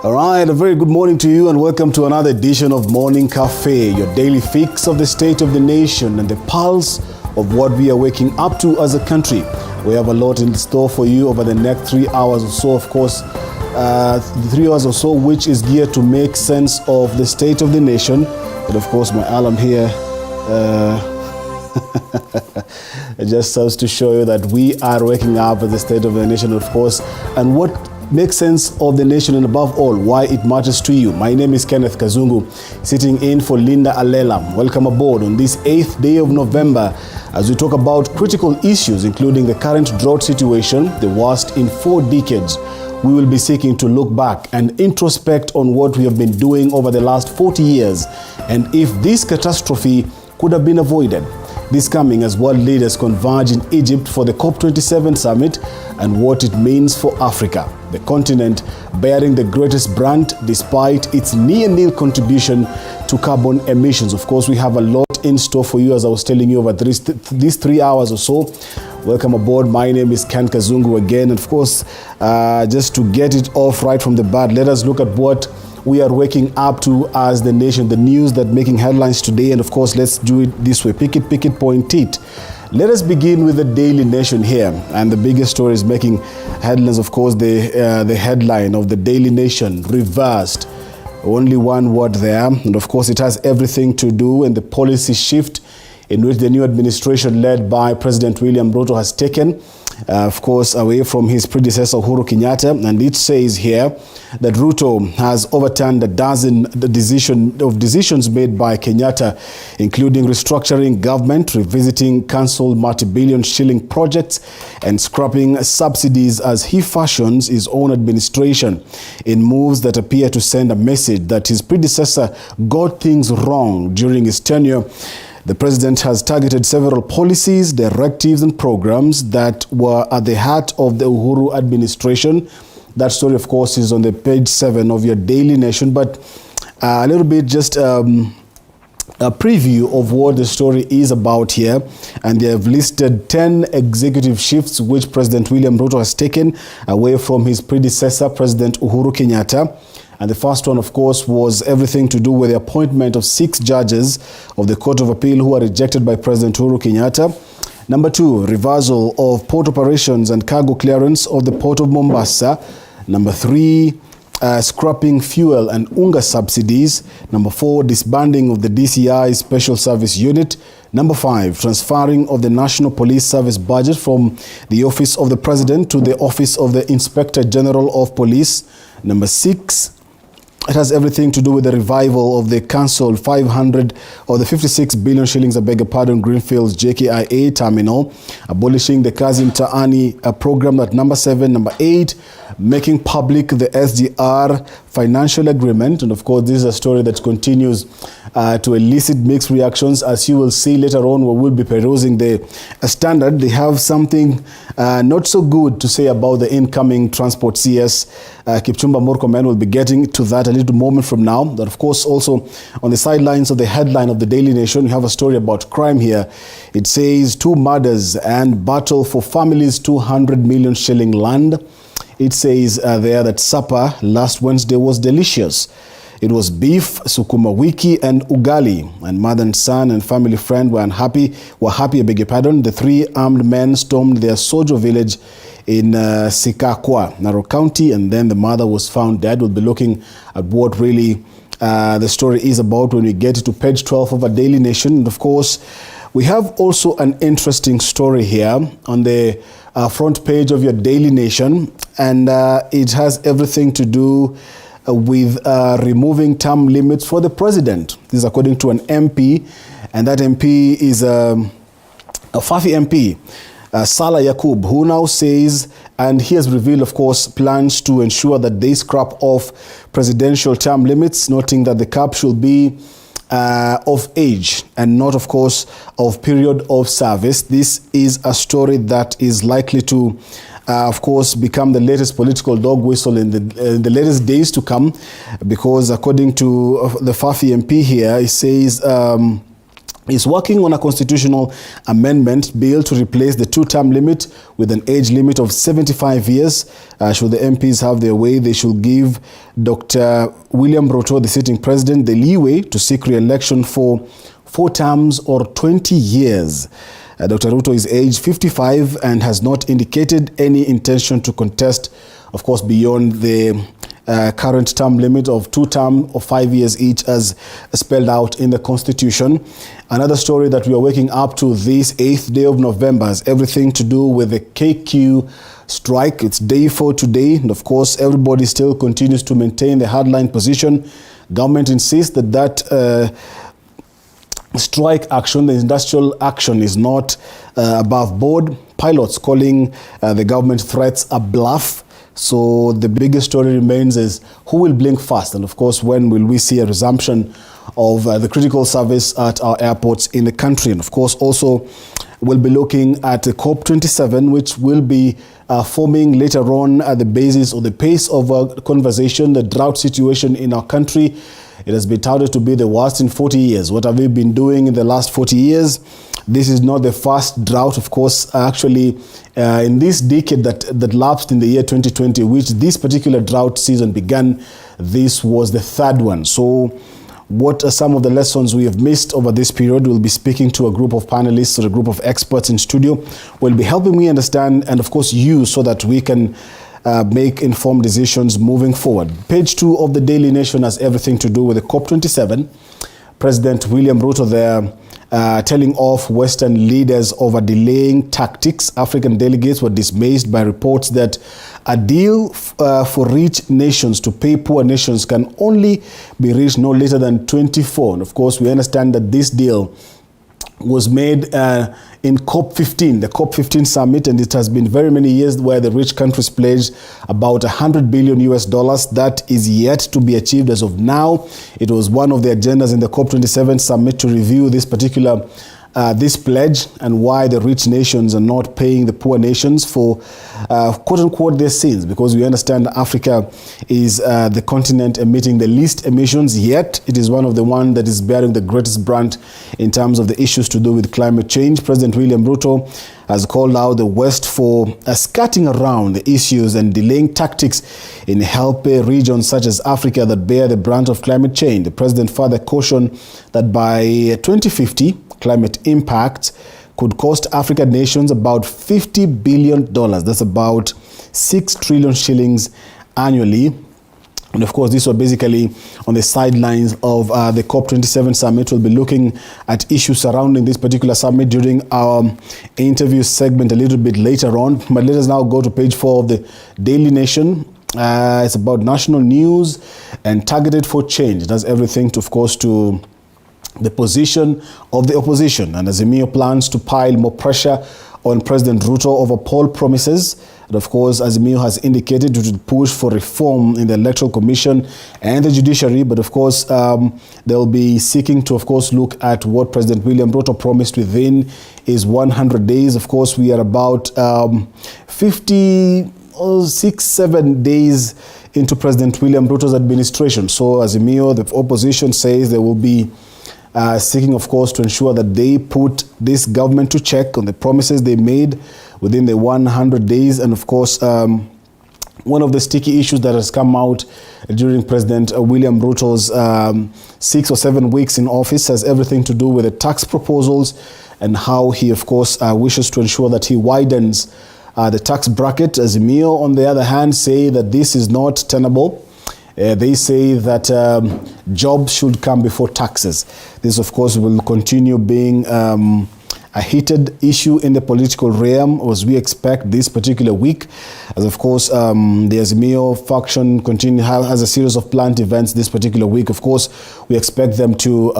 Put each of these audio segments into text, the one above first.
All right, a very good morning to you and welcome to another edition of Morning Cafe, your daily fix of the state of the nation and the pulse of what we are waking up to as a country. We have a lot in store for you over the next 3 hours or so, of course, 3 hours or so, which is geared to make sense of the state of the nation. And of course, my alarm here it just serves to show you that we are waking up at the state of the nation, of course, and what makes sense of the nation, and above all, why it matters to you. My name is Kenneth Kazungu, sitting in for Linda Alela. Welcome aboard on this 8th day of November as we talk about critical issues, including the current drought situation, the worst in 4 decades. We will be seeking to look back and introspect on what we have been doing over the last 40 years and if this catastrophe could have been avoided. This coming as world leaders converge in Egypt for the COP27 summit and what it means for Africa, the continent bearing the greatest brunt despite its near-nil contribution to carbon emissions. Of course, we have a lot in store for you, as I was telling you, over these 3 hours or so. Welcome aboard. My name is Ken Kazungu again. And of course, just to get it off right from the bat, let us look at what we are waking up to as the nation, the news that making headlines today. And of course, let's do it this way. Pick it, point it. Let us begin with the Daily Nation here. And the biggest story is making headlines, of course, the headline of the Daily Nation, reversed. Only one word there. And of course, it has everything to do with the policy shift in which the new administration led by President William Ruto has taken, of course, away from his predecessor Uhuru Kenyatta. And it says here that Ruto has overturned a dozen decisions made by Kenyatta, including restructuring government, revisiting cancelled multi-billion shilling projects, and scrapping subsidies as he fashions his own administration in moves that appear to send a message that his predecessor got things wrong during his tenure. The president has targeted several policies, directives, and programs that were at the heart of the Uhuru administration. That story, of course, is on the page 7 of your Daily Nation, but a little bit just a preview of what the story is about here. And they have listed 10 executive shifts which President William Ruto has taken away from his predecessor, President Uhuru Kenyatta. And the first one, of course, was everything to do with the appointment of 6 judges of the Court of Appeal who were rejected by President Uhuru Kenyatta. Number 2, reversal of port operations and cargo clearance of the Port of Mombasa. Number 3, scrapping fuel and unga subsidies. Number 4, disbanding of the DCI Special Service Unit. Number 5, transferring of the National Police Service budget from the Office of the President to the Office of the Inspector General of Police. Number 6, it has everything to do with the revival of the cancelled 500 or the 56 billion shillings, Greenfield's JKIA terminal, abolishing the Kazi Mtaani program at number 7. Number 8, making public the SGR financial agreement. And of course, this is a story that continues to elicit mixed reactions. As you will see later on, we will be perusing the standard. They have something not so good to say about the incoming transport CS. Kipchumba Murkomen will be getting to that a little moment from now. But of course, also on the sidelines of the headline of the Daily Nation, we have a story about crime here. It says 2 murders and battle for families' 200 million shilling land. It says there that supper last Wednesday was delicious. It was beef, sukuma wiki, and ugali. And mother and son and family friend were happy, I beg your pardon. The 3 armed men stormed their Sojo village in Sikakwa, Narok County, and then the mother was found dead. We'll be looking at what really the story is about when we get to page 12 of our Daily Nation. And of course, we have also an interesting story here on the front page of your Daily Nation, and it has everything to do with removing term limits for the president. This is according to an MP, and that MP is a Fafi MP, Salah Yakub, who now says, and he has revealed, of course, plans to ensure that they scrap off presidential term limits, noting that the cap should be of age and not, of course, of period of service. This is a story that is likely to, of course, become the latest political dog whistle in the latest days to come, because according to the Fafi MP here, he says is working on a constitutional amendment bill to replace the two-term limit with an age limit of 75 years. Should the MPs have their way, they should give Dr. William Ruto, the sitting president, the leeway to seek re-election for 4 terms or 20 years. Dr. Ruto is aged 55 and has not indicated any intention to contest, of course, beyond the current term limit of 2 terms of 5 years each as spelled out in the Constitution. Another story that we are waking up to this 8th day of November has everything to do with the KQ strike. It's day 4 today, and of course everybody still continues to maintain the hardline position. Government insists that strike action, the industrial action, is not above board. Pilots calling the government threats a bluff. So the biggest story remains is who will blink first, and of course when will we see a resumption of the critical service at our airports in the country. And of course also we'll be looking at the COP27, which will be forming later on at the basis or the pace of a conversation, the drought situation in our country. It has been touted to be the worst in 40 years. What have we been doing in the last 40 years? This is not the first drought, of course. Actually, in this decade that lapsed in the year 2020, which this particular drought season began, this was the 3rd one. So what are some of the lessons we have missed over this period? We'll be speaking to a group of panelists or a group of experts in studio who will be helping me understand, and of course you, so that we can make informed decisions moving forward. Page 2 of the Daily Nation has everything to do with the COP27. President William Ruto there telling off Western leaders over delaying tactics. African delegates were dismayed by reports that a deal for rich nations to pay poor nations can only be reached no later than 2024. And of course, we understand that this deal was made in COP15, the COP15 summit, and it has been very many years where the rich countries pledged about $100 billion. That is yet to be achieved as of now. It was one of the agendas in the COP27 summit to review this particular this pledge and why the rich nations are not paying the poor nations for quote-unquote their sins, because we understand Africa is the continent emitting the least emissions, yet it is one of the ones that is bearing the greatest brunt in terms of the issues to do with climate change. President William Ruto has called out the West for skirting around the issues and delaying tactics in helping regions such as Africa that bear the brunt of climate change. The president further cautioned that by 2050, climate impact could cost African nations about $50 billion. That's about 6 trillion shillings annually. And of course, this was basically on the sidelines of the COP27 summit. We'll be looking at issues surrounding this particular summit during our interview segment a little bit later on. But let us now go to page 4 of the Daily Nation. It's about national news and targeted for change. It has everything, to, of course, to the position of the opposition. And Azimio plans to pile more pressure on President Ruto over poll promises. And of course, Azimio has indicated it would push for reform in the Electoral Commission and the judiciary. But of course, they'll be seeking to, of course, look at what President William Ruto promised within his 100 days. Of course, we are about 56-7 days into President William Ruto's administration. So Azimio, the opposition, says they will be seeking, of course, to ensure that they put this government to check on the promises they made within the 100 days. And of course, one of the sticky issues that has come out during President William Ruto's 6 or 7 weeks in office has everything to do with the tax proposals and how he, of course, wishes to ensure that he widens the tax bracket. Azimio, on the other hand, say that this is not tenable. They say that jobs should come before taxes. This, of course, will continue being a heated issue in the political realm, as we expect this particular week. As of course, the Azimio faction has a series of planned events this particular week. Of course, we expect them to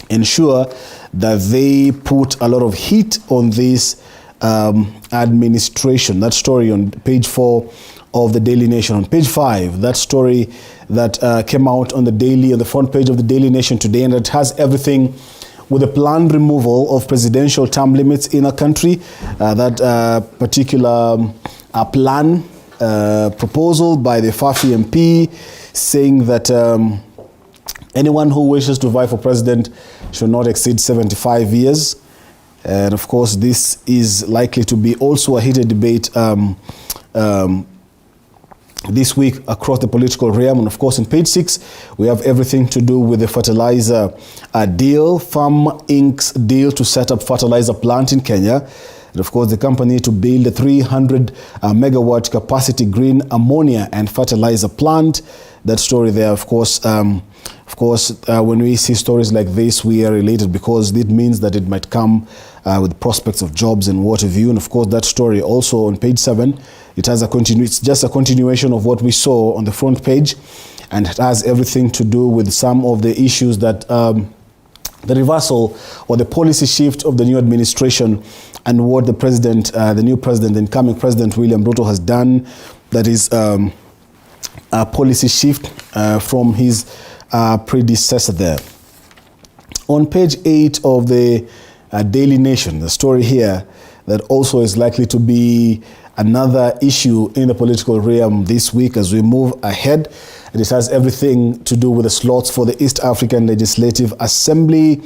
ensure that they put a lot of heat on this administration. That story on page 4 of the Daily Nation. On page 5, that story that came out on the front page of the Daily Nation today, and it has everything with the planned removal of presidential term limits in a country. That particular plan proposal by the Fafi MP saying that Anyone who wishes to vie for president should not exceed 75 years. And of course, this is likely to be also a heated debate this week across the political realm. And of course, on page 6, we have everything to do with the fertilizer deal, Farm Inc.'s deal to set up fertilizer plant in Kenya. And of course, the company to build a 300 megawatt capacity green ammonia and fertilizer plant. That story there, of course, when we see stories like this, we are related because it means that it might come with prospects of jobs and what have you. And of course, that story also on page 7, it has it's just a continuation of what we saw on the front page, and it has everything to do with some of the issues that the reversal or the policy shift of the new administration and what the president, the new president, the incoming president William Ruto has done. That is a policy shift from his predecessor there. On page 8 of the Daily Nation, the story here that also is likely to be another issue in the political realm this week as we move ahead. And it has everything to do with the slots for the East African Legislative Assembly.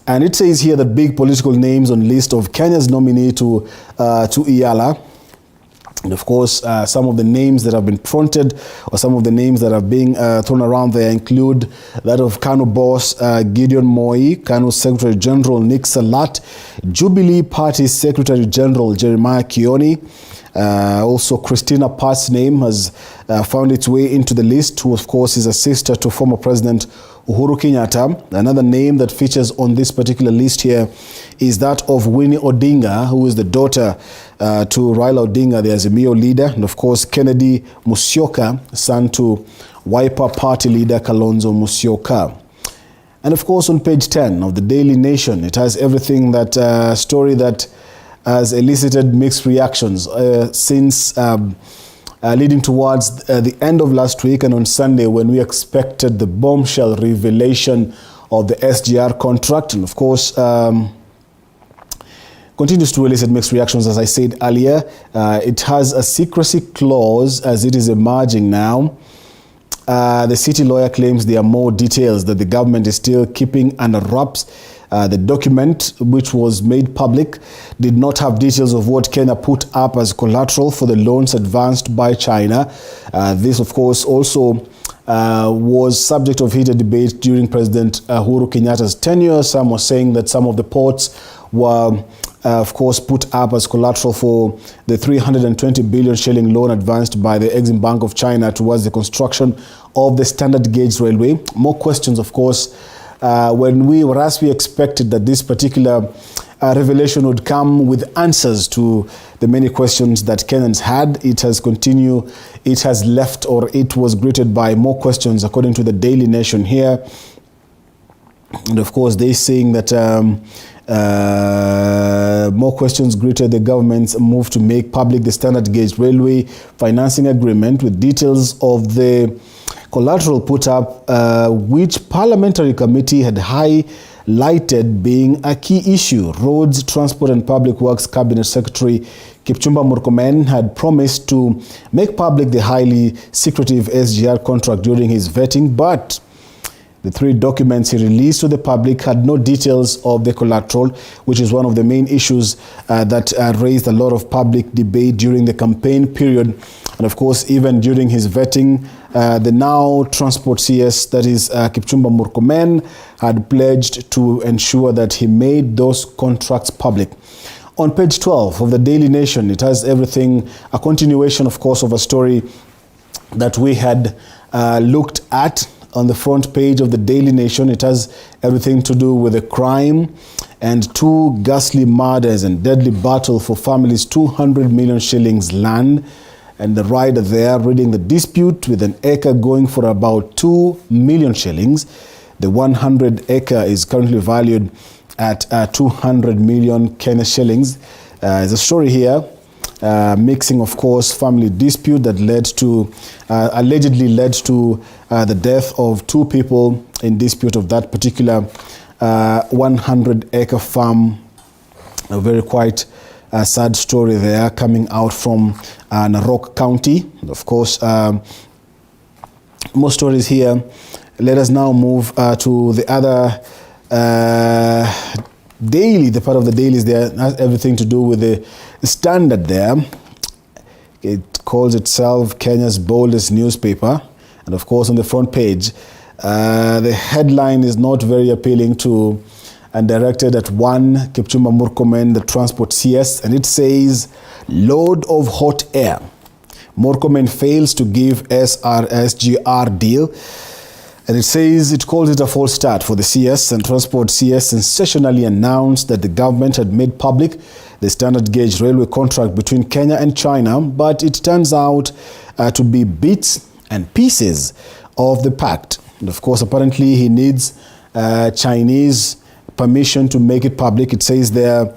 And it says here that big political names on list of Kenya's nominee to IALA. And of course, some of the names that have been fronted or some of the names that are being thrown around there include that of KANU boss Gideon Moi, KANU Secretary General Nick Salat, Jubilee Party Secretary General Jeremiah Kioni. Also, Christina Pat's name has found its way into the list, who of course is a sister to former President Uhuru Kenyatta. Another name that features on this particular list here is that of Winnie Odinga, who is the daughter to Raila Odinga, the Azimio leader, and of course Kennedy Musyoka, son to Wiper Party leader Kalonzo Musyoka. And of course, on page 10 of the Daily Nation, it has everything that story that has elicited mixed reactions since leading towards the end of last week and on Sunday, when we expected the bombshell revelation of the SGR contract. And of course, continues to elicit mixed reactions, as I said earlier. It has a secrecy clause as it is emerging now. The city lawyer claims there are more details that the government is still keeping under wraps. The document, which was made public, did not have details of what Kenya put up as collateral for the loans advanced by China. This, of course, also was subject of heated debate during President Uhuru Kenyatta's tenure. Some were saying that some of the ports were, of course, put up as collateral for the 320 billion shilling loan advanced by the Exim Bank of China towards the construction of the standard gauge railway. More questions, of course, when we expected that this particular revelation would come with answers to the many questions that Kenyans had. It has continued, it has left, or it was greeted by more questions, according to the Daily Nation here. And of course, they're saying that more questions greeted the government's move to make public the standard gauge railway financing agreement with details of the collateral put up, which parliamentary committee had highlighted being a key issue. Roads, Transport and Public Works Cabinet Secretary Kipchumba Murkomen had promised to make public the highly secretive SGR contract during his vetting, but the 3 documents he released to the public had no details of the collateral, which is one of the main issues that raised a lot of public debate during the campaign period. And of course, even during his vetting, the now Transport CS, that is Kipchumba Murkomen, had pledged to ensure that he made those contracts public. On page 12 of the Daily Nation, it has everything, a continuation, of course, of a story that we had looked at on the front page of the Daily Nation. It has everything to do with a crime and 2 ghastly murders and deadly battle for families' 200 million shillings land. And the rider there reading the dispute with an acre going for about 2 million shillings. The 100 acre is currently valued at 200 million Kenya shillings. There's a story here mixing, of course, family dispute that led to, allegedly led to the death of 2 people in dispute of that particular 100 acre farm. A very quite sad story there coming out from Narok County. Of course, more stories here Let us now move to the other daily. The part of the dailies there has everything to do with the Standard there. It calls itself Kenya's boldest newspaper. And of course, on the front page, the headline is not very appealing to and directed at one Kipchumba Murkomen, the transport CS, and it says, load of hot air. Murkomen fails to give SGR deal. And it says, it calls it a false start for the CS, and Transport CS sensationally announced that the government had made public the standard gauge railway contract between Kenya and China, but it turns out to be bits and pieces of the pact. And of course, apparently he needs Chinese permission to make it public. It says there,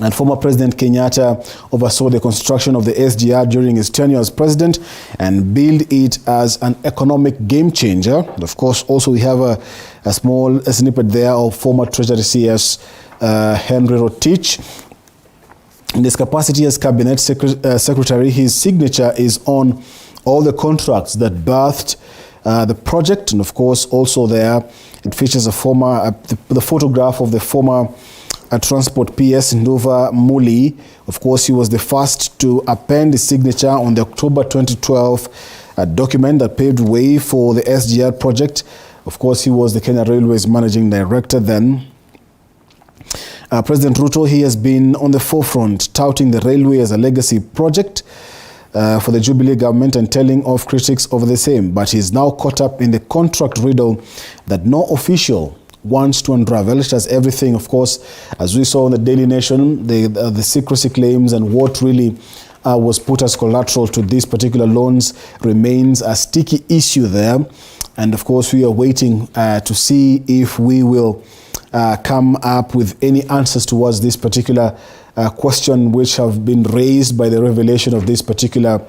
and former President Kenyatta oversaw the construction of the SGR during his tenure as president and billed it as an economic game changer. And of course, also we have a small snippet there of former Treasury CS Henry Rotich. In his capacity as cabinet secretary, his signature is on all the contracts that birthed the project. And of course, also there, it features a former, the photograph of the former Transport PS Nduva Muli. Of course, he was the first to append his signature on the October 2012 document that paved way for the SGR project. Of course, he was the Kenya Railways managing director then. President Ruto, he has been on the forefront touting the railway as a legacy project for the Jubilee government and telling off critics over the same. But he's now caught up in the contract riddle that no official wants to unravel. It has everything, of course, as we saw in the Daily Nation, the secrecy claims and what really was put as collateral to these particular loans remains a sticky issue there. And of course, we are waiting to see if we will come up with any answers towards this particular question which have been raised by the revelation of this particular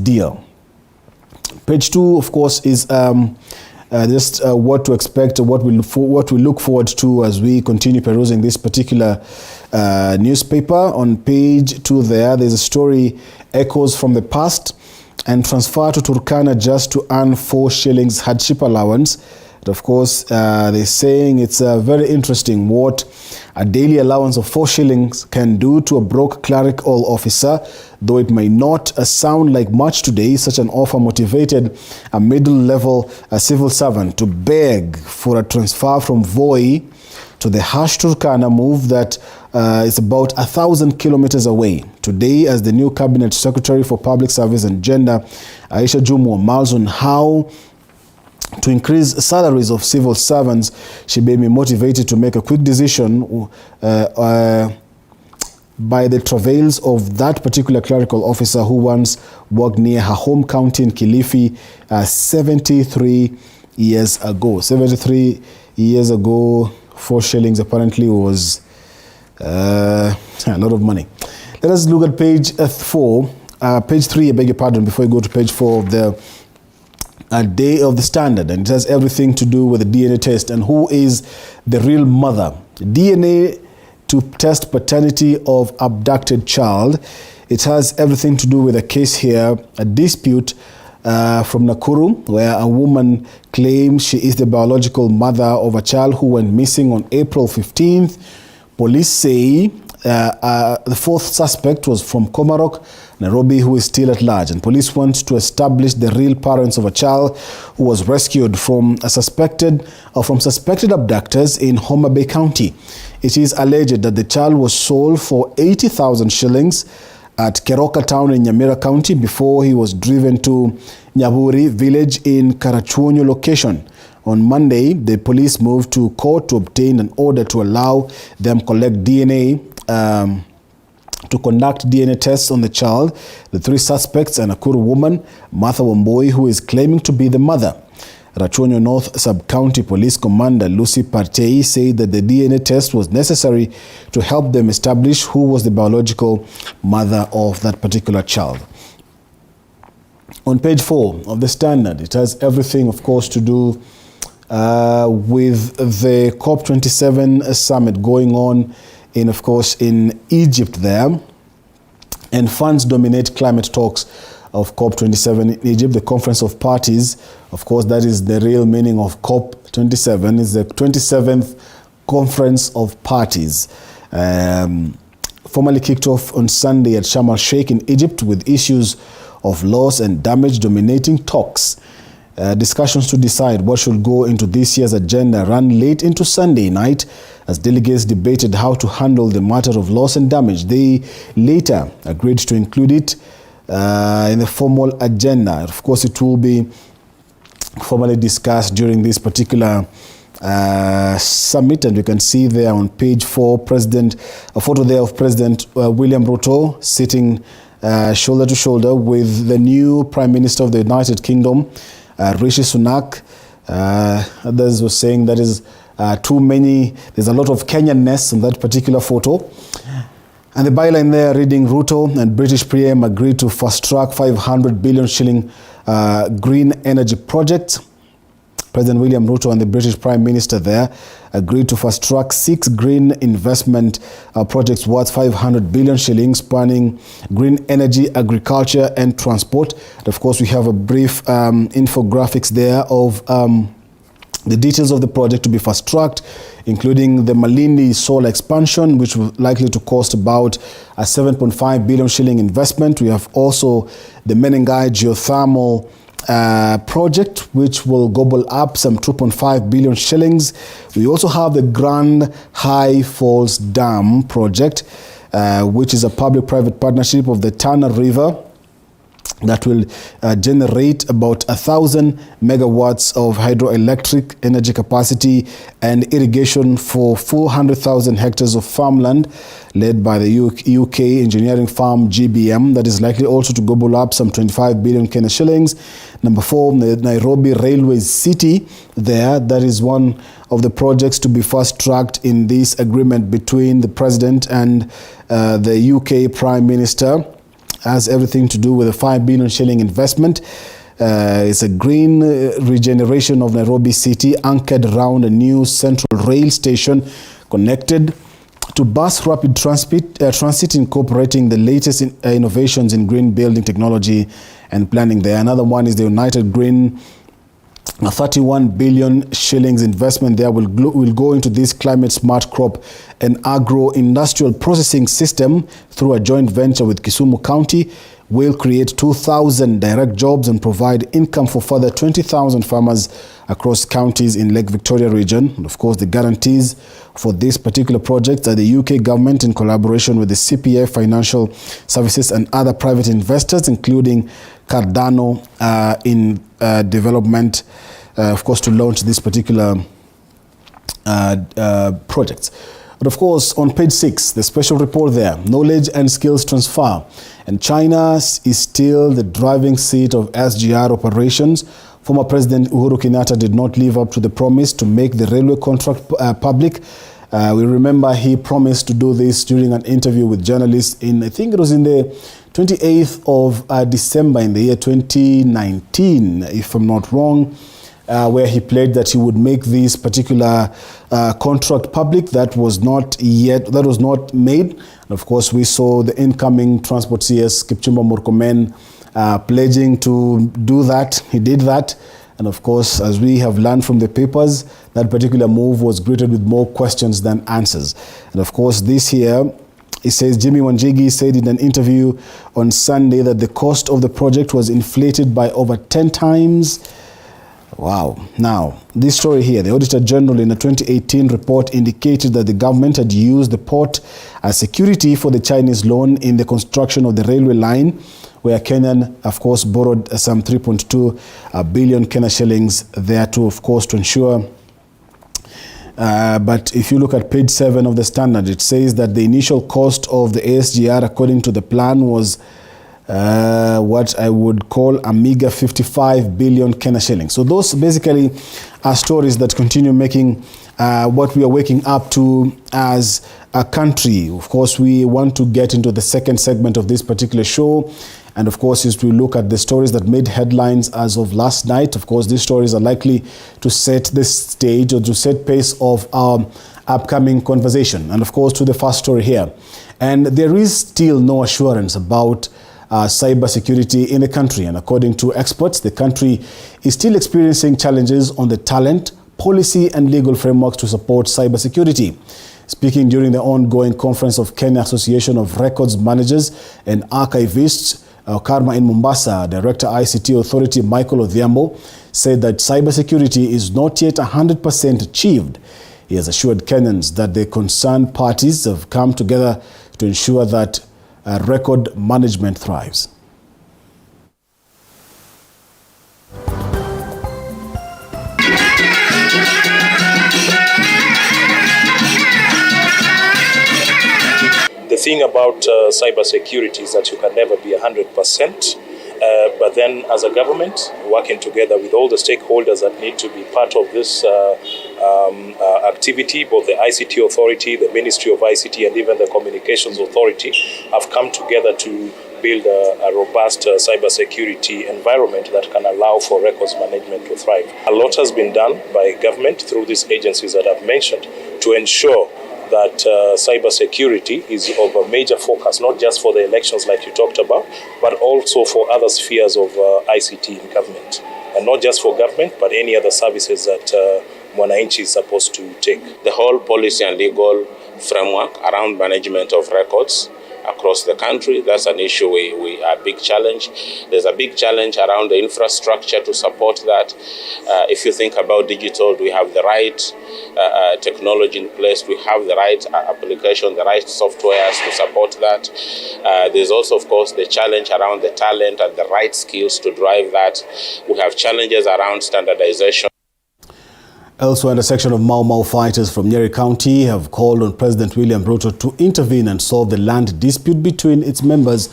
deal. Page 2, of course, is just what to expect, what we look forward to as we continue perusing this particular newspaper. On page 2 there's a story, echoes from the past, and transfer to Turkana just to earn 4 shillings hardship allowance. And of course, they're saying it's very interesting what a daily allowance of 4 shillings can do to a broke clerical officer. Though it may not sound like much today, such an offer motivated a middle-level civil servant to beg for a transfer from Voi to the harsh Turkana move that is about 1,000 kilometers away. Today, as the new Cabinet Secretary for Public Service and Gender, Aisha Jumwa muls on how to increase salaries of civil servants, she may be motivated to make a quick decision by the travails of that particular clerical officer who once worked near her home county in Kilifi 73 years ago. 73 years ago, 4 shillings apparently was a lot of money. Let us look at page 4. Page 3, I beg your pardon, before we go to page 4 of the day of the Standard, and it has everything to do with the DNA test and who is the real mother. DNA to test paternity of abducted child. It has everything to do with a case here, a dispute from Nakuru, where a woman claims she is the biological mother of a child who went missing on April 15th. Police say the 4th suspect was from Komarok, Nairobi, who is still at large, and police want to establish the real parents of a child who was rescued from suspected abductors in Homa Bay County. It is alleged that the child was sold for 80,000 shillings at Keroka town in Nyamira County before he was driven to Nyaburi village in Karachuonyo location. On Monday, the police moved to court to obtain an order to allow them conduct DNA tests on the child. The 3 suspects, an Nakuru woman, Martha Wamboi, who is claiming to be the mother. Rachuonyo North Sub-County Police Commander Lucy Partey said that the DNA test was necessary to help them establish who was the biological mother of that particular child. On page 4 of the Standard, it has everything, of course, to do with the COP27 summit going on in, of course, in Egypt there. And funds dominate climate talks of COP27 in Egypt, the Conference of Parties. Of course, that is the real meaning of COP27. It's the 27th Conference of Parties. Formally kicked off on Sunday at Sharm el-Sheikh in Egypt, with issues of loss and damage dominating talks. Discussions to decide what should go into this year's agenda ran late into Sunday night as delegates debated how to handle the matter of loss and damage. They later agreed to include it in the formal agenda. Of course, it will be formally discussed during this particular summit, and you can see there on page 4 a photo there of President William Ruto sitting shoulder to shoulder with the new Prime Minister of the United Kingdom, Rishi Sunak. Others were saying that is too many. There's a lot of Kenyanness in that particular photo. And the byline there reading, Ruto and British PM agreed to fast-track 500 billion shilling green energy project. President William Ruto and the British Prime Minister there agreed to fast-track 6 green investment projects worth 500 billion shillings, spanning green energy, agriculture and transport. And of course, we have a brief infographics there of the details of the project to be fast-tracked, including the Malindi solar expansion, which will likely to cost about a 7.5 billion shilling investment. We have also the Menengai geothermal project, which will gobble up some 2.5 billion shillings. We also have the Grand High Falls Dam project, which is a public-private partnership of the Tana River that will generate about 1,000 megawatts of hydroelectric energy capacity and irrigation for 400,000 hectares of farmland, led by the UK engineering firm GBM, that is likely also to gobble up some 25 billion Kenya shillings. Number 4, the Nairobi Railways City there, that is one of the projects to be fast-tracked in this agreement between the President and the UK Prime Minister. Has everything to do with a 5 billion shilling investment. It's a green regeneration of Nairobi City, anchored around a new central rail station connected to bus rapid transit, incorporating the latest innovations in green building technology and planning there. Another one is the United Green, a 31 billion shillings investment there will go into this climate smart crop and agro-industrial processing system through a joint venture with Kisumu County. Will create 2,000 direct jobs and provide income for further 20,000 farmers across counties in Lake Victoria region. And of course, the guarantees for this particular project are the UK government in collaboration with the CPF Financial Services and other private investors, including Cardano in development, of course, to launch this particular projects. But of course, on page 6, the special report there, knowledge and skills transfer. And China is still the driving seat of SGR operations. Former President Uhuru Kenyatta did not live up to the promise to make the railway contract public. We remember he promised to do this during an interview with journalists in, I think it was in the 28th of December in the year 2019, if I'm not wrong. Where he pledged that he would make this particular contract public. That was not made. And of course, we saw the incoming Transport CS, Kipchumba Murkomen, pledging to do that. He did that. And of course, as we have learned from the papers, that particular move was greeted with more questions than answers. And of course, this here, it says Jimmy Wanjigi said in an interview on Sunday that the cost of the project was inflated by over 10 times. Wow. Now, this story here, the Auditor General in a 2018 report indicated that the government had used the port as security for the Chinese loan in the construction of the railway line, where Kenyan, of course, borrowed some 3.2 billion Kenya shillings there to, of course, to ensure. But if you look at page 7 of the Standard, it says that the initial cost of the ASGR, according to the plan, was what I would call a meager 55 billion Kenya shillings. So those basically are stories that continue making what we are waking up to as a country. Of course, we want to get into the second segment of this particular show. And of course, as we look at the stories that made headlines as of last night, of course, these stories are likely to set the stage or to set pace of our upcoming conversation. And of course, to the first story here. And there is still no assurance about cyber security in the country. And according to experts, the country is still experiencing challenges on the talent, policy and legal frameworks to support cyber security. Speaking during the ongoing conference of Kenya Association of Records Managers and Archivists, Karma in Mombasa, Director ICT Authority Michael Odhiambo said that cybersecurity is not yet 100% achieved. He has assured Kenyans that the concerned parties have come together to ensure that record management thrives. The thing about cybersecurity is that you can never be 100%. But then as a government, working together with all the stakeholders that need to be part of this activity, both the ICT Authority, the Ministry of ICT and even the Communications Authority have come together to build a robust cybersecurity environment that can allow for records management to thrive. A lot has been done by government through these agencies that I've mentioned to ensure that cybersecurity is of a major focus, not just for the elections like you talked about, but also for other spheres of ICT in government. And not just for government, but any other services that Mwananchi is supposed to take. The whole policy and legal framework around management of records across the country, that's an issue, a big challenge. There's a big challenge around the infrastructure to support that. If you think about digital, we have the right technology in place, we have the right application, the right softwares to support that. There's also, of course, the challenge around the talent and the right skills to drive that. We have challenges around standardization. Elsewhere, in a section of Mau Mau fighters from Nyeri County have called on President William Ruto to intervene and solve the land dispute between its members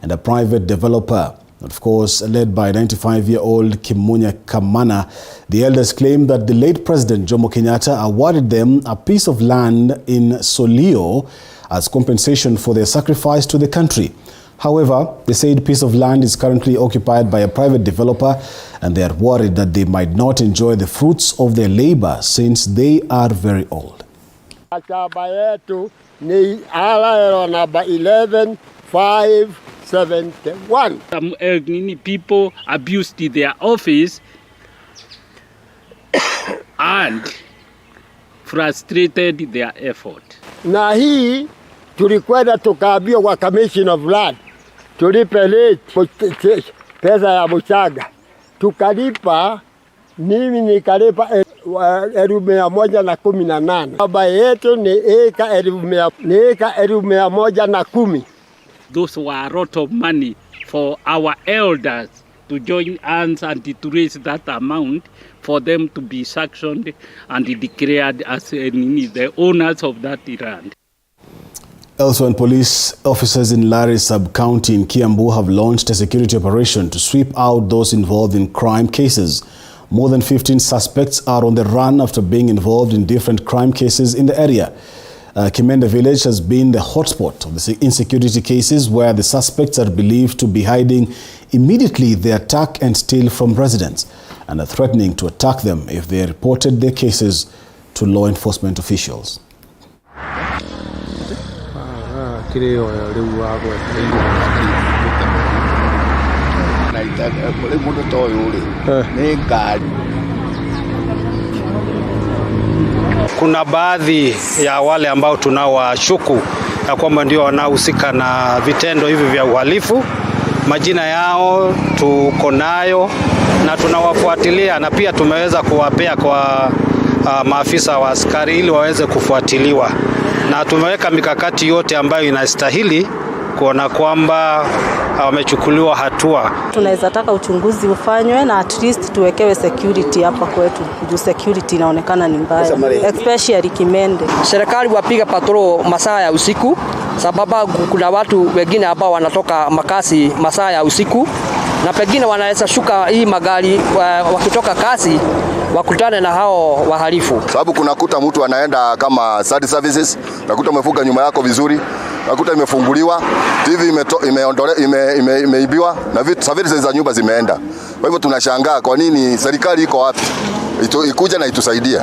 and a private developer. Of course, led by 95-year-old Kimunya Kamana, the elders claim that the late President Jomo Kenyatta awarded them a piece of land in Solio as compensation for their sacrifice to the country. However, the said piece of land is currently occupied by a private developer, and they are worried that they might not enjoy the fruits of their labor since they are very old. Shamba yetu ni ala namba 11571. Some people abused their office and frustrated their effort. Na hii tulikwenda tukaambiwa kwa Commission of Land tulipe pesa ya mchanga, tukalipa, mimi nikalipa 118. Baba yetu ni eka 110. Those were a lot of money for our elders to join hands and to raise that amount for them to be sanctioned and declared as the owners of that land. Elsewhere, police officers in Lari sub-county in Kiambu have launched a security operation to sweep out those involved in crime cases. More than 15 suspects are on the run after being involved in different crime cases in the area. Kimende village has been the hotspot of the insecurity cases where the suspects are believed to be hiding immediately they attack and steal from residents and are threatening to attack them if they reported their cases to law enforcement officials. Kuna baadhi ya wale ambao tunawashuku ya kwamba ndio wanahusika na vitendo hivi vya uhalifu. Majina yao tuko nayo na tunawafuatilia, na pia tumeweza kuwapea kwa maafisa wa askari ili waweze kufuatiliwa, na tumeweka mikakati yote ambayo inastahili kuona kwamba wamechukuliwa hatua. Tunaweza taka uchunguzi ufanywe na at least tuwekewe security hapa kwetu. Juu security inaonekana ni mbaya, especially Kimende. Serikali wapiga patrol masaa ya usiku, sababu kuna watu wengine ambao wanatoka makazi masaa ya usiku, na pengine wanaweza shuka hii magari wakitoka kazi wakutane na hao wahalifu. Sababu kunakuta mtu anaenda kama side services, nakuta umefunga nyuma yako vizuri, nakuta imefunguliwa, TV imeibiwa na vitu services za nyumba zimeenda. Kwa hivyo tunashangaa kwa nini serikali iko wapi? Ikuja na itusaidie.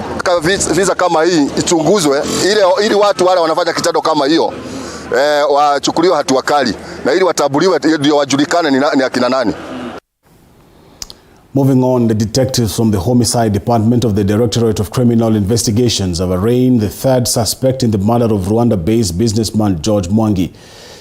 Visa kama hii ichunguzwe ili watu wale wanafanya kitendo kama hiyo wachukuliwe hatua kali, na ili watabuliwe ndio wajulikane ni akina nani. Moving on, the detectives from the Homicide Department of the Directorate of Criminal Investigations have arraigned the third suspect in the murder of Rwanda-based businessman George Mwangi.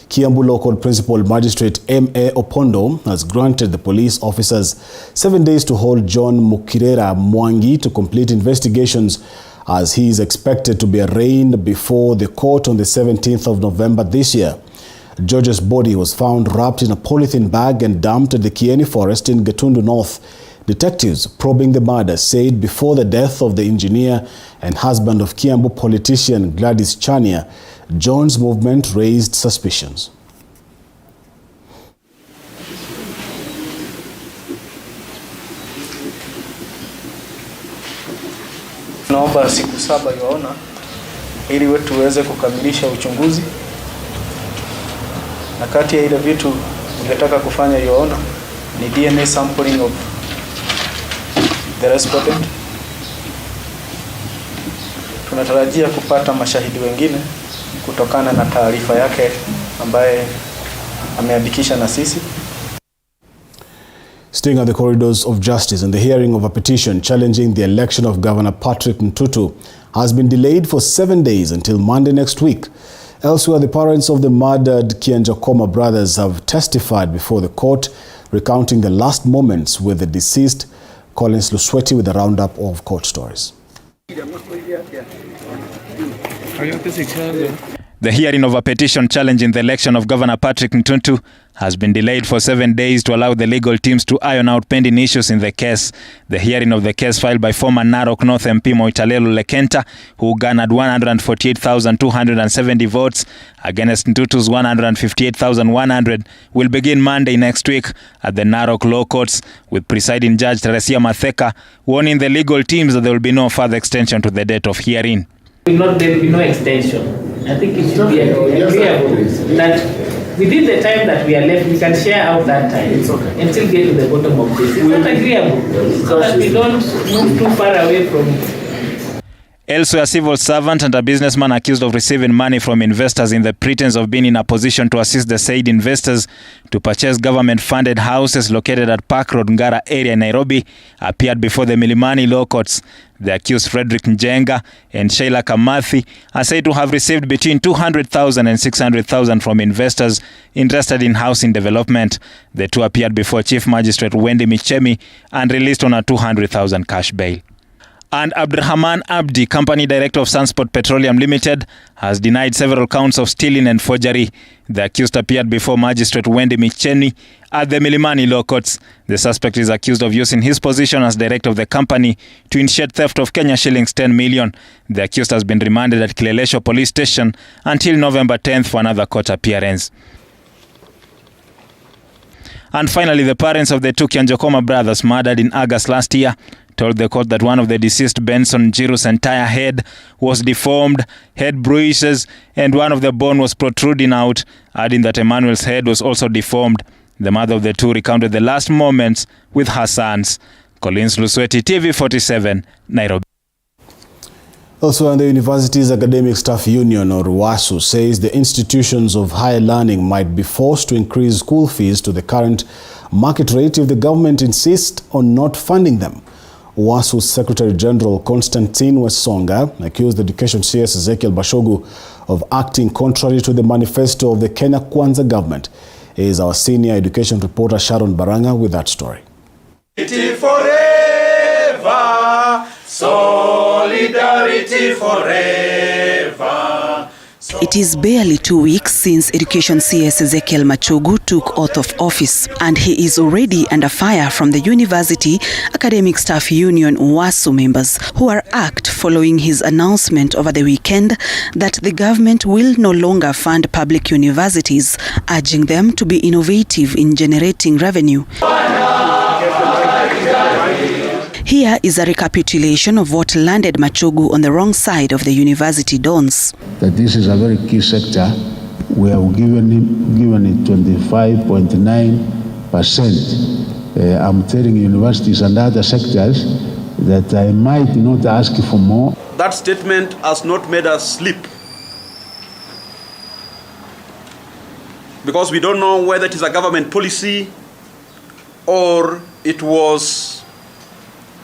Kiambu Local Principal Magistrate M.A. Opondo has granted the police officers 7 days to hold John Mukirera Mwangi to complete investigations, as he is expected to be arraigned before the court on the 17th of November this year. George's body was found wrapped in a polythene bag and dumped at the Kieni Forest in Gatundu North. Detectives probing the murder said before the death of the engineer and husband of Kiambu politician Gladys Chania, John's movement raised suspicions. Naomba siku 7 yaona ili wetu tuweze kukamilisha uchunguzi, na kati ya ile vitu ningetaka kufanya yaona ni DNA sampling of the respondent. Tunatarajia kupata mashahidi wengine kutokana na taarifa yake ambaye ameandikisha na sisi. Staying at the corridors of justice, and the hearing of a petition challenging the election of Governor Patrick Ntutu has been delayed for 7 days until Monday next week. Elsewhere, the parents of the murdered Kianjakoma brothers have testified before the court, recounting the last moments with the deceased. Collins Lusweti with a roundup of court stories. The hearing of a petition challenging the election of Governor Patrick Ntutu has been delayed for 7 days to allow the legal teams to iron out pending issues in the case. The hearing of the case filed by former Narok North MP Moitalelo Lekenta, who garnered 148,270 votes against Ntutu's 158,100, will begin Monday next week at the Narok Law Courts, with presiding judge Teresia Matheka warning the legal teams that there will be no further extension to the date of hearing. There will be no extension. I think it should be agreeable that within the time that we are left, we can share out that time and still get to the bottom of this. It's not agreeable, so that we don't move too far away from it. Elsewhere, a civil servant and a businessman accused of receiving money from investors in the pretense of being in a position to assist the said investors to purchase government-funded houses located at Park Road, Ngara area in Nairobi, appeared before the Milimani Law Courts. The accused Frederick Njenga and Sheila Kamathi are said to have received between 200,000 and 600,000 from investors interested in housing development. The two appeared before Chief Magistrate Wendy Michemi and released on a 200,000 cash bail. And Abdurrahman Abdi, company director of Sunspot Petroleum Limited, has denied several counts of stealing and forgery. The accused appeared before Magistrate Wendy Micheni at the Milimani Law Courts. The suspect is accused of using his position as director of the company to initiate theft of Kenya shillings 10 million. The accused has been remanded at Kilelesho Police Station until November 10th for another court appearance. And finally, the parents of the two Kianjakoma brothers murdered in August last year told the court that one of the deceased, Benson Njiru's entire head was deformed, head bruises, and one of the bone was protruding out, adding that Emmanuel's head was also deformed. The mother of the two recounted the last moments with her sons. Collins Lusweti, TV47, Nairobi. Also, the university's academic staff union, or WASU, says the institutions of higher learning might be forced to increase school fees to the current market rate if the government insists on not funding them. WASU Secretary General Constantine Wesonga accused the Education CS Ezekiel Bashogu of acting contrary to the manifesto of the Kenya Kwanza government. Is our senior education reporter Sharon Baranga with that story. Forever, solidarity forever. It is barely 2 weeks since Education CS Ezekiel Machogu took oath of office, and he is already under fire from the University Academic Staff Union WASU members who are act following his announcement over the weekend that the government will no longer fund public universities, urging them to be innovative in generating revenue. Here is a recapitulation of what landed Machogu on the wrong side of the university dons. That this is a very key sector. We have given it 25.9%. I'm telling universities and other sectors that I might not ask for more. That statement has not made us sleep. because we don't know whether it is a government policy or it was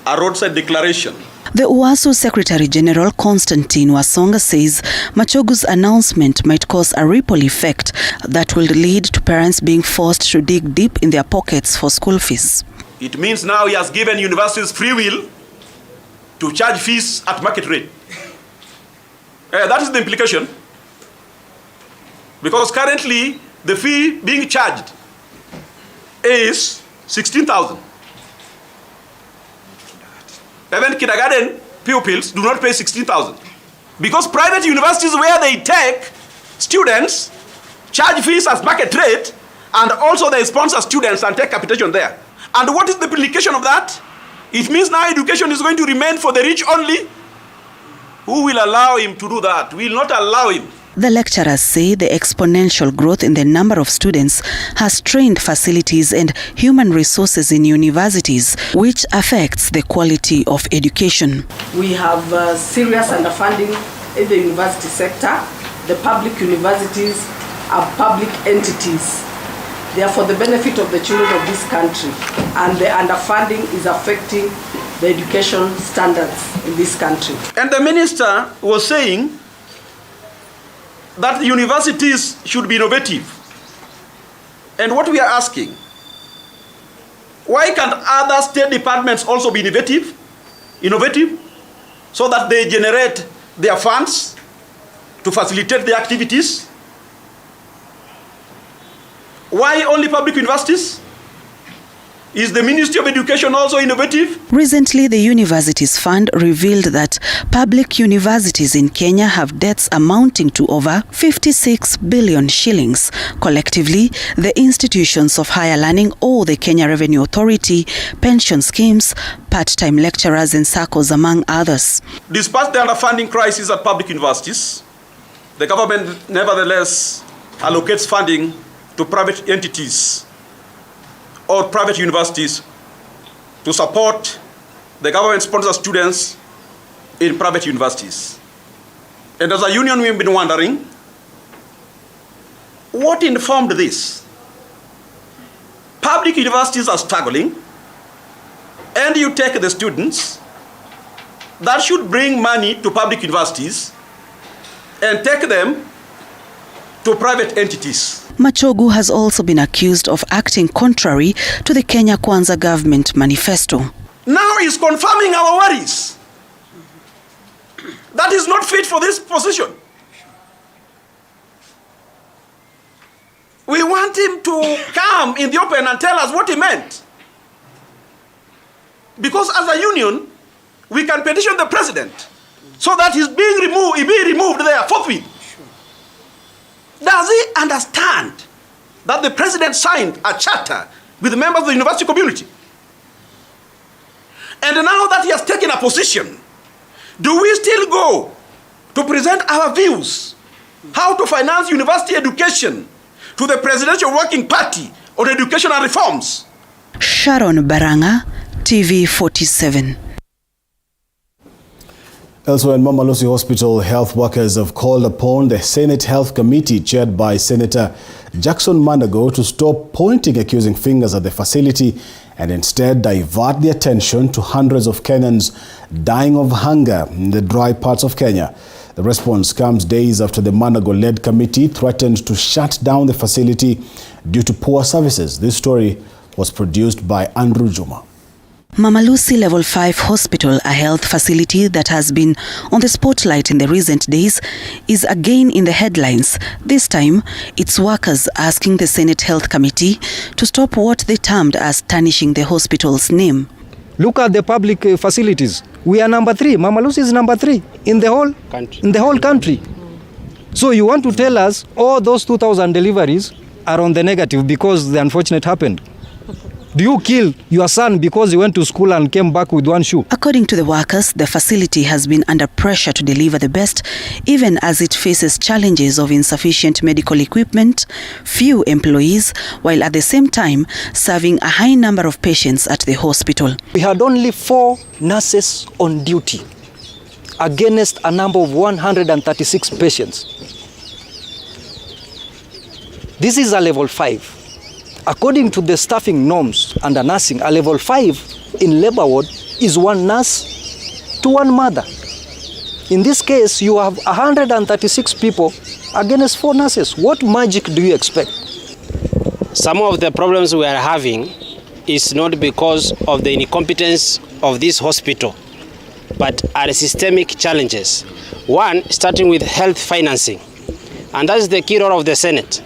a roadside declaration. The UASU Secretary General Constantine Wasonga says Machogu's announcement might cause a ripple effect that will lead to parents being forced to dig deep in their pockets for school fees. It means now he has given universities free will to charge fees at market rate. That is the implication. Because currently the fee being charged is 16,000. Even kindergarten pupils do not pay 16,000. Because private universities where they take students charge fees as market rate, and also they sponsor students and take capitation there. And what is the implication of that? It means now education is going to remain for the rich only. Who will allow him to do that? We will not allow him. The lecturers say the exponential growth in the number of students has strained facilities and human resources in universities, which affects the quality of education. We have serious underfunding in the university sector. The public universities are public entities. They are for the benefit of the children of this country, and the underfunding is affecting the education standards in this country. And the minister was saying that the universities should be innovative. And what we are asking, why can't other state departments also be innovative, so that they generate their funds to facilitate their activities? Why only public universities? Is the Ministry of Education also innovative? Recently, the Universities Fund revealed that public universities in Kenya have debts amounting to over 56 billion shillings. Collectively, the institutions of higher learning owe the Kenya Revenue Authority, pension schemes, part-time lecturers and SACCOs, among others. Despite the underfunding crisis at public universities, the government nevertheless allocates funding to private entities or private universities to support the government-sponsored students in private universities. And as a union, we've been wondering, what informed this? Public universities are struggling, and you take the students that should bring money to public universities and take them to private entities. Machogu has also been accused of acting contrary to the Kenya Kwanza government manifesto. Now he's confirming our worries. That is not fit for this position. We want him to come in the open and tell us what he meant. Because as a union, we can petition the president so that he's being removed, he be removed there forthwith. Does he understand that the president signed a charter with the members of the university community? And now that he has taken a position, do we still go to present our views how to finance university education to the Presidential Working Party on educational reforms? Sharon Baranga, TV 47. Elsewhere in Mama Lucy Hospital, health workers have called upon the Senate Health Committee chaired by Senator Jackson Manago to stop pointing accusing fingers at the facility and instead divert the attention to hundreds of Kenyans dying of hunger in the dry parts of Kenya. The response comes days after the Manago-led committee threatened to shut down the facility due to poor services. This story was produced by Andrew Juma. Mama Lucy Level 5 Hospital, a health facility that has been on the spotlight in the recent days, is again in the headlines. This time, its workers asking the Senate Health Committee to stop what they termed as tarnishing the hospital's name. Look at the public facilities. We are number 3. Mama Lucy is number 3 in the whole country. So you want to tell us all those 2,000 deliveries are on the negative because the unfortunate happened? Do you kill your son because he went to school and came back with one shoe? According to the workers, the facility has been under pressure to deliver the best, even as it faces challenges of insufficient medical equipment, few employees, while at the same time serving a high number of patients at the hospital. We had only 4 nurses on duty against a number of 136 patients. This is a level 5. According to the staffing norms under nursing, a level 5 in labor ward is 1 nurse to 1 mother. In this case, you have 136 people against 4 nurses. What magic do you expect? Some of the problems we are having is not because of the incompetence of this hospital, but are systemic challenges. One, starting with health financing, and that is the key role of the Senate.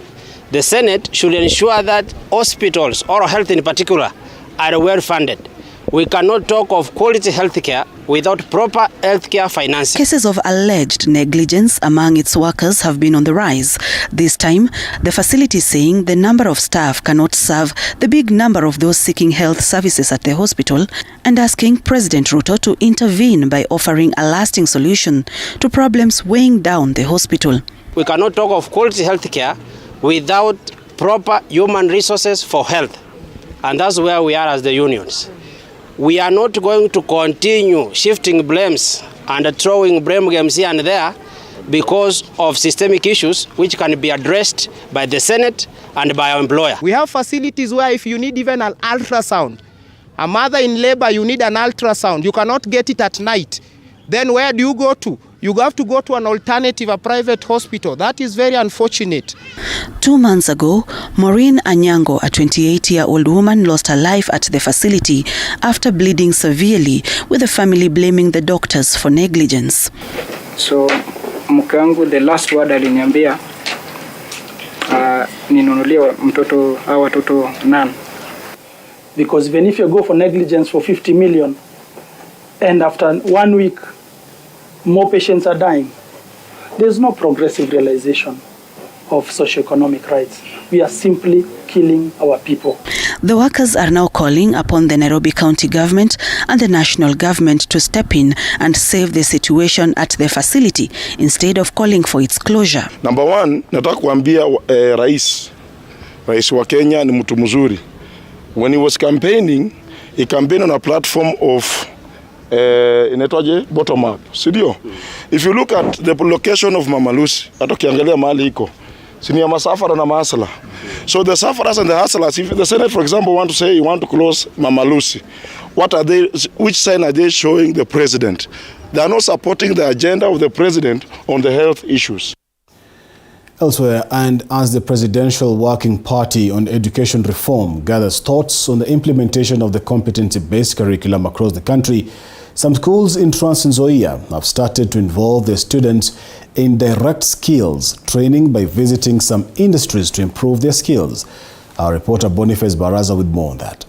The Senate should ensure that hospitals, or health in particular, are well funded. We cannot talk of quality healthcare without proper healthcare financing. Cases of alleged negligence among its workers have been on the rise. This time, the facility is saying the number of staff cannot serve the big number of those seeking health services at the hospital, and asking President Ruto to intervene by offering a lasting solution to problems weighing down the hospital. We cannot talk of quality healthcare without proper human resources for health. And that's where we are as the unions. We are not going to continue shifting blames and throwing blame games here and there because of systemic issues which can be addressed by the Senate and by our employer. We have facilities where if you need even an ultrasound, a mother in labor, you need an ultrasound, you cannot get it at night. Then where do you go to? You have to go to an alternative, a private hospital. That is very unfortunate. 2 months ago, Maureen Anyango, a 28-year-old woman, lost her life at the facility after bleeding severely, with the family blaming the doctors for negligence. So, mke wangu, the last word aliniambia ninunulie mtoto au watoto 9. Because even if you go for negligence for 50 million, and after 1 week, more patients are dying, there's no progressive realization of socioeconomic rights. We are simply killing our people. The workers are now calling upon the Nairobi County government and the national government to step in and save the situation at the facility instead of calling for its closure. Number 1, nataka kuambia rais wa Kenya ni mtu mzuri. When he was campaigning, he campaigned on a platform of inaitwaje bottom up, sidio? If you look at the location of Mama Lucy, hata ukiangalia mahali iko sini ya masafara na masala. So the safaras and the hustlers, if the Senate for example want to say you want to close Mama Lucy, what are they, which sign are they showing the president? They are not supporting the agenda of the president on the health issues. Elsewhere, and as the Presidential Working Party on Education Reform gathers thoughts on the implementation of the competency-based curriculum across the country, some schools in Trans Nzoia have started to involve their students in direct skills training by visiting some industries to improve their skills. Our reporter Boniface Baraza with more on that.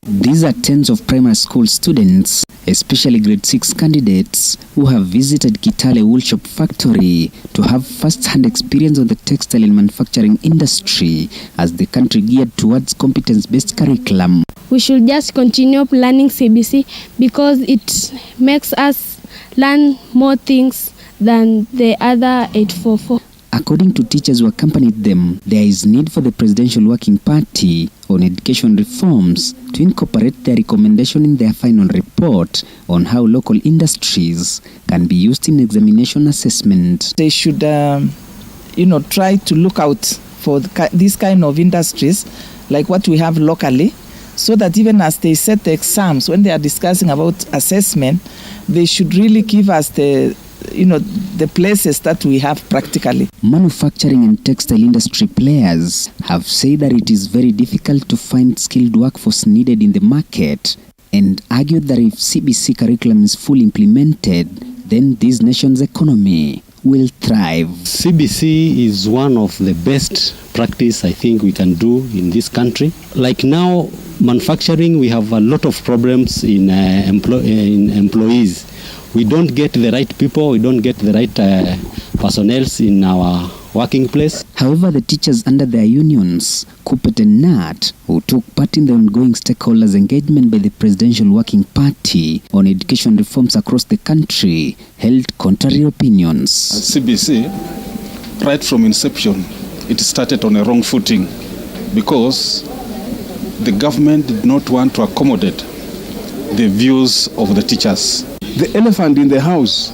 These are tens of primary school students, especially grade 6 candidates, who have visited Kitale Wool Shop Factory to have first-hand experience on the textile and manufacturing industry as the country geared towards competence-based curriculum. We should just continue learning CBC because it makes us learn more things than the other 844. According to teachers who accompanied them, there is need for the Presidential Working Party on education reforms to incorporate their recommendation in their final report on how local industries can be used in examination assessment. They should, try to look out for these kind of industries like what we have locally, so that even as they set the exams, when they are discussing about assessment, they should really give us the places that we have practically. Manufacturing and textile industry players have said that it is very difficult to find skilled workforce needed in the market, and argued that if CBC curriculum is fully implemented, then this nation's economy will thrive. CBC is one of the best practice I think we can do in this country. Like now, manufacturing, we have a lot of problems in employees. We don't get the right people, we don't get the right personnel in our working place. However, the teachers under their unions, Kupet and NAT, who took part in the ongoing stakeholders engagement by the Presidential Working Party on education reforms across the country, held contrary opinions. CBC, right from inception, it started on a wrong footing because the government did not want to accommodate the views of the teachers. The elephant in the house,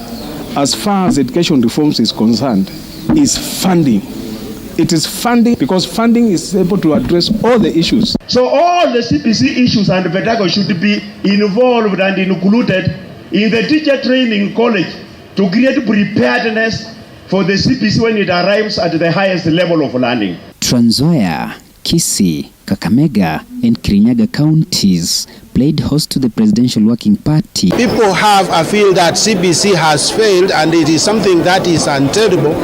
as far as education reforms is concerned, is funding. It is funding, because funding is able to address all the issues. So all the CPC issues and pedagogy should be involved and included in the teacher training college to create preparedness for the CPC when it arrives at the highest level of learning. Trans Nzoia, Kisii, Kakamega and Kirinyaga counties played host to the Presidential Working Party. People have a feel that CBC has failed and it is something that is untenable.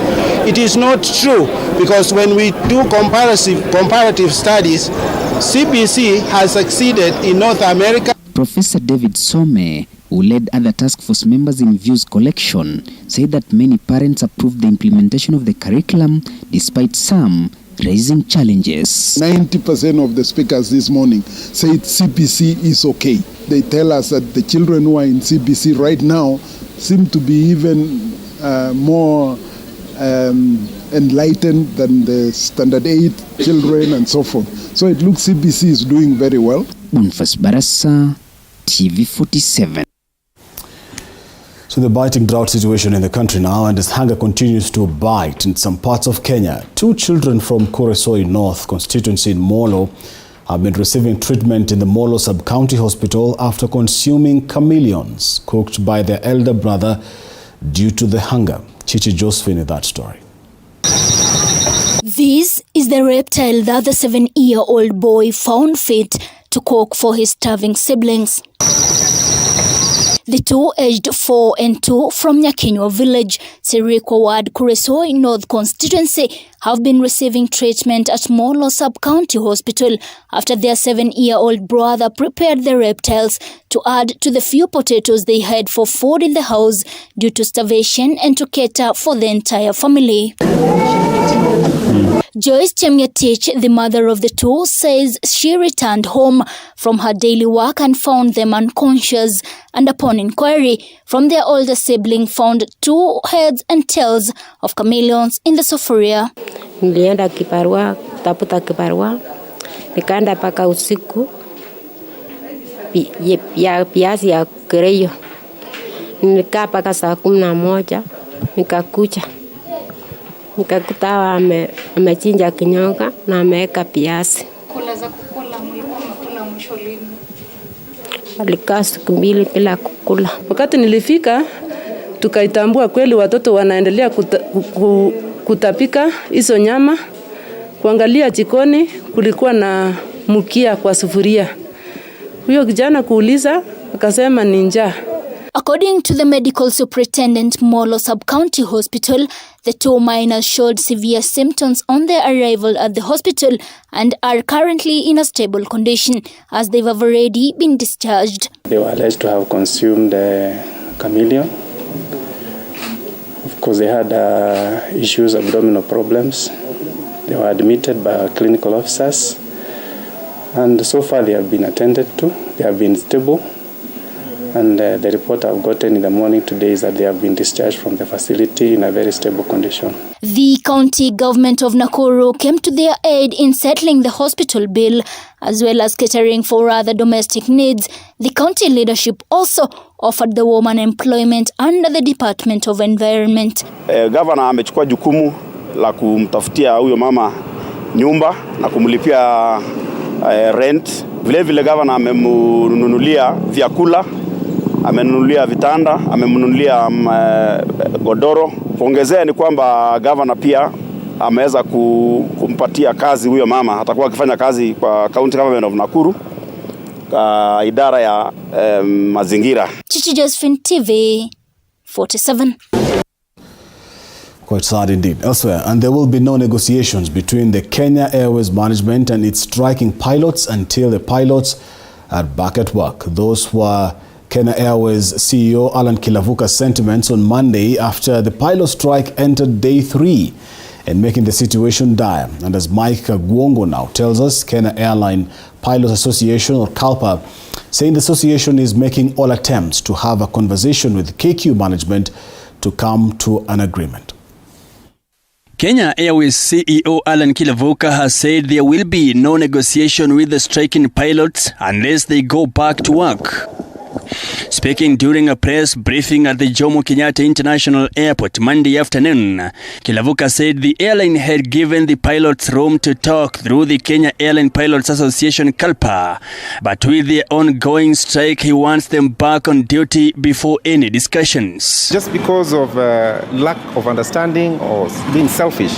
It is not true, because when we do comparative studies, CBC has succeeded in North America. Professor David Some, who led other task force members in views collection, said that many parents approved the implementation of the curriculum despite some raising challenges. 90% of the speakers this morning said CBC is okay. They tell us that the children who are in CBC right now seem to be even more enlightened than the standard 8 children and so forth. So it looks CBC is doing very well. Bonfas Barasa, TV47. So the biting drought situation in the country now, and as hunger continues to bite in some parts of Kenya, 2 children from Kuresoi North constituency in Molo have been receiving treatment in the Molo Sub-County Hospital after consuming chameleons cooked by their elder brother due to the hunger. Chichi Josephine in that story. This is the reptile that the 7-year-old boy found fit to cook for his starving siblings. The two, aged 4 and 2, from Nyakinywa village, Sirikwa Ward, Kuresoi North constituency, have been receiving treatment at Molo Sub-County Hospital after their 7-year-old brother prepared the reptiles to add to the few potatoes they had for food in the house due to starvation and to cater for the entire family. Joyce Chemyatich, the mother of the two, says she returned home from her daily work and found them unconscious, and upon inquiry from their older sibling found 2 heads and tails of chameleons in the sufuria. Nilienda kibarua, kutafuta kibarua, nikaenda paka usiku, piasi ya kereyo. Nikaa paka saa 11, nikakuja. Nikakuta amechinja kinyoka na ameweka piasi. Kula za kukula mlikuwa mkula mwisho lini? Alikaa siku 2 bila kukula. Wakati nilifika tukaitambua kweli watoto wanaendelea kutapika hizo nyama. Kuangalia jikoni kulikuwa na mkia kwa sufuria. Huyo kijana kuuliza akasema ni njaa. According to the medical superintendent Molo Sub-County Hospital, the 2 minors showed severe symptoms on their arrival at the hospital and are currently in a stable condition as they have already been discharged. They were alleged to have consumed chameleon. Of course, they had issues, abdominal problems. They were admitted by our clinical officers, and so far they have been attended to. They have been stable. And the report I've gotten in the morning today is that they have been discharged from the facility in a very stable condition. The county government of Nakuru came to their aid in settling the hospital bill as well as catering for other domestic needs. The county leadership also offered the woman employment under the Department of Environment. Governor amechukua jukumu la kumtafutia huyo mama nyumba na kumlipia rent. Vile vile governor amemnunulia vyakula, amenunulia vitanda, amenunulia godoro. Kuongezea ni kwamba governor pia ameweza kumpatia kazi huyo mama. Atakuwa akifanya kazi kwa County Government of Nakuru, idara ya mazingira. Chichi Josephine, TV 47. Quite sad indeed. Elsewhere, and there will be no negotiations between the Kenya Airways management and its striking pilots until the pilots are back at work. Those were Kenya Airways CEO Alan Kilavuka's sentiments on Monday after the pilot strike entered day 3 and making the situation dire. And as Mike Guongo now tells us, Kenya Airline Pilots Association, or KALPA, saying the association is making all attempts to have a conversation with KQ management to come to an agreement. Kenya Airways CEO Alan Kilavuka has said there will be no negotiation with the striking pilots unless they go back to work. Speaking during a press briefing at the Jomo Kenyatta International Airport Monday afternoon, Kilavuka said the airline had given the pilots room to talk through the Kenya Airline Pilots Association (KALPA), but with their ongoing strike, he wants them back on duty before any discussions. Just because of lack of understanding or being selfish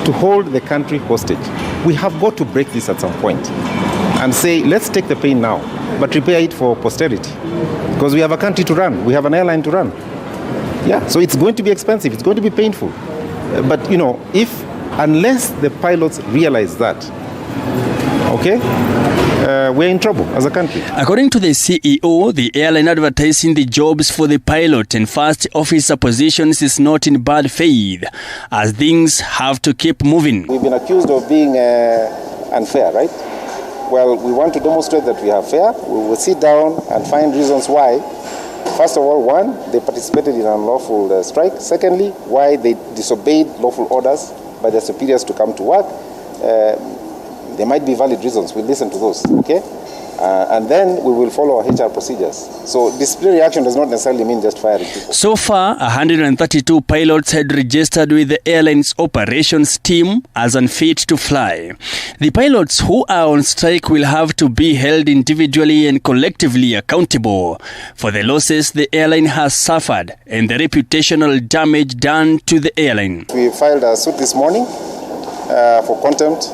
to hold the country hostage, we have got to break this at some point and say, let's take the pain now, but repair it for posterity. Because we have a country to run, we have an airline to run. Yeah, so it's going to be expensive, it's going to be painful. But unless the pilots realize that, okay, we're in trouble as a country. According to the CEO, the airline advertising the jobs for the pilot and first officer positions is not in bad faith, as things have to keep moving. We've been accused of being unfair, right? Well, we want to demonstrate that we are fair. We will sit down and find reasons why. First of all, one, they participated in an unlawful strike. Secondly, why they disobeyed lawful orders by their superiors to come to work. There might be valid reasons. We'll listen to those, okay? And then we will follow our HR procedures. So disciplinary action does not necessarily mean just firing people. So far, 132 pilots had registered with the airline's operations team as unfit to fly. The pilots who are on strike will have to be held individually and collectively accountable for the losses the airline has suffered and the reputational damage done to the airline. We filed a suit this morning for contempt,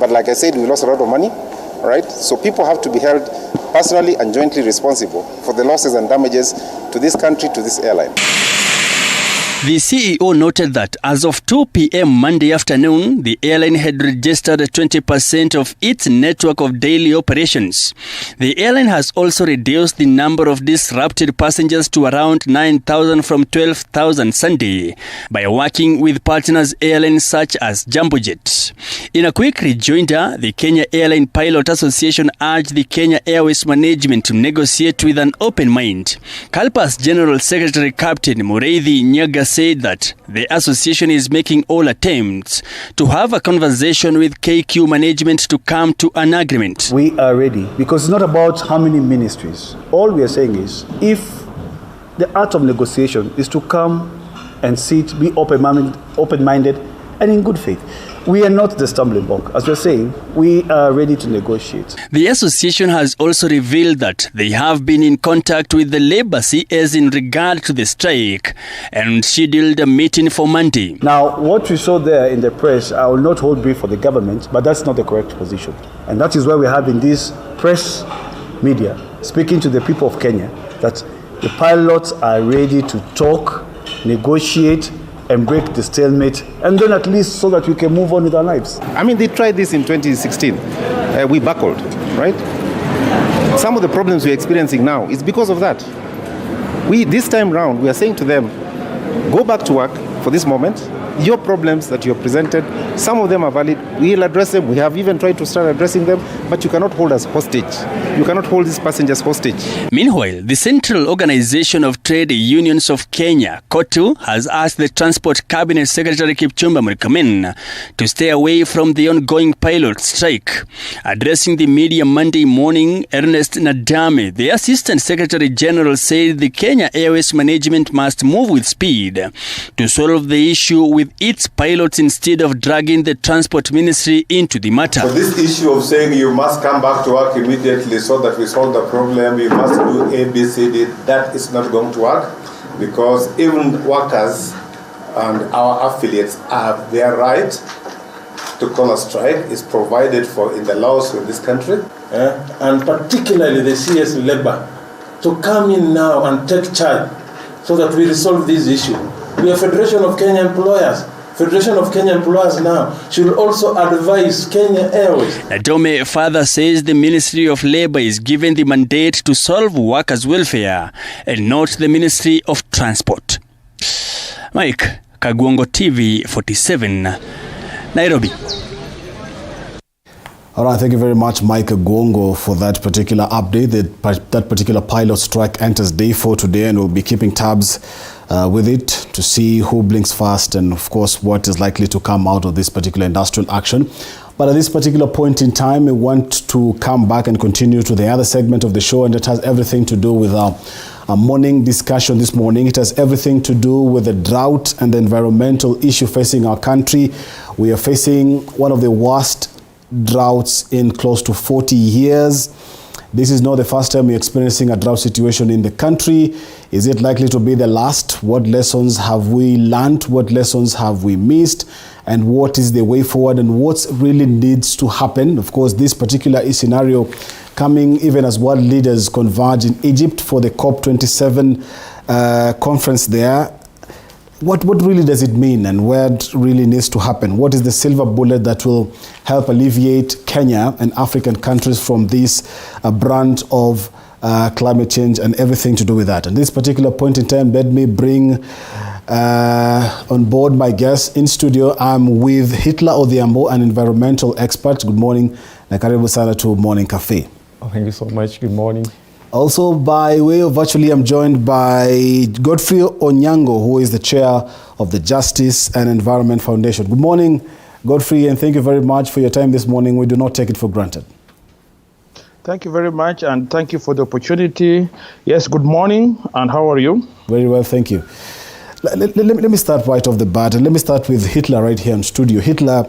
but like I said, we lost a lot of money. Right? So people have to be held personally and jointly responsible for the losses and damages to this country, to this airline. The CEO noted that as of 2 p.m. Monday afternoon, the airline had registered 20% of its network of daily operations. The airline has also reduced the number of disrupted passengers to around 9,000 from 12,000 Sunday by working with partners airlines such as Jambojet. In a quick rejoinder, the Kenya Airline Pilot Association urged the Kenya Airways management to negotiate with an open mind. KALPA's General Secretary Captain Mureithi Nyaga said that the association is making all attempts to have a conversation with KQ management to come to an agreement. We are ready because it's not about how many ministries. All we are saying is if the art of negotiation is to come and sit, be open-minded and in good faith. We are not the stumbling block. As we're saying, we are ready to negotiate. The association has also revealed that they have been in contact with the Labour CS in regard to the strike and scheduled a meeting for Monday. Now, what we saw there in the press, I will not hold brief for the government, but that's not the correct position. And that is why we have in this press media speaking to the people of Kenya that the pilots are ready to talk, negotiate, and break the stalemate, and then at least so that we can move on with our lives. I mean, they tried this in 2016. We buckled, right? Some of the problems we're experiencing now is because of that. This time round, we are saying to them, go back to work for this moment. Your problems that you have presented, some of them are valid. We'll address them. We have even tried to start addressing them, but you cannot hold us hostage. You cannot hold these passengers hostage. Meanwhile, the Central Organization of Trade Unions of Kenya, KOTU, has asked the Transport Cabinet Secretary Kipchumba Murkomen to stay away from the ongoing pilot strike. Addressing the media Monday morning, Ernest Nadame, the Assistant Secretary General, said the Kenya Airways management must move with speed to solve the issue with its pilots instead of dragging the Transport Ministry into the matter. For this issue of saying you must come back to work immediately so that we solve the problem, you must do A, B, C, D, that is not going to work because even workers and our affiliates have their right to call a strike is provided for in the laws of this country. And particularly the CS Labour to come in now and take charge so that we resolve this issue. We are Federation of Kenya Employers. Federation of Kenya Employers now should also advise Kenya Airways. Nadome further says the Ministry of Labour is given the mandate to solve workers' welfare and not the Ministry of Transport. Mike, GOtv 47, Nairobi. All right, thank you very much, Mike Gongo, for that particular update. That particular pilot strike enters day 4 today, and we'll be keeping tabs with it to see who blinks first and, of course, what is likely to come out of this particular industrial action. But at this particular point in time, we want to come back and continue to the other segment of the show, and it has everything to do with our morning discussion this morning. It has everything to do with the drought and the environmental issue facing our country. We are facing one of the worst droughts in close to 40 years. This is not the first time we're experiencing a drought situation in the country. Is it likely to be the last? What lessons have we learned? What lessons have we missed? And what is the way forward, and what really needs to happen? Of course, this particular scenario coming even as world leaders converge in Egypt for the COP27 conference there. What really does it mean, and what really needs to happen? What is the silver bullet that will help alleviate Kenya and African countries from this brand of climate change and everything to do with that? And this particular point in time, let me bring on board my guest in studio. I'm with Hitler Odhiambo, an environmental expert. Good morning, na karibu sana to Morning Cafe. Oh, thank you so much. Good morning. Also, by way of virtually, I'm joined by Godfrey Onyango, who is the chair of the Justice and Environment Foundation. Good morning, Godfrey, and thank you very much for your time this morning. We do not take it for granted. Thank you very much, and thank you for the opportunity. Yes, good morning, and how are you? Very well, thank you. Let me start right off the bat, and let me start with Hitler right here in studio. Hitler,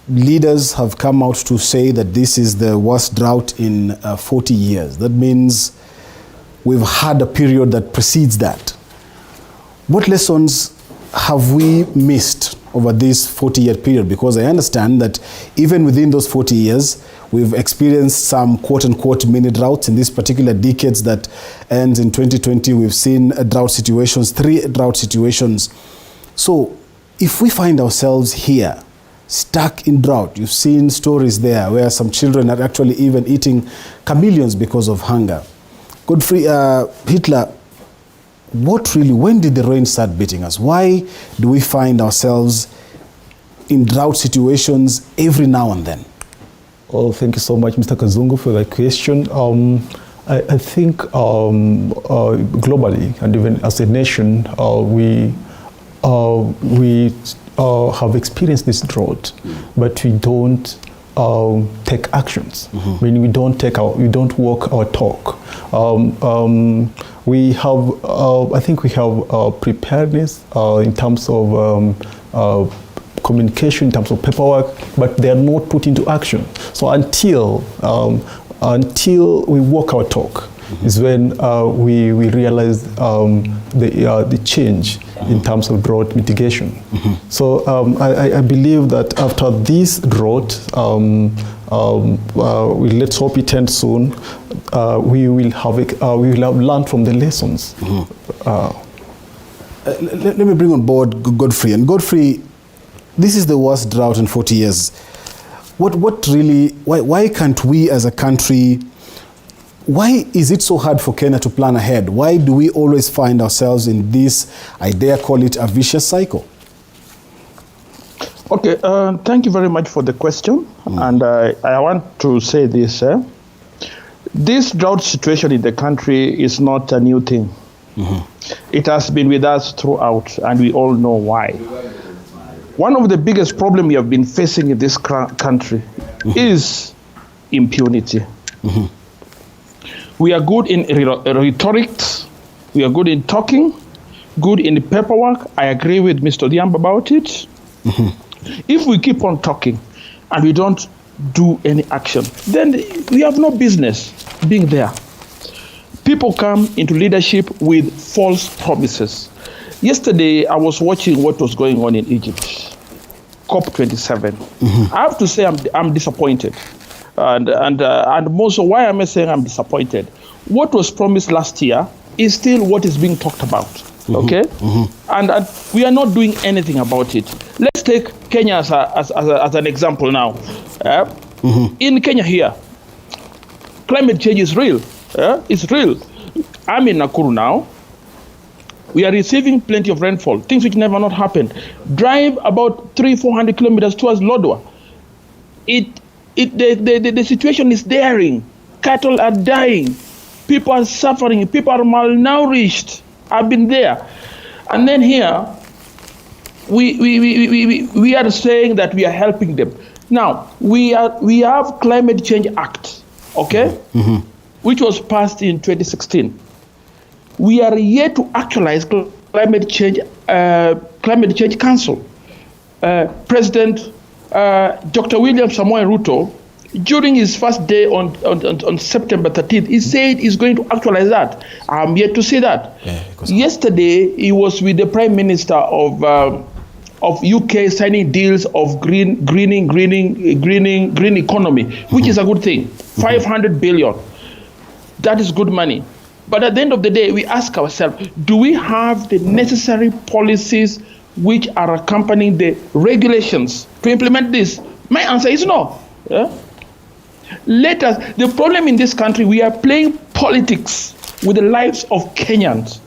leaders have come out to say that this is the worst drought in 40 years. That means we've had a period that precedes that. What lessons have we missed over this 40-year period? Because I understand that even within those 40 years, we've experienced some quote-unquote mini droughts. In this particular decades that ends in 2020, we've seen drought situations, 3 drought situations. So if we find ourselves here, stuck in drought, you've seen stories there where some children are actually even eating chameleons because of hunger. Godfrey, Hitler, when did the rain start beating us? Why do we find ourselves in drought situations every now and then? Oh, thank you so much, Mr. Kazungu, for that question. I think globally, and even as a nation, we have experienced this drought, but we don't take actions. I mean, we don't walk our talk. We have, I think we have preparedness in terms of communication, in terms of paperwork, but they are not put into action. So until we walk our talk, is when we realize the change in terms of drought mitigation. So I believe that after this drought, let's hope it ends soon, we will have learned from the lessons. Let me bring on board Godfrey. And Godfrey, this is the worst drought in 40 years. Why can't we as a country, why is it so hard for Kenya to plan ahead? Why do we always find ourselves in this, I dare call it a vicious cycle? Okay, thank you very much for the question. And I want to say this. This drought situation in the country is not a new thing. It has been with us throughout, and we all know why. One of the biggest problems we have been facing in this country is impunity. We are good in rhetorics, we are good in talking, good in paperwork. I agree with Mr. Odhiambo about it. If we keep on talking and we don't do any action, then we have no business being there. People come into leadership with false promises. Yesterday, I was watching what was going on in Egypt, COP27. I have to say I'm disappointed. And most of why am I saying I'm disappointed? What was promised last year is still what is being talked about. Okay? And we are not doing anything about it. Let's take Kenya as an example now. In Kenya here, climate change is real. It's real. I'm in Nakuru now. We are receiving plenty of rainfall, things which never not happened. Drive about 300-400 kilometers towards Lodwar. The situation is daring. Cattle are dying. People are suffering. People are malnourished. I've been there. And then here, we are saying that we are helping them. Now, we have Climate Change Act, okay, which was passed in 2016. We are yet to actualize Climate Change Council. President Dr. William Samoei Ruto, during his first day on September 13th, he said he's going to actualize that. I'm yet to see that. Yesterday, he was with the Prime Minister of UK signing deals of green economy, which is a good thing. 500 billion. That is good money. But at the end of the day, we ask ourselves, do we have the necessary policies which are accompanying the regulations to implement this? My answer is no. Yeah? The problem in this country, we are playing politics with the lives of Kenyans,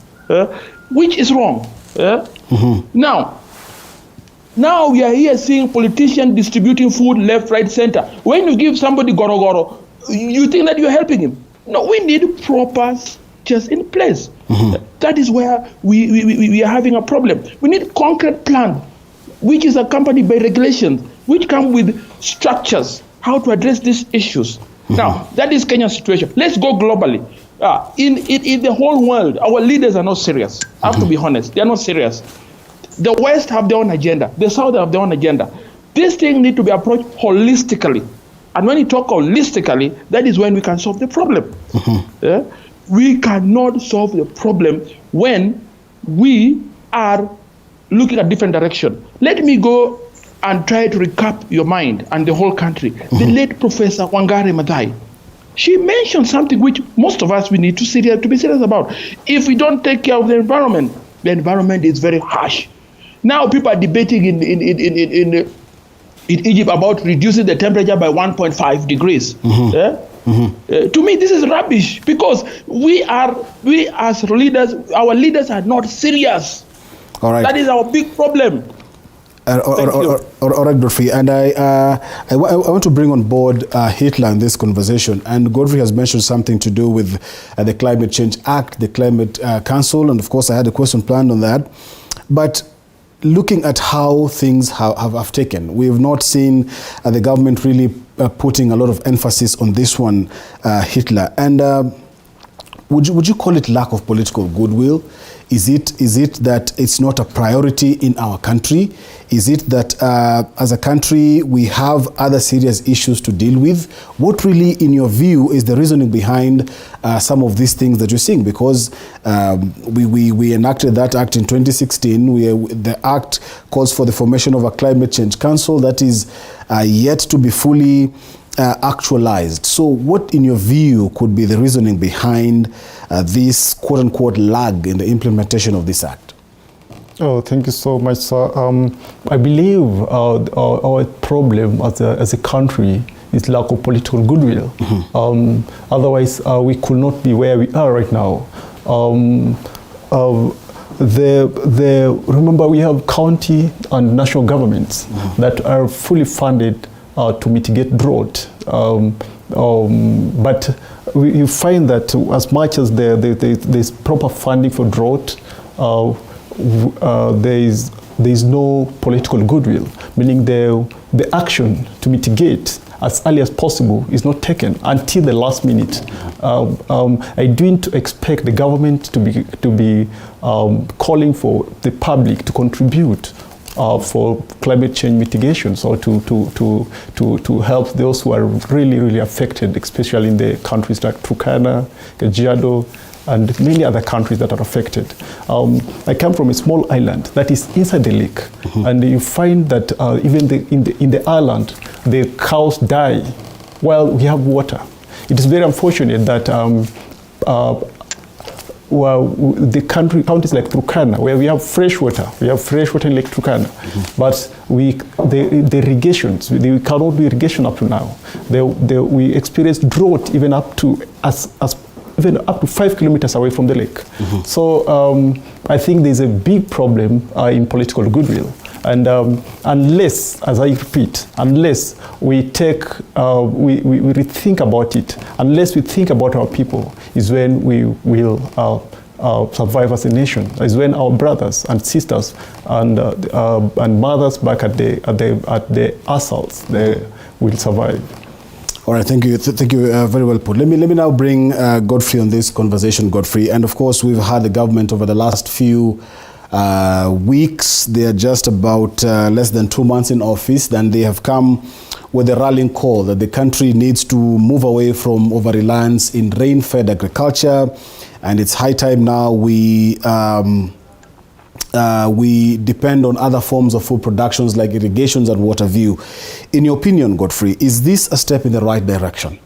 which is wrong. Now we are here seeing politicians distributing food left, right, center. When you give somebody goro, you think that you're helping him. No, we need proper structures in place. That is where we are having a problem. We need concrete plan, which is accompanied by regulations, which come with structures, how to address these issues. Now, that is Kenya's situation. Let's go globally. In the whole world, our leaders are not serious. I have to be honest. They are not serious. The West have their own agenda. The South have their own agenda. This thing need to be approached holistically. And when you talk holistically, that is when we can solve the problem. We cannot solve the problem when we are looking at different direction. Let me go and try to recap your mind and the whole country. The late Professor Wangari Maathai, she mentioned something which most of us we need to be serious about. If we don't take care of the environment is very harsh. Now people are debating in Egypt about reducing the temperature by 1.5 degrees. To me, this is rubbish because we as leaders, our leaders are not serious. All right. That is our big problem. All right, Godfrey, and I want to bring on board Hitler in this conversation. And Godfrey has mentioned something to do with the Climate Change Act, the Climate Council, and of course I had a question planned on that. But looking at how things have taken, we have not seen the government really putting a lot of emphasis on this one, Hitler. And would you call it lack of political goodwill? Is it that it's not a priority in our country? Is it that as a country we have other serious issues to deal with? What really, in your view, is the reasoning behind some of these things that you're seeing? Because we enacted that act in 2016. The act calls for the formation of a climate change council that is yet to be fully actualized. So what, in your view, could be the reasoning behind this quote-unquote lag in the implementation of this act? Oh, thank you so much, sir. I believe our problem as a country is lack of political goodwill. Otherwise, we could not be where we are right now. Remember, we have county and national governments that are fully funded to mitigate drought. But you find that as much as there's proper funding for drought, there is no political goodwill, meaning the action to mitigate as early as possible is not taken until the last minute. I do expect the government to be calling for the public to contribute for climate change mitigation, so to help those who are really affected, especially in the countries like Turkana, Kajiado, and many other countries that are affected. I come from a small island that is inside the lake, and you find that even in the island, the cows die while we have water. It is very unfortunate that the counties like Turkana, where we have fresh water in Lake Turkana, but the irrigations, we cannot do irrigation up to now. We experience drought even up to 5 kilometers away from the lake. So I think there's a big problem in political goodwill. And unless, as I repeat, unless we rethink about it, unless we think about our people, is when we will survive as a nation. Is when our brothers and sisters and mothers back at the assaults they will survive. All right, thank you. Thank you, very well put. Let me now bring Godfrey on this conversation, Godfrey. And of course, we've had the government over the last few weeks. They are just about less than 2 months in office. Then they have come with a rallying call that the country needs to move away from over-reliance in rain-fed agriculture. And it's high time now we depend on other forms of food productions like irrigations and water view. In your opinion, Godfrey, is this a step in the right direction?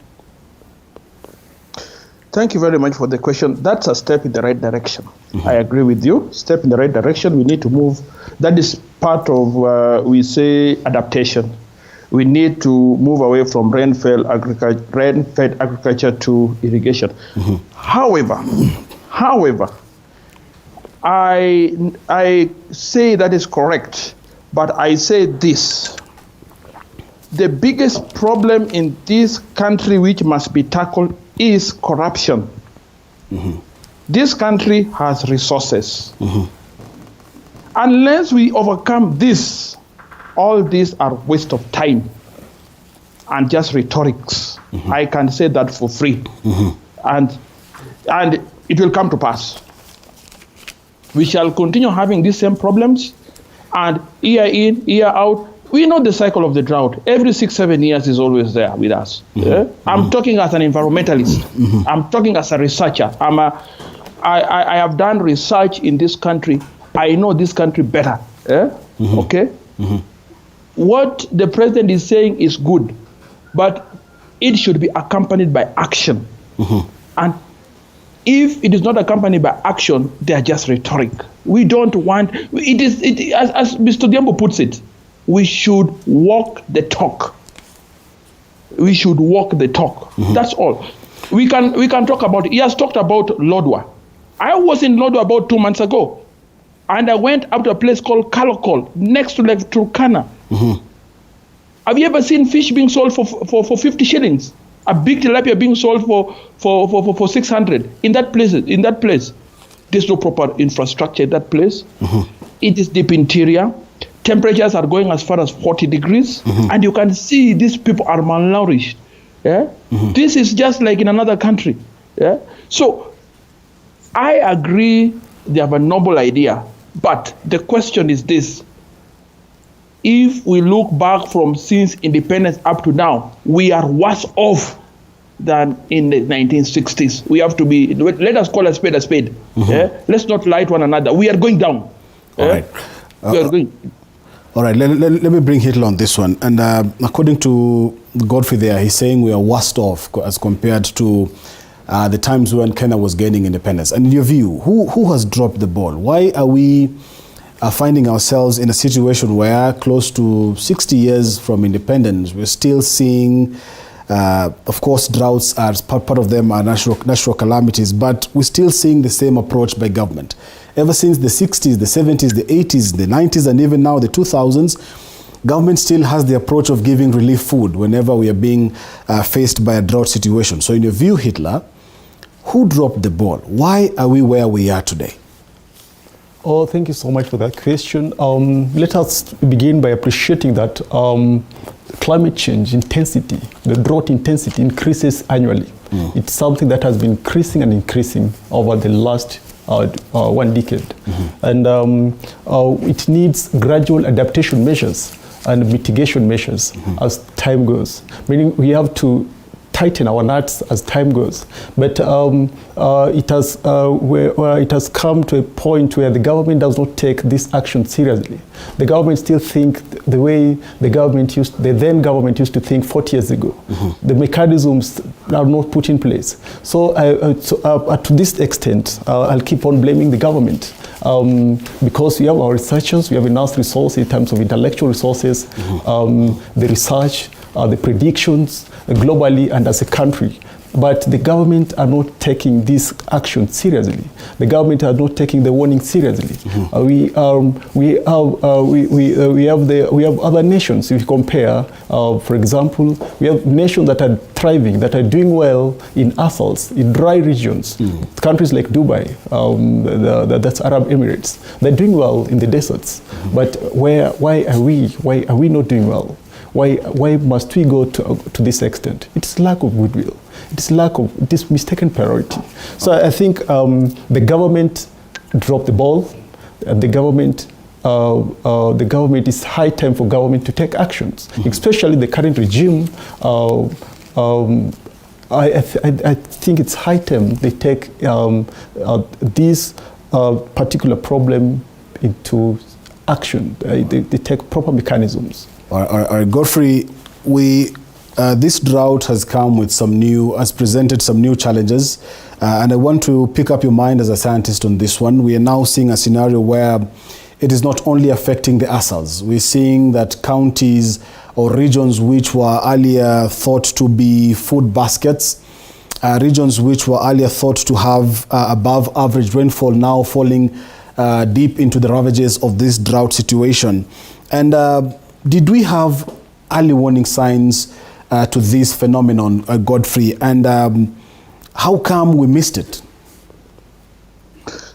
Thank you very much for the question. That's a step in the right direction. I agree with you. Step in the right direction. We need to move. That is part of, we say, adaptation. We need to move away from rain-fed agriculture to irrigation. However, I say that is correct, but I say this. The biggest problem in this country which must be tackled is corruption. This country has resources. Unless we overcome this, all these are waste of time and just rhetorics. I can say that for free. And it will come to pass. We shall continue having these same problems, and year in, year out. We know the cycle of the drought. Every 6-7 years is always there with us. I'm talking as an environmentalist. I'm talking as a researcher. I have done research in this country. I know this country better. Okay? What the president is saying is good, but it should be accompanied by action. And if it is not accompanied by action, they are just rhetoric. We don't want, as Mr. Diambo puts it, we should walk the talk. We should walk the talk. That's all. We can talk about it. He has talked about Lodwar. I was in Lodwar about 2 months ago, and I went up to a place called Kalokol, next to Lake Turkana. Have you ever seen fish being sold for 50 shillings? A big tilapia being sold for 600 in that place. There's no proper infrastructure in that place. It is deep interior. Temperatures are going as far as 40 degrees, and you can see these people are malnourished. This is just like in another country. So I agree they have a noble idea, but the question is this. If we look back from since independence up to now, we are worse off than in the 1960s. We have to be, let us call a spade a spade. Let's not lie to one another. We are going down. All right. We are going. All right, let me bring Hitler on this one. And according to Godfrey there, he's saying we are worse off as compared to the times when Kenya was gaining independence. And in your view, who has dropped the ball? Why are we finding ourselves in a situation where close to 60 years from independence, we're still seeing, of course, droughts are part of them are natural calamities, but we're still seeing the same approach by government. Ever since the 60s, the 70s, the 80s, the 90s, and even now the 2000s, government still has the approach of giving relief food whenever we are being faced by a drought situation. So in your view, Hitler, who dropped the ball? Why are we where we are today? Oh, thank you so much for that question. Let us begin by appreciating that climate change intensity, the drought intensity increases annually. It's something that has been increasing and increasing over the last 1 decade. And it needs gradual adaptation measures and mitigation measures as time goes, meaning we have to tighten our knots as time goes. But it has come to a point where the government does not take this action seriously. The government still think the way the then government used to think 40 years ago. The mechanisms are not put in place. So to this extent, I'll keep on blaming the government. Because we have our researchers, we have enough resources in terms of intellectual resources, the research, the predictions globally and as a country. but the government are not taking this action seriously. The government are not taking the warning seriously. We have other nations. If you compare, for example, we have nations that are thriving, that are doing well in athals, in dry regions. Countries like Dubai, that's Arab Emirates. They're doing well in the deserts. But why are we not doing well? Why must we go to this extent? It's lack of goodwill. It's lack of this mistaken priority. So I think the government dropped the ball. The government is high time for government to take actions, especially the current regime. I think it's high time they take this particular problem into action. They take proper mechanisms. Godfrey, this drought has presented some new challenges, and I want to pick up your mind as a scientist on this one. We are now seeing a scenario where it is not only affecting the ASALs. We're seeing that counties or regions which were earlier thought to be food baskets, regions which were earlier thought to have above average rainfall, now falling deep into the ravages of this drought situation. And did we have early warning signs to this phenomenon, Godfrey? And how come we missed it?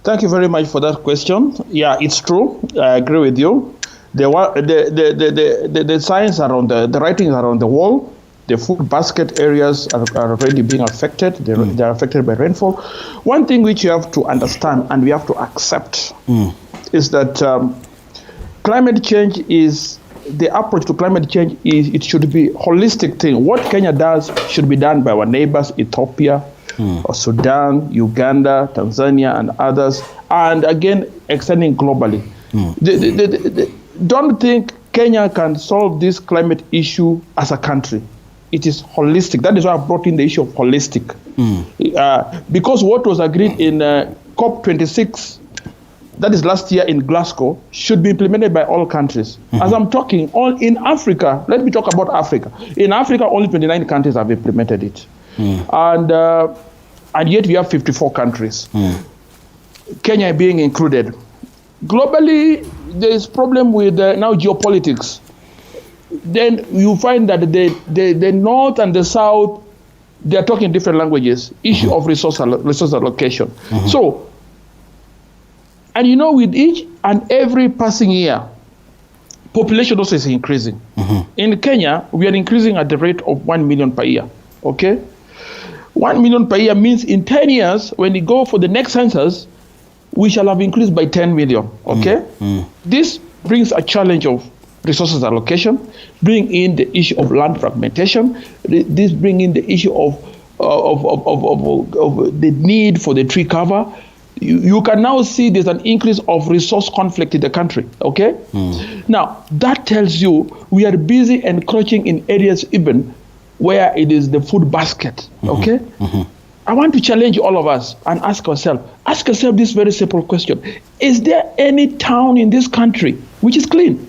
Thank you very much for that question. Yeah, it's true. I agree with you. The signs are on the writings are on the wall. The food basket areas are already being affected. They're affected by rainfall. One thing which you have to understand and we have to accept is that climate change is, the approach to climate change is, it should be a holistic thing. What Kenya does should be done by our neighbors, Ethiopia, or Sudan, Uganda, Tanzania, and others, and again, extending globally. Don't think Kenya can solve this climate issue as a country. It is holistic. That is why I brought in the issue of holistic. Because what was agreed in COP26, that is last year in Glasgow, should be implemented by all countries. As I'm talking, all in Africa, let me talk about Africa. In Africa, only 29 countries have implemented it. And yet we have 54 countries, Kenya being included. Globally, there is problem with now geopolitics. Then you find that the North and the South, they are talking different languages, issue of resource allocation. So, and you know, with each and every passing year, population also is increasing. In Kenya, we are increasing at the rate of 1 million per year, okay? 1 million per year means in 10 years, when we go for the next census, we shall have increased by 10 million, okay? This brings a challenge of resources allocation, bring in the issue of land fragmentation, this bring in the issue of the need for the tree cover. You can now see there's an increase of resource conflict in the country, okay? Now, that tells you we are busy encroaching in areas even where it is the food basket, okay? I want to challenge all of us and ask yourself this very simple question. Is there any town in this country which is clean?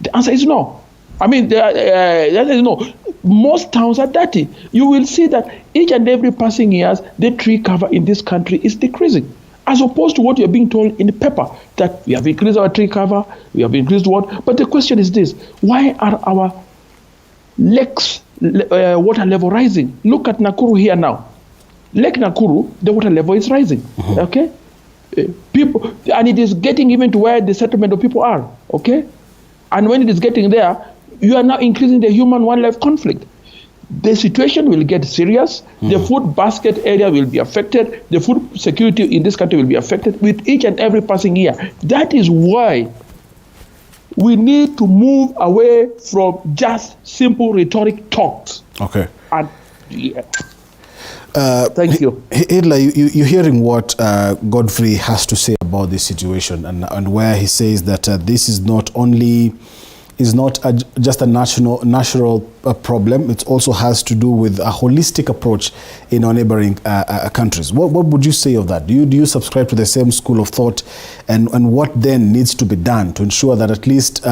The answer is no. I mean, the answer is no. Most towns are dirty. You will see that each and every passing years, the tree cover in this country is decreasing. As opposed to what you're being told in the paper, that we have increased our tree cover, we have increased what? But the question is this: why are our lakes water level rising? Look at Nakuru here now. Lake Nakuru, the water level is rising, okay? People, and it is getting even to where the settlement of people are, okay? And when it is getting there, you are now increasing the human-wildlife conflict. The situation will get serious. The food basket area will be affected. The food security in this country will be affected with each and every passing year. That is why we need to move away from just simple rhetoric talks. Okay. And thank you. Hitler, you're hearing what Godfrey has to say about this situation, and where he says that this is not just a natural problem. It also has to do with a holistic approach in our neighboring countries. What would you say of that? Do you subscribe to the same school of thought? And what then needs to be done to ensure that at least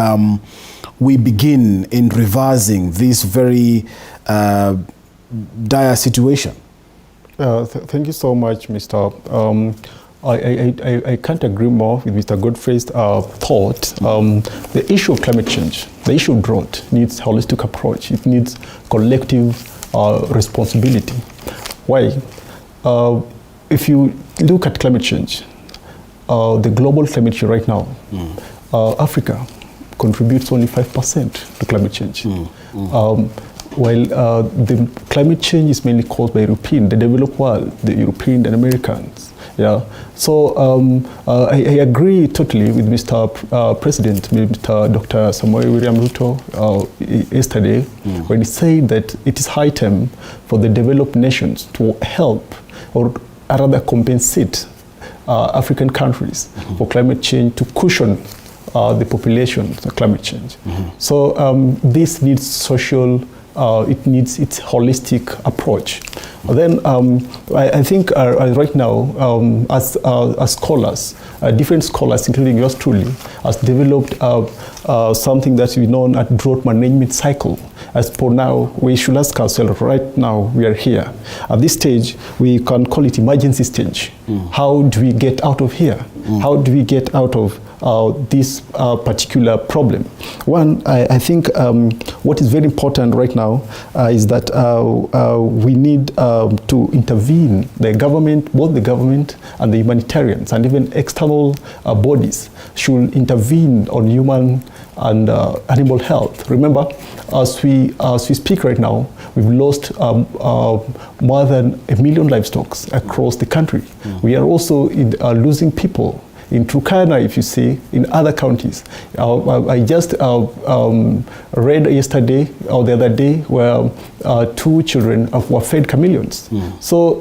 we begin in reversing this very dire situation. Thank you so much, Mr. I can't agree more with Mr. Godfrey's thought. The issue of climate change, the issue of drought needs holistic approach. It needs collective responsibility. Why? If you look at climate change, the global climate change right now, Africa contributes only 5% to climate change. While the climate change is mainly caused by the developed world, the European and Americans. Yeah. So I agree totally with Mr. President, Mr. Dr. Samuel William Ruto yesterday when he said that it is high time for the developed nations to help or rather compensate African countries for climate change to cushion the population of climate change. So this needs social, it needs its holistic approach. Then I think right now, as scholars, different scholars, including yours truly, has developed something that we know as drought management cycle. As for now, we should ask ourselves, right now we are here. At this stage, we can call it emergency stage. How do we get out of here? How do we get out of this particular problem? One, I think what is very important right now is that we need to intervene. The government, both the government and the humanitarians and even external bodies should intervene on human and animal health. Remember, as we speak right now, we've lost more than 1 million livestock across the country. We are also losing people in Turkana, if you see, in other counties. I just read yesterday or the other day where 2 children were fed chameleons. So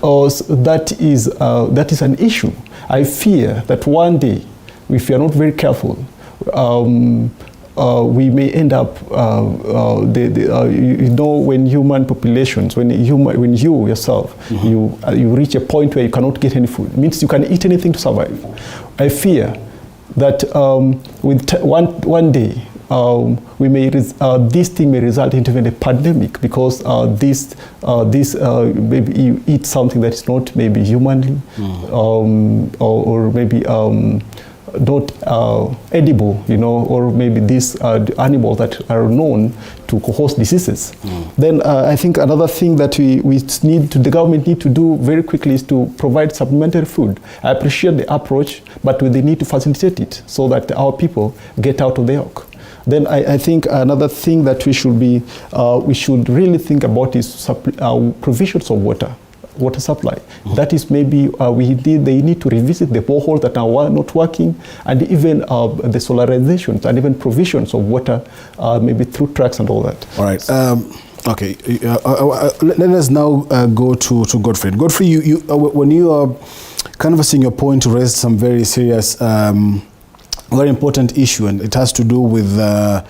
that is an issue. I fear that one day, if we are not very careful, we may end up, you know, when human populations, when you yourself, you reach a point where you cannot get any food, it means you can eat anything to survive. I fear that with one day, we may this thing may result into even a pandemic because maybe you eat something that is not maybe humanly or maybe not edible, you know, or maybe these animals that are known to cause diseases. Then I think another thing that the government need to do very quickly is to provide supplementary food. I appreciate the approach, but we need to facilitate it so that our people get out of the yoke. Then I think another thing that we should really think about is provisions of water supply. That is maybe they need to revisit the boreholes that are not working, and even the solarizations and even provisions of water, maybe through trucks and all that. All right. Okay. Let us now go to Godfrey. Godfrey, you when you are canvassing your point, to raise some very serious, very important issue, and it has to do with the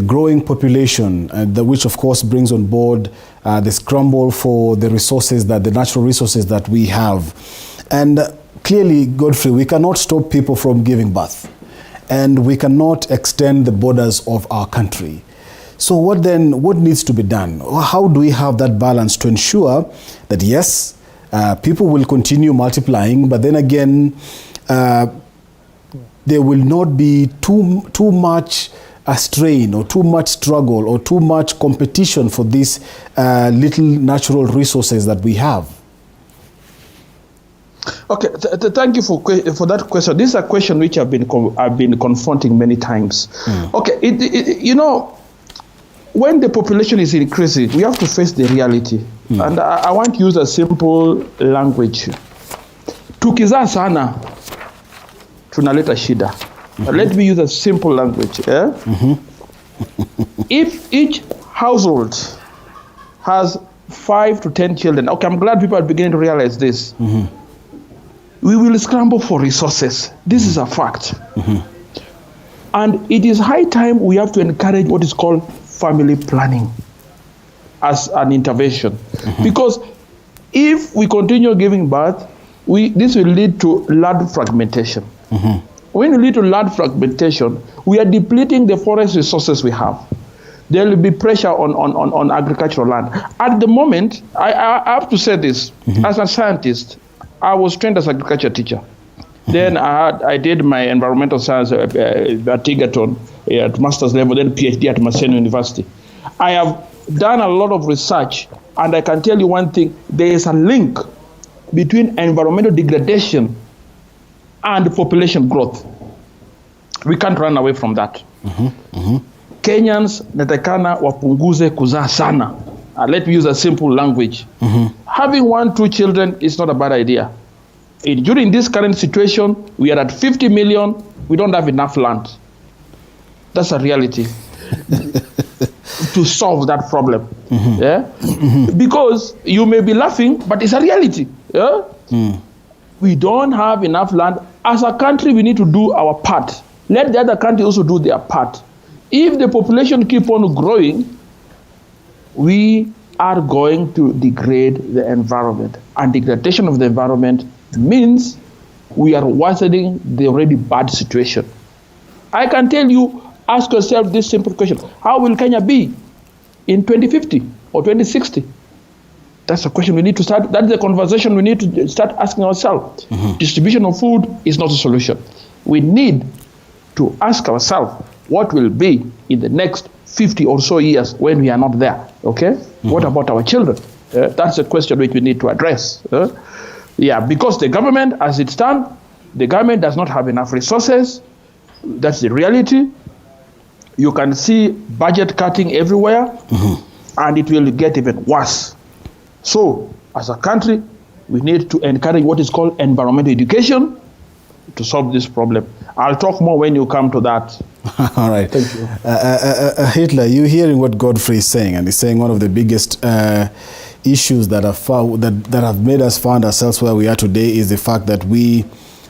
growing population, which of course brings on board the scramble for the resources, the natural resources that we have. And clearly, Godfrey, we cannot stop people from giving birth, and we cannot extend the borders of our country. So what needs to be done? How do we have that balance to ensure that yes, people will continue multiplying, but then again, there will not be too much a strain or too much struggle or too much competition for these little natural resources that we have? Okay, thank you for that question. This is a question which I've been confronting many times. Okay, you know, when the population is increasing, we have to face the reality. And I want to use a simple language. Tukizaa sana, tunaleta shida. Let me use a simple language. If each household has 5 to 10 children, okay, I'm glad people are beginning to realize this. We will scramble for resources. This is a fact. And it is high time we have to encourage what is called family planning as an intervention. Because if we continue giving birth, this will lead to land fragmentation. When we lead to land fragmentation, we are depleting the forest resources we have. there will be pressure on agricultural land. At the moment, I have to say this, as a scientist, I was trained as an agriculture teacher. Then I did my environmental science at Egerton at master's level, then PhD at Maseno University. I have done a lot of research, and I can tell you one thing, there is a link between environmental degradation and population growth. We can't run away from that. Kenyans natakana wapunguze kuzaa sana. Let me use a simple language. Having 1-2 children is not a bad idea. During this current situation, we are at 50 million, we don't have enough land. That's a reality. To solve that problem. Yeah? Because you may be laughing, but it's a reality. Yeah? We don't have enough land. As a country, we need to do our part. Let the other country also do their part. If the population keep on growing, we are going to degrade the environment. And degradation of the environment means we are worsening the already bad situation. I can tell you, ask yourself this simple question. How will Kenya be in 2050 or 2060? That's a question we need to start. That's the conversation we need to start asking ourselves. Distribution of food is not a solution. We need to ask ourselves what will be in the next 50 or so years when we are not there. Okay? What about our children? That's a question which we need to address. Because the government, as it stands, the government does not have enough resources. That's the reality. You can see budget cutting everywhere, and it will get even worse. So, as a country, we need to encourage what is called environmental education to solve this problem. I'll talk more when you come to that. All right. Thank you. Hitler, you're hearing what Godfrey is saying, and he's saying one of the biggest issues that have made us find ourselves where we are today is the fact that we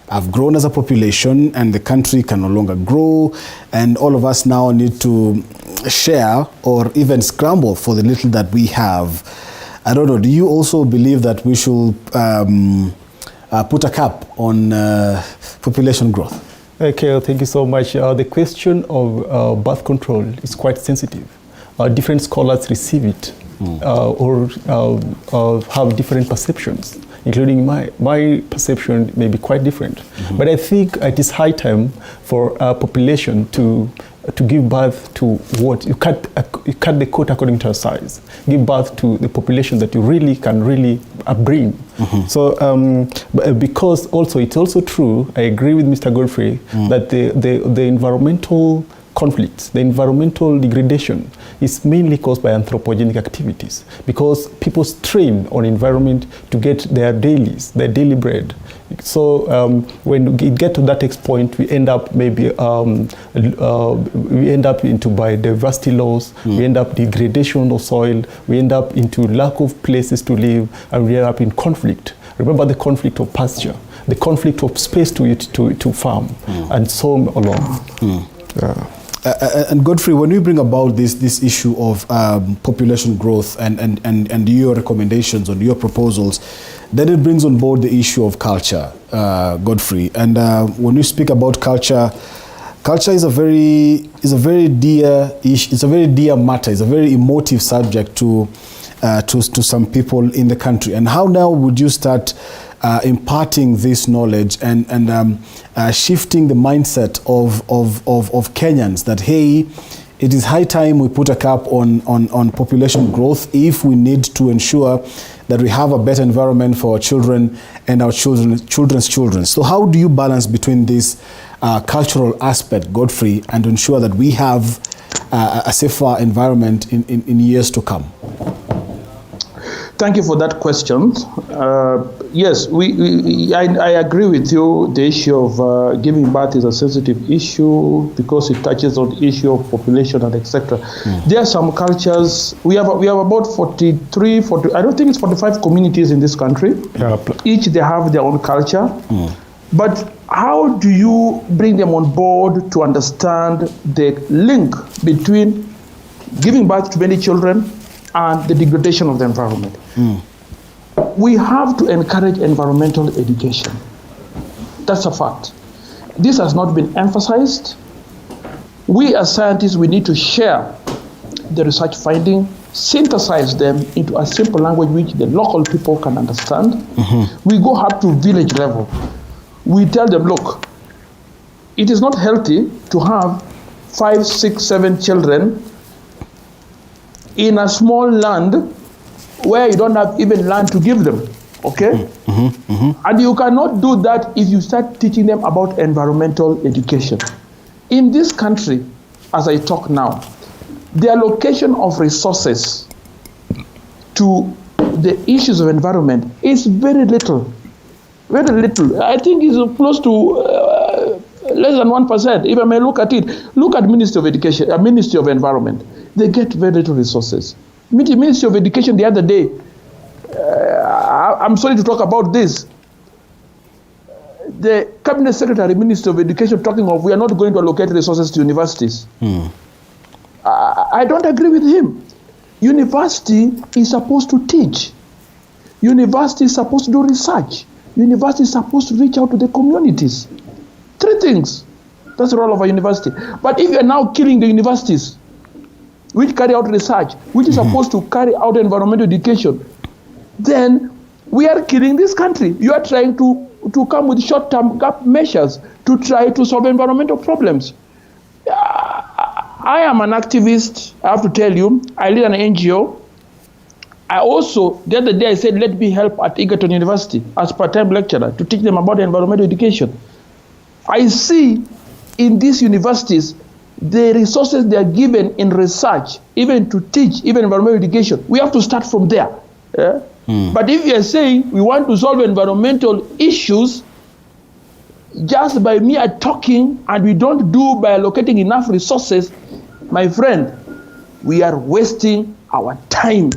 have grown as a population and the country can no longer grow, and all of us now need to share or even scramble for the little that we have. I don't know, do you also believe that we should put a cap on population growth? Okay, thank you so much. The question of birth control is quite sensitive. Different scholars receive it or have different perceptions, including my perception may be quite different. But I think it is high time for a population to give birth to what you cut the coat according to your size. Give birth to the population that you really can bring. So because also it's also true, I agree with Mr. Godfrey that the environmental conflicts, the environmental degradation is mainly caused by anthropogenic activities, because people strain on environment to get their daily bread. So when we get to that point, we end up maybe we end up into biodiversity loss, we end up degradation of soil, we end up into lack of places to live, and we end up in conflict. Remember the conflict of pasture, the conflict of space to farm, and so on. And Godfrey, when we bring about this issue of population growth and your recommendations or your proposals, then it brings on board the issue of culture, Godfrey. And when we speak about culture is a very dear issue. It's a very dear matter. It's a very emotive subject to some people in the country. And how now would you start imparting this knowledge and shifting the mindset of Kenyans that, hey, it is high time we put a cap on population growth if we need to ensure that we have a better environment for our children and our children's children. So how do you balance between this cultural aspect, Godfrey, and ensure that we have a safer environment in years to come? Thank you for that question. Yes, I agree with you. The issue of giving birth is a sensitive issue because it touches on the issue of population and etc. There are some cultures. We have about 40. I don't think it's 45 communities in this country. Each they have their own culture. But how do you bring them on board to understand the link between giving birth to many children and the degradation of the environment? We have to encourage environmental education. That's a fact. This has not been emphasized. We as scientists, we need to share the research finding, synthesize them into a simple language which the local people can understand. We go up to village level. We tell them, look, it is not healthy to have 5, 6, 7 children in a small land where you don't have even land to give them, okay? And you cannot do that if you start teaching them about environmental education. In this country, as I talk now, the allocation of resources to the issues of environment is very little. Very little. I think it's close to less than 1%. If I may look at it, look at Ministry of Education, Ministry of Environment. They get very little resources. Ministry of Education the other day, I'm sorry to talk about this. The Cabinet Secretary, Minister of Education, talking of we are not going to allocate resources to universities. I don't agree with him. University is supposed to teach. University is supposed to do research. University is supposed to reach out to the communities. 3 things. That's the role of a university. But if you're now killing the universities, which carry out research, which is supposed to carry out environmental education, then we are killing this country. You are trying to come with short-term gap measures to try to solve environmental problems. I am an activist, I have to tell you. I lead an NGO. I also, the other day I said, let me help at Egerton University as part-time lecturer to teach them about environmental education. I see in these universities, the resources they are given in research, even to teach, even environmental education, we have to start from there. Yeah? But if you are saying we want to solve environmental issues just by mere talking and we don't do by allocating enough resources, my friend, we are wasting our time.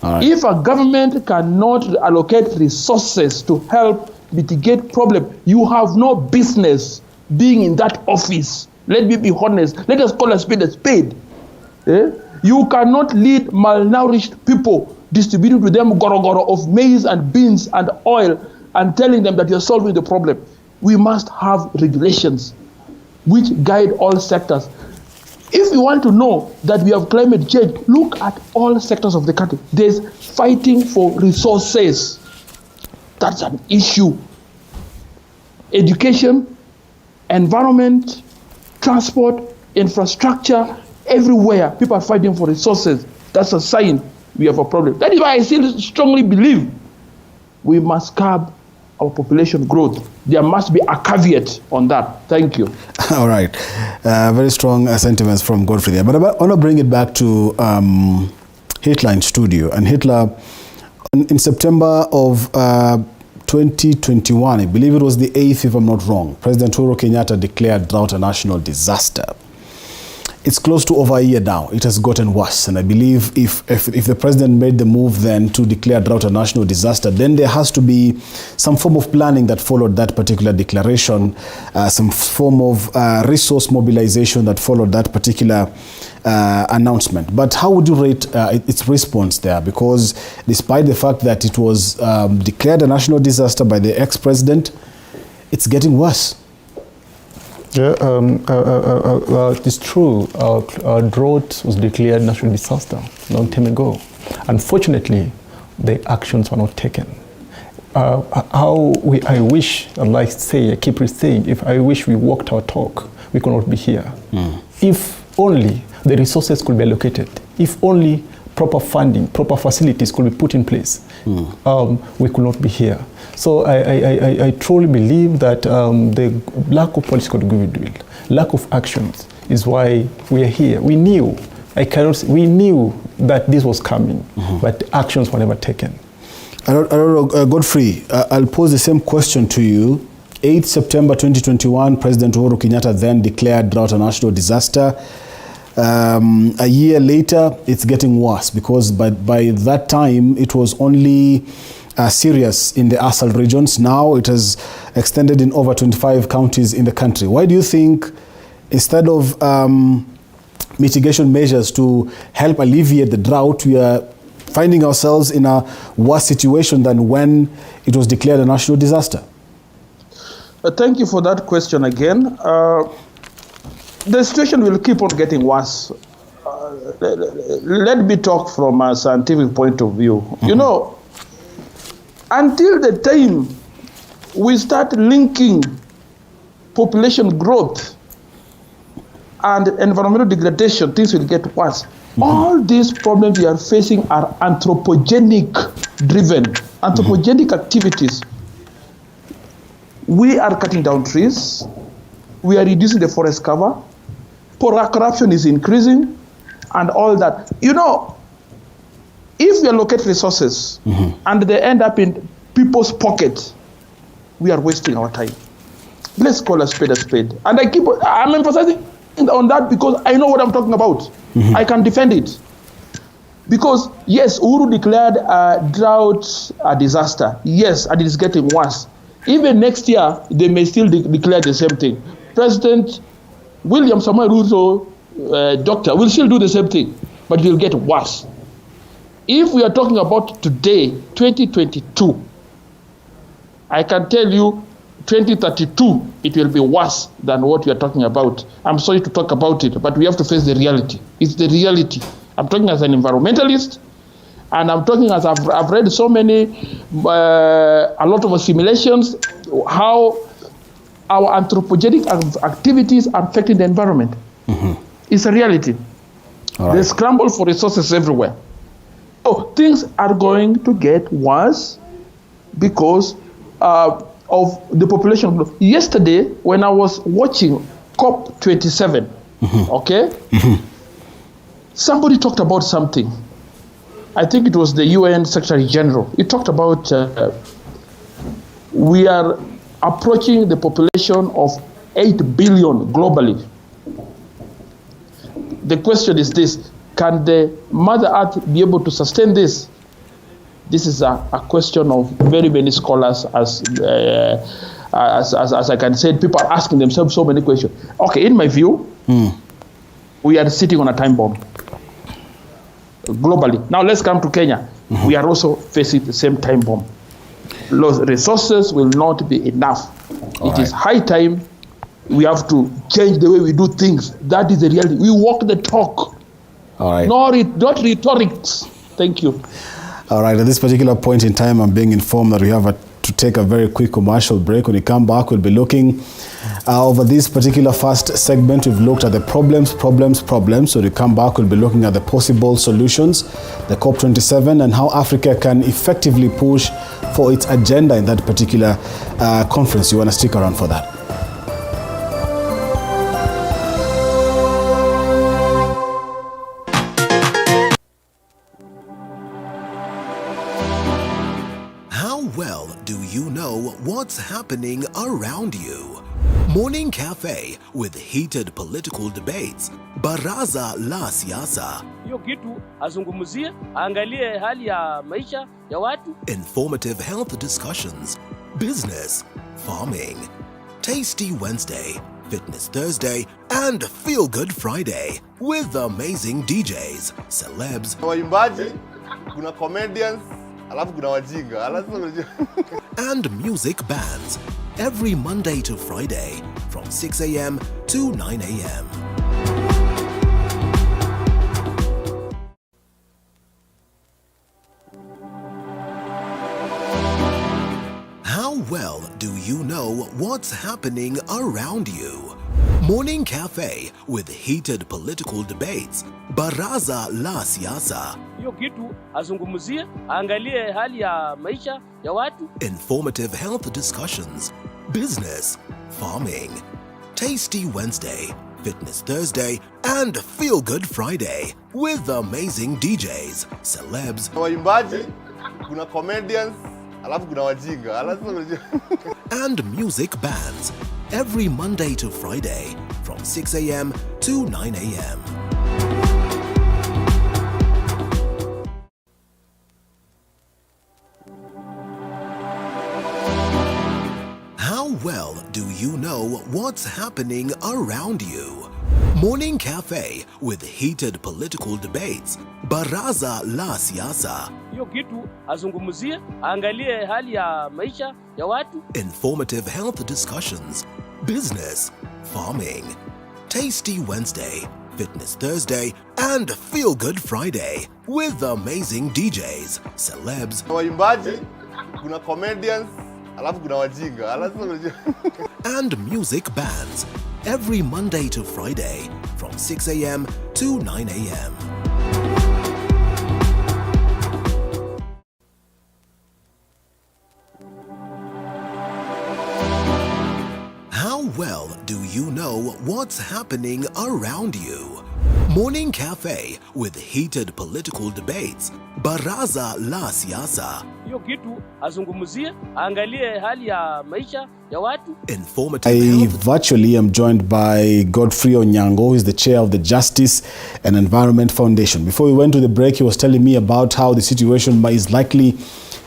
If a government cannot allocate resources to help mitigate problem, you have no business being in that office. Let me be honest. Let us call a spade a spade. You cannot lead malnourished people distributing to them goro of maize and beans and oil and telling them that you're solving the problem. We must have regulations which guide all sectors. If you want to know that we have climate change, look at all sectors of the country. There's fighting for resources. That's an issue. Education, environment, transport, infrastructure, everywhere people are fighting for resources. That's a sign we have a problem. That is why I still strongly believe we must curb our population growth. There must be a caveat on that. Thank you. All right. Very strong sentiments from Godfrey there. But I want to bring it back to Hitler in studio. And Hitler, in September of 2021, I believe it was the 8th, if I'm not wrong, President Uhuru Kenyatta declared drought a national disaster. It's close to over a year now. It has gotten worse. And I believe if the president made the move then to declare drought a national disaster, then there has to be some form of planning that followed that particular declaration, some form of resource mobilization that followed that particular announcement. But how would you rate its response there? Because despite the fact that it was declared a national disaster by the ex-president, it's getting worse. Yeah, it's true. Drought was declared national disaster a long time ago. Unfortunately, the actions were not taken. I wish, like I keep saying, if I wish we walked our talk, we could not be here. If only the resources could be allocated, if only proper funding, proper facilities could be put in place, we could not be here. So I truly believe that the lack of political goodwill, lack of actions is why we are here. We knew, we knew that this was coming, but actions were never taken. I don't know, Godfrey, I'll pose the same question to you. 8th September 2021, President Uhuru Kenyatta then declared drought a national disaster. A year later, it's getting worse because by that time, it was only serious in the ASAL regions. Now it has extended in over 25 counties in the country. Why do you think, instead of mitigation measures to help alleviate the drought, we are finding ourselves in a worse situation than when it was declared a national disaster? Thank you for that question again. The situation will keep on getting worse. let me talk from a scientific point of view. You know, until the time we start linking population growth and environmental degradation, things will get worse. All these problems we are facing are anthropogenic driven, anthropogenic activities. We are cutting down trees, we are reducing the forest cover, corruption is increasing, and all that. You know, if we allocate resources and they end up in people's pockets, we are wasting our time. Let's call a spade. And I'm emphasizing on that because I know what I'm talking about. I can defend it. Because yes, Uhuru declared a drought a disaster. Yes, and it is getting worse. Even next year, they may still declare the same thing. President William Samoei Ruto, doctor, will still do the same thing, but it will get worse. If we are talking about today, 2022, I can tell you 2032, it will be worse than what we are talking about. I'm sorry to talk about it, but we have to face the reality. It's the reality. I'm talking as an environmentalist, and I'm talking as I've read so many, a lot of simulations, how our anthropogenic activities are affecting the environment. It's a reality. Right. There's scramble for resources everywhere. So things are going to get worse because of the population growth. Yesterday, when I was watching COP27, somebody talked about something. I think it was the UN Secretary General. He talked about we are approaching the population of 8 billion globally. The question is this: can the Mother Earth be able to sustain this? This is a question of very many scholars, as I can say. People are asking themselves so many questions. Okay, in my view, we are sitting on a time bomb globally. Now let's come to Kenya. We are also facing the same time bomb. Resources will not be enough. It is high time we have to change the way we do things. That is the reality. We walk the talk. All right. Not rhetorics. Thank you. All right. At this particular point in time, I'm being informed that we have to take a very quick commercial break. When we come back, we'll be looking over this particular first segment. We've looked at the problems. So when we come back, we'll be looking at the possible solutions, the COP27, and how Africa can effectively push for its agenda in that particular conference. You want to stick around for that. What's happening around you? Morning Cafe with heated political debates. Baraza la siasa. Hiyo kitu azungumzie, angalie hali ya maisha ya watu. Informative health discussions. Business, farming. Tasty Wednesday, Fitness Thursday, and Feel Good Friday with amazing DJs, celebs, waimbaji, kuna comedians, alafu kuna wajinga, and music bands every Monday to Friday from 6 a.m. to 9 a.m. How well do you know what's happening around you? Morning Cafe with heated political debates. Baraza la siasa. Hiyo kitu azungumzie, angalie hali ya maisha ya watu. Informative health discussions. Business, farming. Tasty Wednesday, Fitness Thursday, and Feel Good Friday with amazing DJs, celebs, waimbaji, kuna comedians, alafu kuna wajinga, and music bands every Monday to Friday from 6 a.m. to 9 a.m. How well do you know what's happening around you? Morning Cafe with heated political debates. Baraza la siasa. Hiyo kitu azungumzie, angalie hali ya maisha ya watu. Informative health discussions. Business, farming. Tasty Wednesday, Fitness Thursday, and Feel Good Friday with amazing DJs, celebs, waimbaji, kuna comedians, alafu kuna wajinga. and music bands every Monday to Friday from 6 a.m. to 9 a.m. How well do you know what's happening around you? Morning Cafe with heated political debates. Baraza la Siasa. Hiyo kitu azungumzie, angalie hali ya maisha ya watu. Informative. I virtually am joined by Godfrey Onyango, who is the chair of the Justice and Environment Foundation. Before we went to the break, he was telling me about how the situation is likely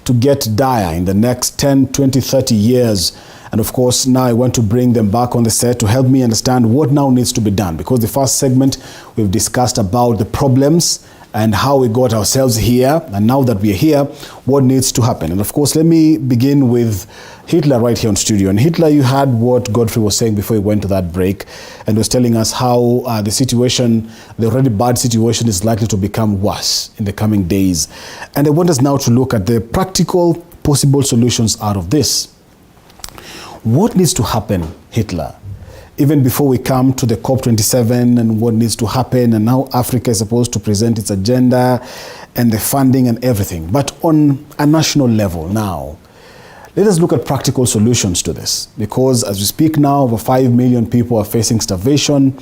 to get dire in the next 10, 20, 30 years. And of course, now I want to bring them back on the set to help me understand what now needs to be done. Because the first segment, we've discussed about the problems and how we got ourselves here. And now that we are here, what needs to happen? And of course, let me begin with Hitler right here on studio. And Hitler, you heard what Godfrey was saying before he went to that break and was telling us how the situation, the already bad situation, is likely to become worse in the coming days. And I want us now to look at the practical possible solutions out of this. What needs to happen, Hitler, even before we come to the COP27 and what needs to happen and how Africa is supposed to present its agenda and the funding and everything? But on a national level now, let us look at practical solutions to this. Because as we speak now, over 5 million people are facing starvation,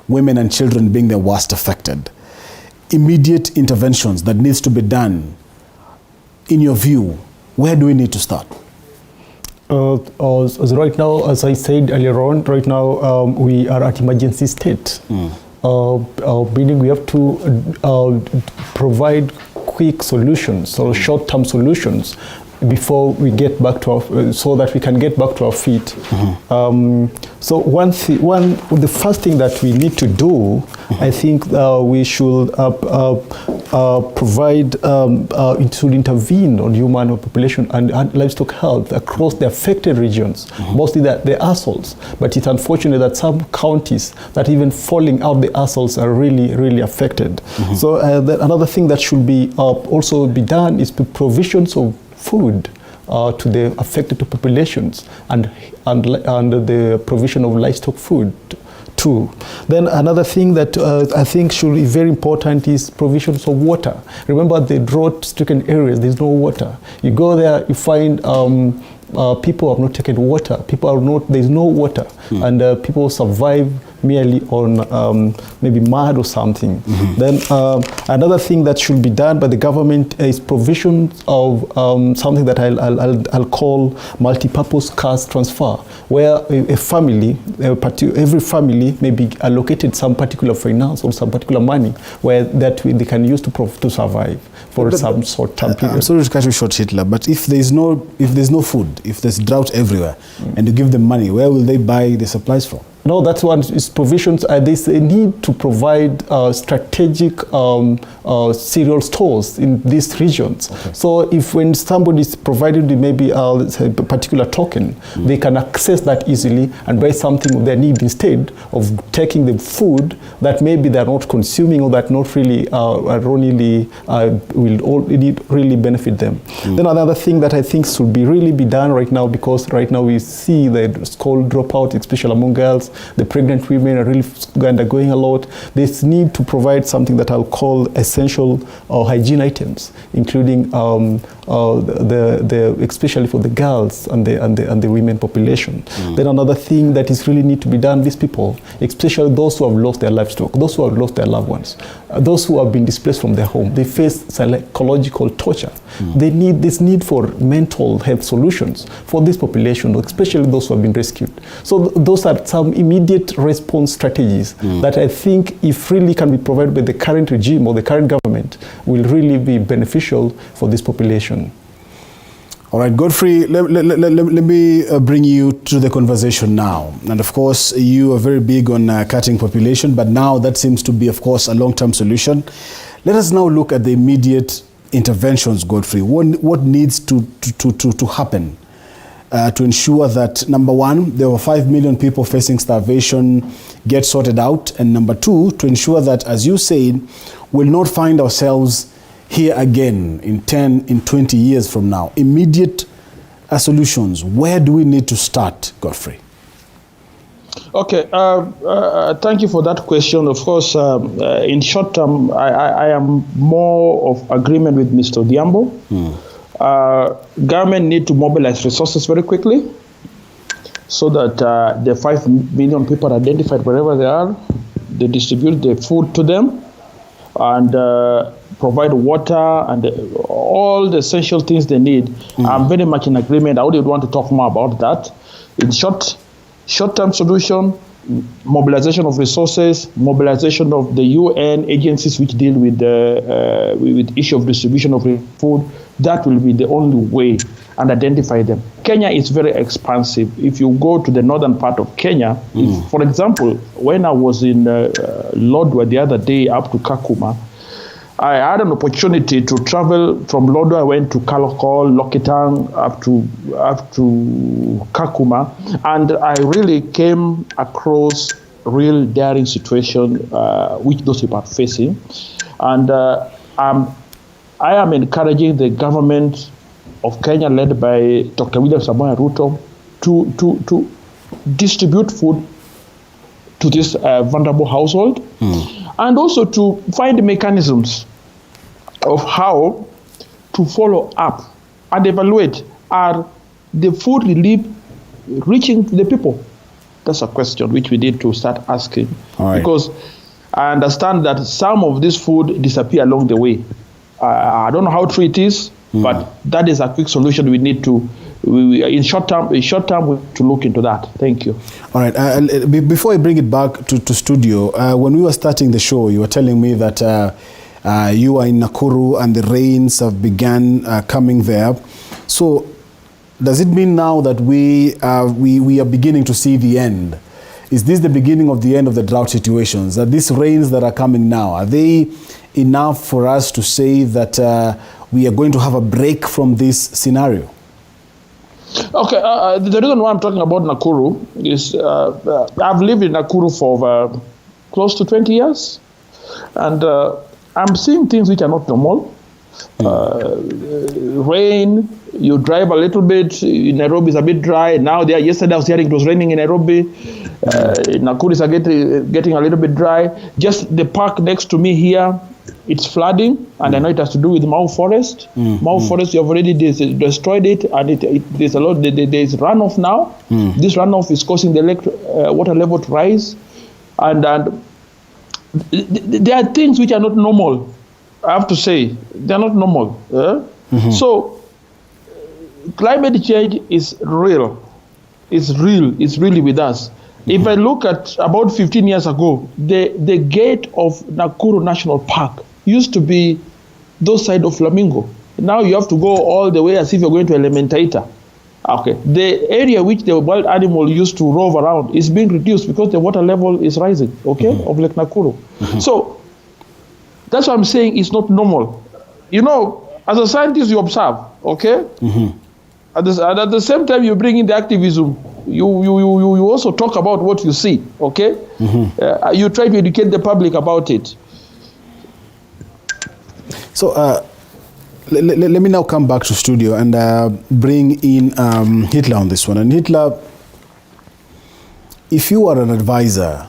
women and children being the worst affected. Immediate interventions that needs to be done, in your view, where do we need to start? As right now, as I said earlier on, right now we are at emergency state. Meaning we have to provide quick solutions or short-term solutions before we get back to our, so that we can get back to our feet. So the first thing that we need to do, I think we should should intervene on human population and livestock health across the affected regions, mostly the assholes. But it's unfortunate that some counties that even falling out the assholes are really, really affected. So another thing that should be also be done is the provisions of food to the affected populations and the provision of livestock food too. Then another thing that I think should be very important is provisions of water. Remember the drought-stricken areas, there's no water. You go there, you find people have not taken water. There's no water, and people survive merely on maybe mud or something. Then another thing that should be done by the government is provision of something that I'll call multi-purpose cash transfer, where a family, every family may be allocated some particular finance or some particular money where that they can use to survive for some short-term period. I'm sorry to cut you short, Hitler, but if there's no food, if there's drought everywhere, and you give them money, where will they buy the supplies from? No, that's one is provisions. There's a need to provide strategic cereal stores in these regions. Okay. So if when somebody is provided maybe a particular token, they can access that easily and buy something they need instead of taking the food that maybe they're not consuming or that not really will really benefit them. Then another thing that I think should really be done right now, because right now we see the school dropout, especially among girls. The pregnant women are really undergoing a lot. They need to provide something that I'll call essential hygiene items, including especially for the girls and the women population. Then another thing that is really need to be done, these people, especially those who have lost their livestock, those who have lost their loved ones, those who have been displaced from their home, they face psychological torture. They need this need for mental health solutions for this population, especially those who have been rescued. So those are some immediate response strategies that I think if really can be provided by the current regime or the current government will really be beneficial for this population. All right, Godfrey, let me bring you to the conversation now. And of course, you are very big on cutting population, but now that seems to be, of course, a long-term solution. Let us now look at the immediate interventions, Godfrey. What needs to happen to ensure that, number one, there were 5 million people facing starvation get sorted out, and number two, to ensure that, as you said, we'll not find ourselves here again in 10, in 20 years from now? Immediate solutions. Where do we need to start, Godfrey? Okay, thank you for that question. Of course, in short term, I am more of agreement with Mr. Odhiambo. Government need to mobilize resources very quickly so that the 5 million people identified wherever they are, they distribute the food to them and provide water and all the essential things they need. I'm very much in agreement. I would want to talk more about that. In short-term solution, mobilization of resources, mobilization of the UN agencies which deal with the with issue of distribution of food. That will be the only way, and identify them. Kenya is very expansive. If you go to the northern part of Kenya, for example, when I was in Lodwar the other day up to Kakuma, I had an opportunity to travel from Lodwar. I went to Kalokol, Lokitang, up to Kakuma, and I really came across real daring situation which those people are facing. And I am encouraging the government of Kenya, led by Dr. William Samoei Ruto, to distribute food to this vulnerable household, and also to find mechanisms of how to follow up and evaluate, are the food relief reaching the people? That's a question which we need to start asking. Because I understand that some of this food disappear along the way. I don't know how true it is, but that is a quick solution we need to, in short term, we have to look into that. Thank you. All right. Before I bring it back to studio, when we were starting the show, you were telling me that you are in Nakuru and the rains have begun coming there. So does it mean now that we are beginning to see the end? Is this the beginning of the end of the drought situations? That these rains that are coming now, are they enough for us to say that we are going to have a break from this scenario? Okay, the reason why I'm talking about Nakuru is I've lived in Nakuru for close to 20 years, and I'm seeing things which are not normal. Rain, you drive a little bit, in Nairobi is a bit dry. Now yesterday I was hearing it was raining in Nairobi. Nakuru is getting a little bit dry. Just the park next to me here, it's flooding, and I know it has to do with Mau Forest. Mau Forest, you have already destroyed it, and there's a lot. There's runoff now. This runoff is causing the water level to rise, and there are things which are not normal. I have to say, they're not normal. So climate change is real. It's real. It's really with us. If I look at about 15 years ago, the gate of Nakuru National Park used to be those side of Flamingo. Now you have to go all the way as if you're going to Elementaita. Okay. The area which the wild animal used to rove around is being reduced because the water level is rising, of Lake Nakuru. So that's what I'm saying, it's not normal. You know, as a scientist, you observe, At the same time, you bring in the activism. You also talk about what you see, you try to educate the public about it. So let me now come back to studio and bring in Hitler on this one. And Hitler, if you are an advisor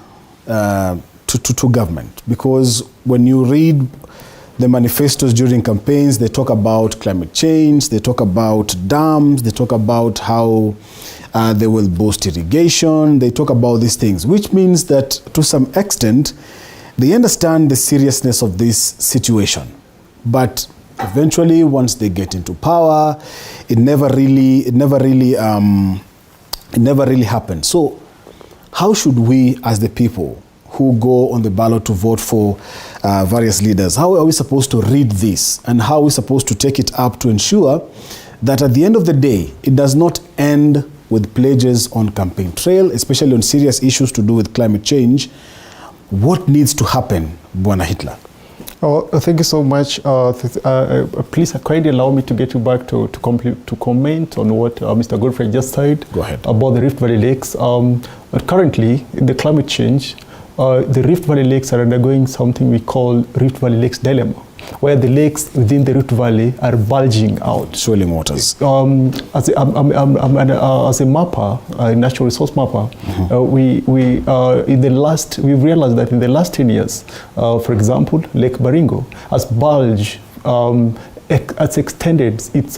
to government, because when you read the manifestos during campaigns, they talk about climate change, they talk about dams, they talk about how they will boost irrigation, they talk about these things, which means that to some extent, they understand the seriousness of this situation. But eventually, once they get into power, it never really happens. So how should we, as the people who go on the ballot to vote for various leaders, how are we supposed to read this, and how are we supposed to take it up to ensure that at the end of the day, it does not end with pledges on campaign trail, especially on serious issues to do with climate change? What needs to happen, Bwana Hitler? Thank you so much. Please kindly allow me to get you back to comment on what Mr. Godfrey just said. Go ahead. About the Rift Valley Lakes. Currently, in the climate change, the Rift Valley Lakes are undergoing something we call Rift Valley Lakes dilemma, where the lakes within the Rift Valley are bulging out. Swelling waters. As a mapper, a natural resource mapper, we've realized that in the last 10 years, for example, Lake Baringo has bulged, has extended its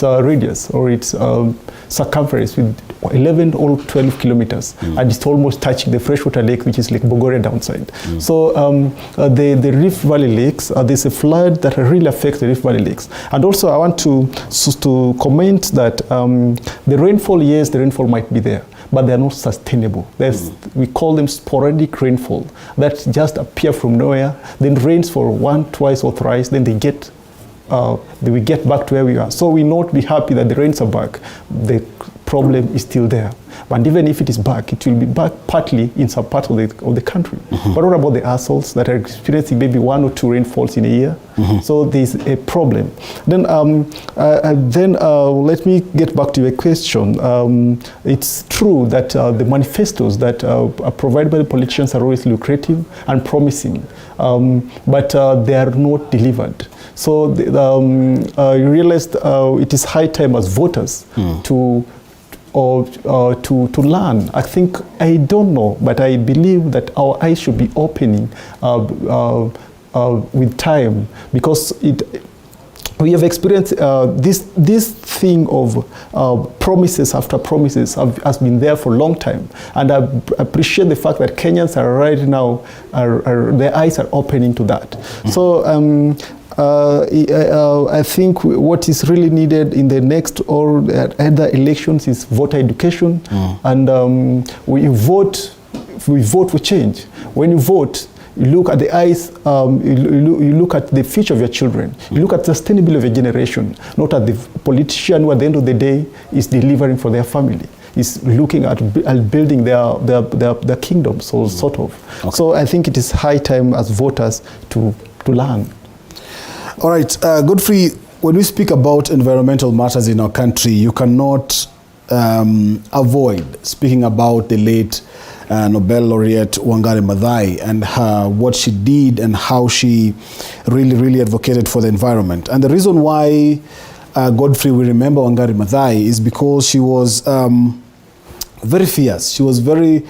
radius or its circumference with 11 or 12 kilometers, and it's almost touching the freshwater lake, which is Lake Bogoria downside. So the Rift Valley Lakes, there's a flood that really affects the Rift Valley Lakes. And also I want to comment that the rainfall, yes, the rainfall might be there, but they're not sustainable. We call them sporadic rainfall that just appear from nowhere, then rains for 1, 2 or 3, then they will get back to where we are. So we not be happy that the rains are back. The problem is still there. And even if it is back, it will be back partly in some parts of the country. But what about the assholes that are experiencing maybe 1 or 2 rainfalls in a year? So there's a problem. Then let me get back to your question. It's true that the manifestos that are provided by the politicians are always lucrative and promising, but they are not delivered. So you realize it is high time as voters to learn. I don't know, but I believe that our eyes should be opening with time, because we have experienced this thing of promises after promises has been there for a long time, and I appreciate the fact that Kenyans are right now their eyes are opening to that. So I think what is really needed in the next or other elections is voter education, and we vote for change. When you vote, you look at the eyes, you look at the future of your children, you look at the sustainability of your generation, not at the politician who at the end of the day is delivering for their family. Is looking at building their kingdom, so sort of. Okay. So I think it is high time as voters to learn. All right, Godfrey, when we speak about environmental matters in our country, you cannot avoid speaking about the late Nobel laureate Wangari Maathai and what she did and how she really advocated for the environment. And the reason why, Godfrey, we remember Wangari Maathai is because she was very fierce. She was very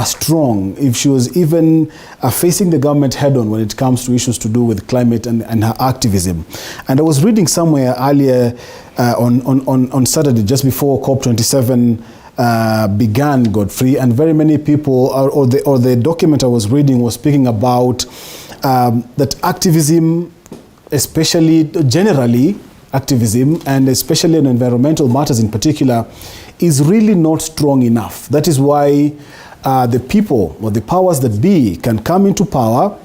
strong. If she was even facing the government head-on when it comes to issues to do with climate and her activism. And I was reading somewhere earlier on Saturday, just before COP27 began, Godfrey, and very many people, or the document I was reading was speaking about that activism, especially generally activism, and especially on environmental matters in particular, is really not strong enough. That is why the people or the powers that be can come into power,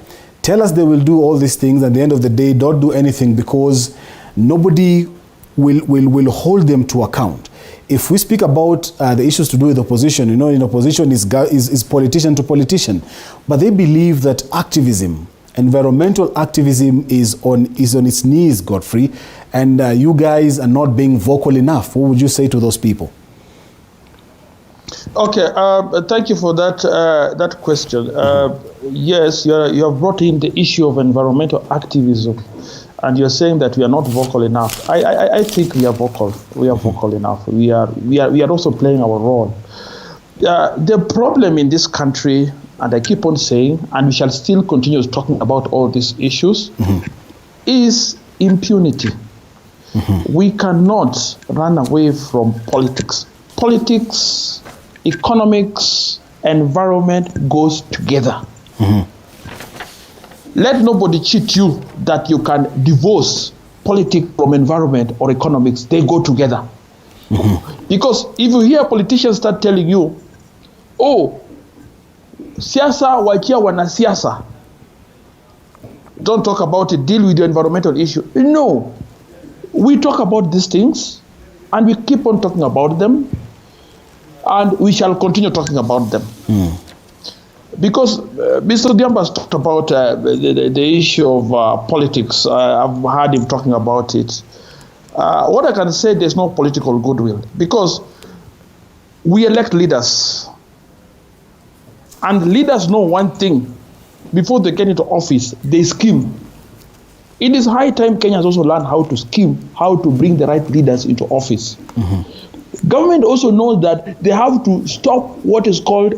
tell us they will do all these things, and at the end of the day don't do anything because nobody will hold them to account. If we speak about the issues to do with opposition, you know, in opposition is politician to politician, but they believe that activism, environmental activism is on its knees, Godfrey, and you guys are not being vocal enough. What would you say to those people? Okay, thank you for that question. Yes, you have brought in the issue of environmental activism, and you're saying that we are not vocal enough. I think we are vocal. We are vocal enough. We are also playing our role. The problem in this country, and I keep on saying, and we shall still continue talking about all these issues, is impunity. We cannot run away from politics. Politics, economics, environment goes together. Let nobody cheat you that you can divorce politics from environment or economics. They go together. Because if you hear politicians start telling you, oh, siasa wachia wana siasa, don't talk about it, deal with your environmental issue. No, we talk about these things and we keep on talking about them, and we shall continue talking about them. because Mr. Diamba has talked about the issue of politics. I've heard him talking about it. What I can say, there's no political goodwill, because we elect leaders, and leaders know one thing: before they get into office, they scheme. It is high time Kenyans also learn how to scheme, how to bring the right leaders into office. Government also knows that they have to stop what is called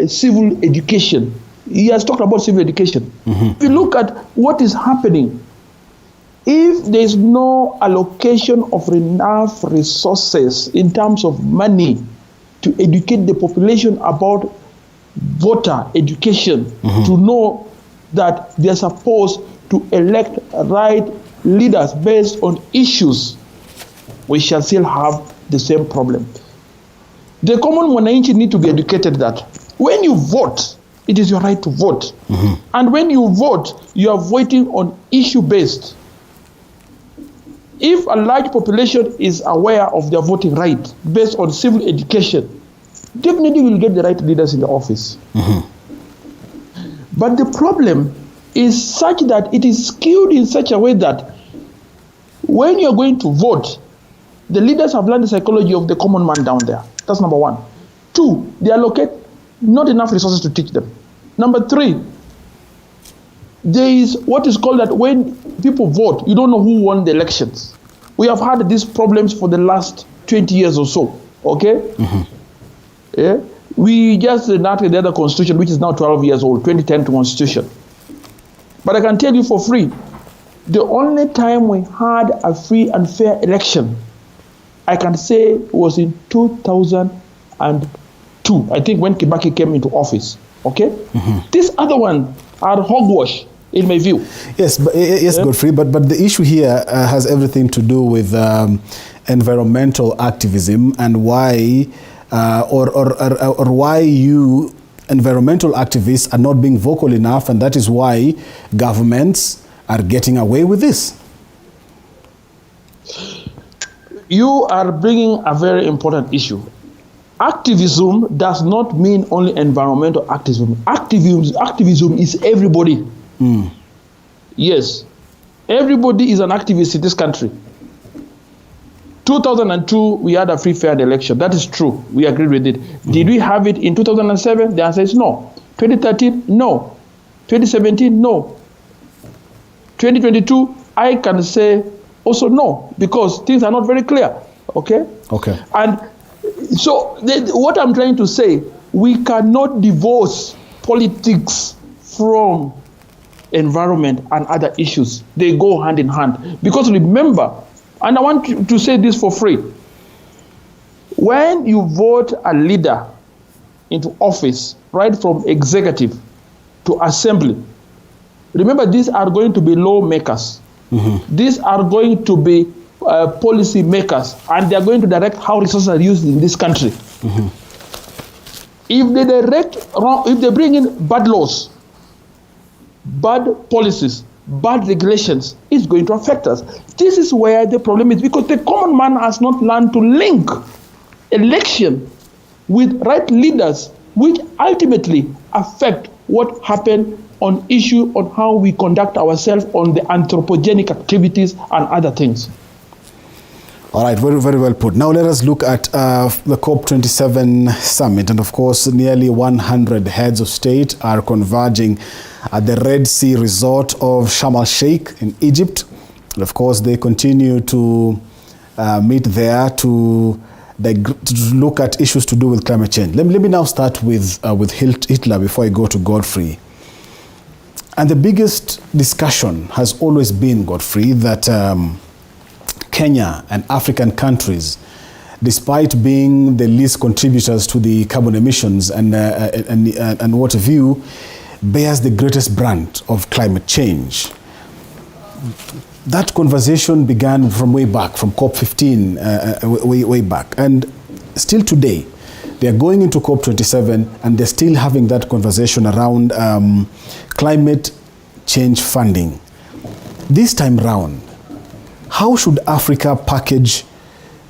civil education. He has talked about civil education. If you look at what is happening, if there is no allocation of enough resources in terms of money to educate the population about voter education, to know that they are supposed to elect right leaders based on issues, we shall still have the same problem. The common mwananchi need to be educated that when you vote, it is your right to vote. And when you vote, you are voting on issue-based. If a large population is aware of their voting right based on civil education, definitely will get the right leaders in the office. But the problem is such that it is skewed in such a way that when you're going to vote, the leaders have learned the psychology of the common man down there. That's number one. Two, they allocate not enough resources to teach them. Number three, there is what is called that when people vote, you don't know who won the elections. We have had these problems for the last 20 years or so, okay? Yeah? We just enacted the other constitution, which is now 12 years old, 2010 constitution. But I can tell you for free, the only time we had a free and fair election, I can say, was in 2002, I think, when Kibaki came into office, okay? This other one are hogwash, in my view. Yes, Godfrey, but the issue here has everything to do with environmental activism and why, or why you environmental activists are not being vocal enough, and that is why governments are getting away with this. You are bringing a very important issue. Activism does not mean only environmental activism. Activism is everybody. Yes, everybody is an activist in this country. 2002, we had a free, fair election. That is true. We agreed with it. Did we have it in 2007? The answer is no. 2013, no. 2017, no. 2022, I can say also no, because things are not very clear. Okay? Okay. And so what I'm trying to say, we cannot divorce politics from environment and other issues. They go hand in hand. Because remember, and I want to say this for free, when you vote a leader into office, right from executive to assembly, remember these are going to be lawmakers. These are going to be policy makers, and they are going to direct how resources are used in this country. If they direct wrong, if they bring in bad laws, bad policies, bad regulations, it's going to affect us. This is where the problem is, because the common man has not learned to link election with right leaders, which ultimately affect what happened on issue on how we conduct ourselves on the anthropogenic activities and other things. All right, very, very well put. Now let us look at the COP27 summit. And of course, nearly 100 heads of state are converging at the Red Sea resort of Sharm el-Sheikh in Egypt. And of course, they continue to meet there to look at issues to do with climate change. Let me now start with Hitler before I go to Godfrey. And the biggest discussion has always been, Godfrey, that Kenya and African countries, despite being the least contributors to the carbon emissions and what have you, bears the greatest brand of climate change. That conversation began from way back, from COP15, way back. And still today, they are going into COP27 and they're still having that conversation around climate change funding. This time round, how should Africa package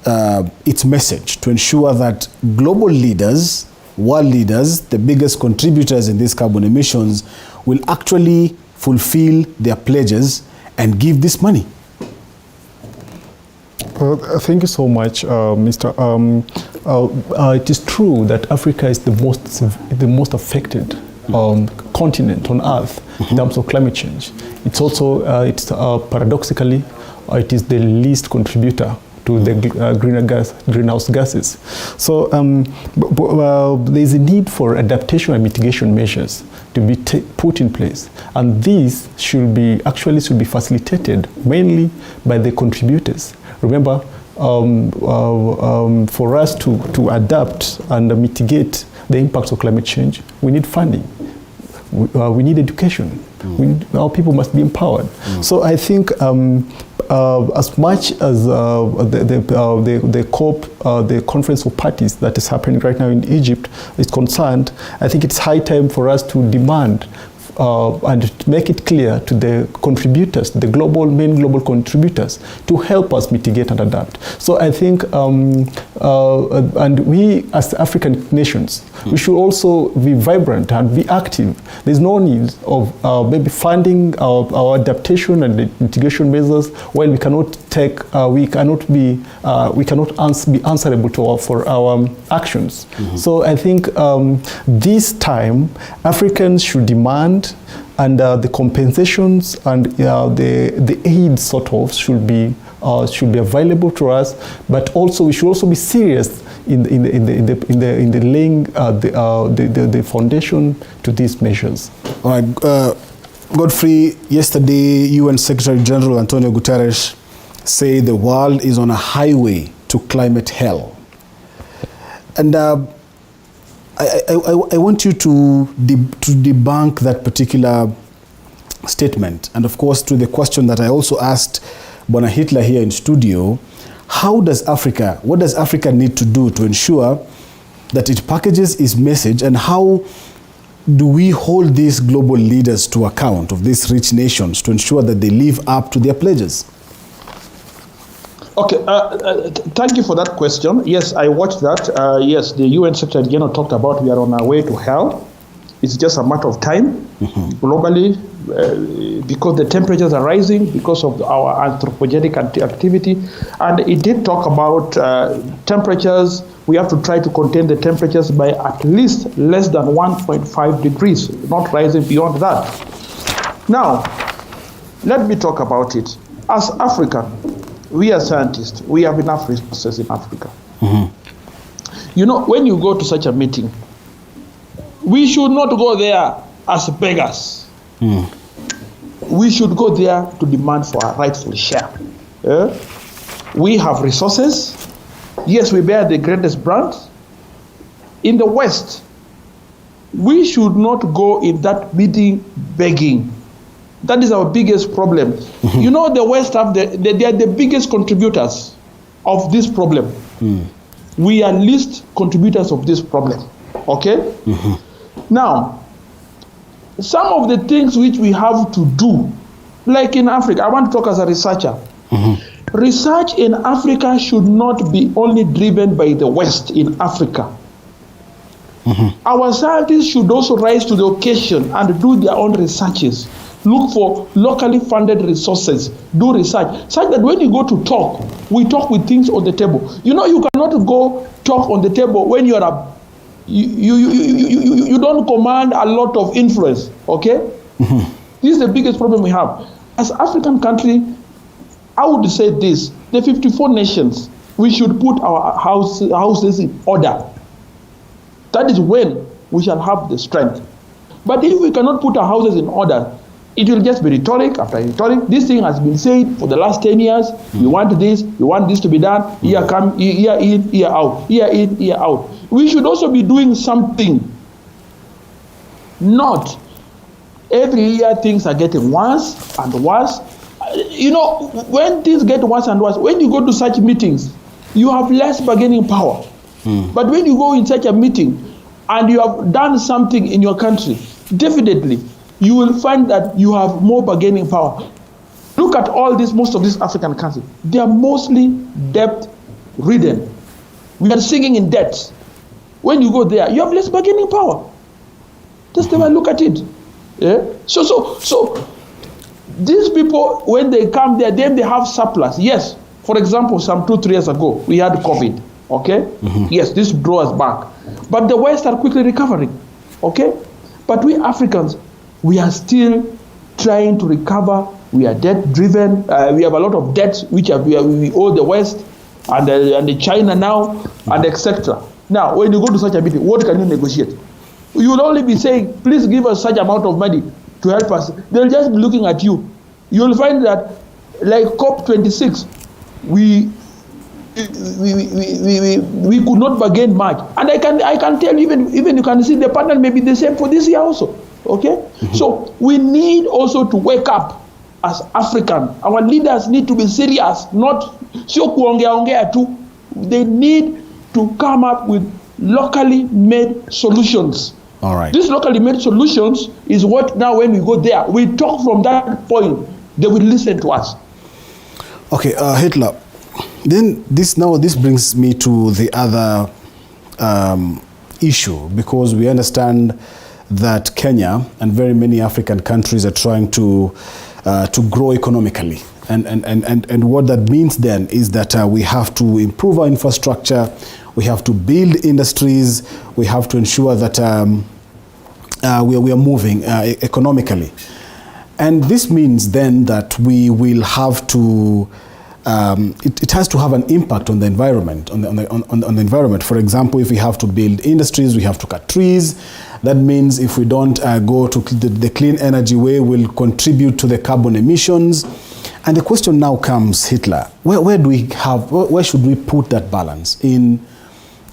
its message to ensure that global leaders world leaders, the biggest contributors in these carbon emissions, will actually fulfill their pledges and give this money? Thank you so much, Mr. It is true that Africa is the most affected continent on Earth in terms of climate change. It's also, paradoxically, it is the least contributor to the greenhouse gases. So there is a need for adaptation and mitigation measures to be put in place, and these should be facilitated mainly by the contributors. Remember, for us to adapt and mitigate the impacts of climate change, we need funding. We need education. Our people must be empowered. So I think as much as the COP, the Conference of Parties that is happening right now in Egypt is concerned, I think it's high time for us to demand and make it clear to the contributors, the main global contributors, to help us mitigate and adapt. So I think, and we as African nations, we should also be vibrant and be active. There's no need of maybe funding our adaptation and mitigation measures while we cannot be answerable for our actions. So I think this time Africans should demand, and the compensations and the aid sort of should be available to us, but also we should also be serious in the laying the foundation to these measures. All right, Godfrey. Yesterday, UN Secretary General Antonio Guterres said the world is on a highway to climate hell, and I want you to debunk that particular statement. And of course, to the question that I also asked Bona Hitler here in studio, what does Africa need to do to ensure that it packages its message, and how do we hold these global leaders to account, of these rich nations, to ensure that they live up to their pledges? Okay, thank you for that question. Yes, I watched that. Yes, the UN Secretary General talked about we are on our way to hell. It's just a matter of time globally because the temperatures are rising because of our anthropogenic activity. And it did talk about temperatures. We have to try to contain the temperatures by at least less than 1.5 degrees, not rising beyond that. Now, let me talk about it. As African, we are scientists. We have enough resources in Africa. You know, when you go to such a meeting, we should not go there as beggars. We should go there to demand for our rightful share. We have resources. Yes, we bear the greatest brand. In the West, we should not go in that meeting begging. That is our biggest problem. You know, the West they are the biggest contributors of this problem. We are least contributors of this problem. Okay? Now, some of the things which we have to do, like in Africa, I want to talk as a researcher. Research in Africa should not be only driven by the West in Africa. Our scientists should also rise to the occasion and do their own researches. Look for locally funded resources, do research, such that when you go to talk, we talk with things on the table. You know, you cannot go talk on the table when you are you don't command a lot of influence, okay? This is the biggest problem we have. As African country, I would say this, the 54 nations, we should put our houses in order. That is when we shall have the strength. But if we cannot put our houses in order, it will just be rhetoric after rhetoric. This thing has been said for the last 10 years. We want this to be done. Year in, year out. Year in, year out. We should also be doing something. Not every year things are getting worse and worse. You know, when things get worse and worse, when you go to such meetings, you have less bargaining power. But when you go in such a meeting and you have done something in your country, definitely you will find that you have more bargaining power. Look at most of these African countries. They are mostly debt-ridden. We are sinking in debt. when you go there, you have less bargaining power. That's the way I look at it. Yeah? So these people, when they come there, then they have surplus. Yes, for example, some 2-3 years ago, we had COVID, okay? Yes, this drew us back. But the West are quickly recovering, okay? But we Africans, we are still trying to recover. We are debt-driven. We have a lot of debts which we owe the West and the China now, and etc. Now, when you go to such a meeting, what can you negotiate? You will only be saying, please give us such amount of money to help us. They'll just be looking at you. You'll find that, like COP26, we could not bargain much. And I can tell you, even you can see the pattern may be the same for this year also. Okay? So we need also to wake up as African. Our leaders need to be serious, not sio kuongea tu. They need to come up with locally made solutions. All right. These locally made solutions is what now when we go there, we talk from that point, they will listen to us. Okay, Hitler. Then this brings me to the other issue, because we understand that Kenya and very many African countries are trying to grow economically. And what that means then is that we have to improve our infrastructure, we have to build industries, we have to ensure that we are moving economically. And this means then that we will have to, it has to have an impact on the environment, on the environment. For example, if we have to build industries, we have to cut trees. That means if we don't go to the clean energy way, we'll contribute to the carbon emissions. And the question now comes, Hitler, where should we put that balance in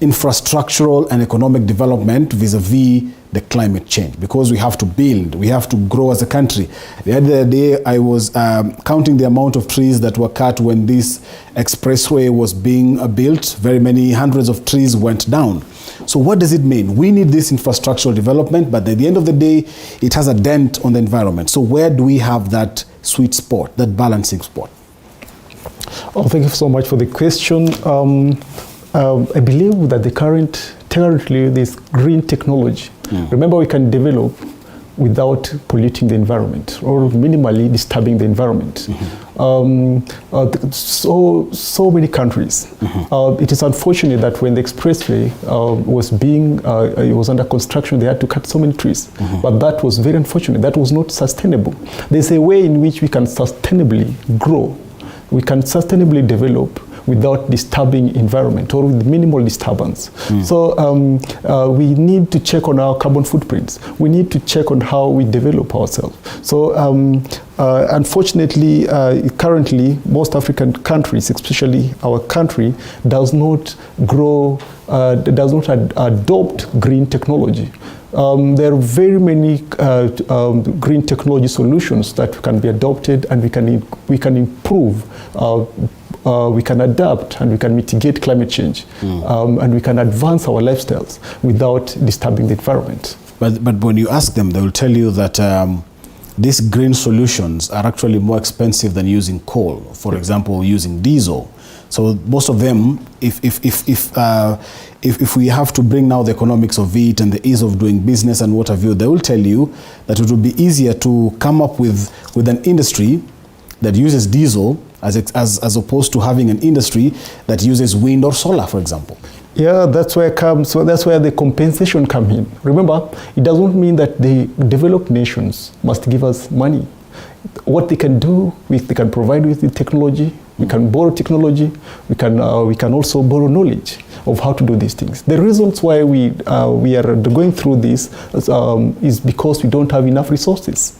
infrastructural and economic development vis-a-vis the climate change? Because we have to build, we have to grow as a country. The other day, I was counting the amount of trees that were cut when this expressway was being built. Very many hundreds of trees went down. So what does it mean? We need this infrastructural development, but at the end of the day, it has a dent on the environment. So where do we have that sweet spot, that balancing spot? Oh, thank you so much for the question. I believe that currently this green technology, remember, we can develop without polluting the environment or minimally disturbing the environment. So many countries. It is unfortunate that when the expressway was under construction, they had to cut so many trees. But that was very unfortunate. That was not sustainable. There's a way in which we can sustainably grow. We can sustainably develop without disturbing environment or with minimal disturbance. So we need to check on our carbon footprints. We need to check on how we develop ourselves. So unfortunately, currently, most African countries, especially our country, does not adopt green technology. There are very many green technology solutions that can be adopted, and we can improve. We can adapt and we can mitigate climate change, and we can advance our lifestyles without disturbing the environment. But when you ask them, they will tell you that these green solutions are actually more expensive than using coal. For example, using diesel. So most of them, if we have to bring now the economics of it and the ease of doing business and what have you, they will tell you that it will be easier to come up with an industry that uses diesel as opposed to having an industry that uses wind or solar, for example. Yeah, that's where the compensation comes in. Remember, it doesn't mean that the developed nations must give us money. What they can do, they can provide with the technology. We can borrow technology. We can also borrow knowledge of how to do these things. The reasons why we are going through this is because we don't have enough resources.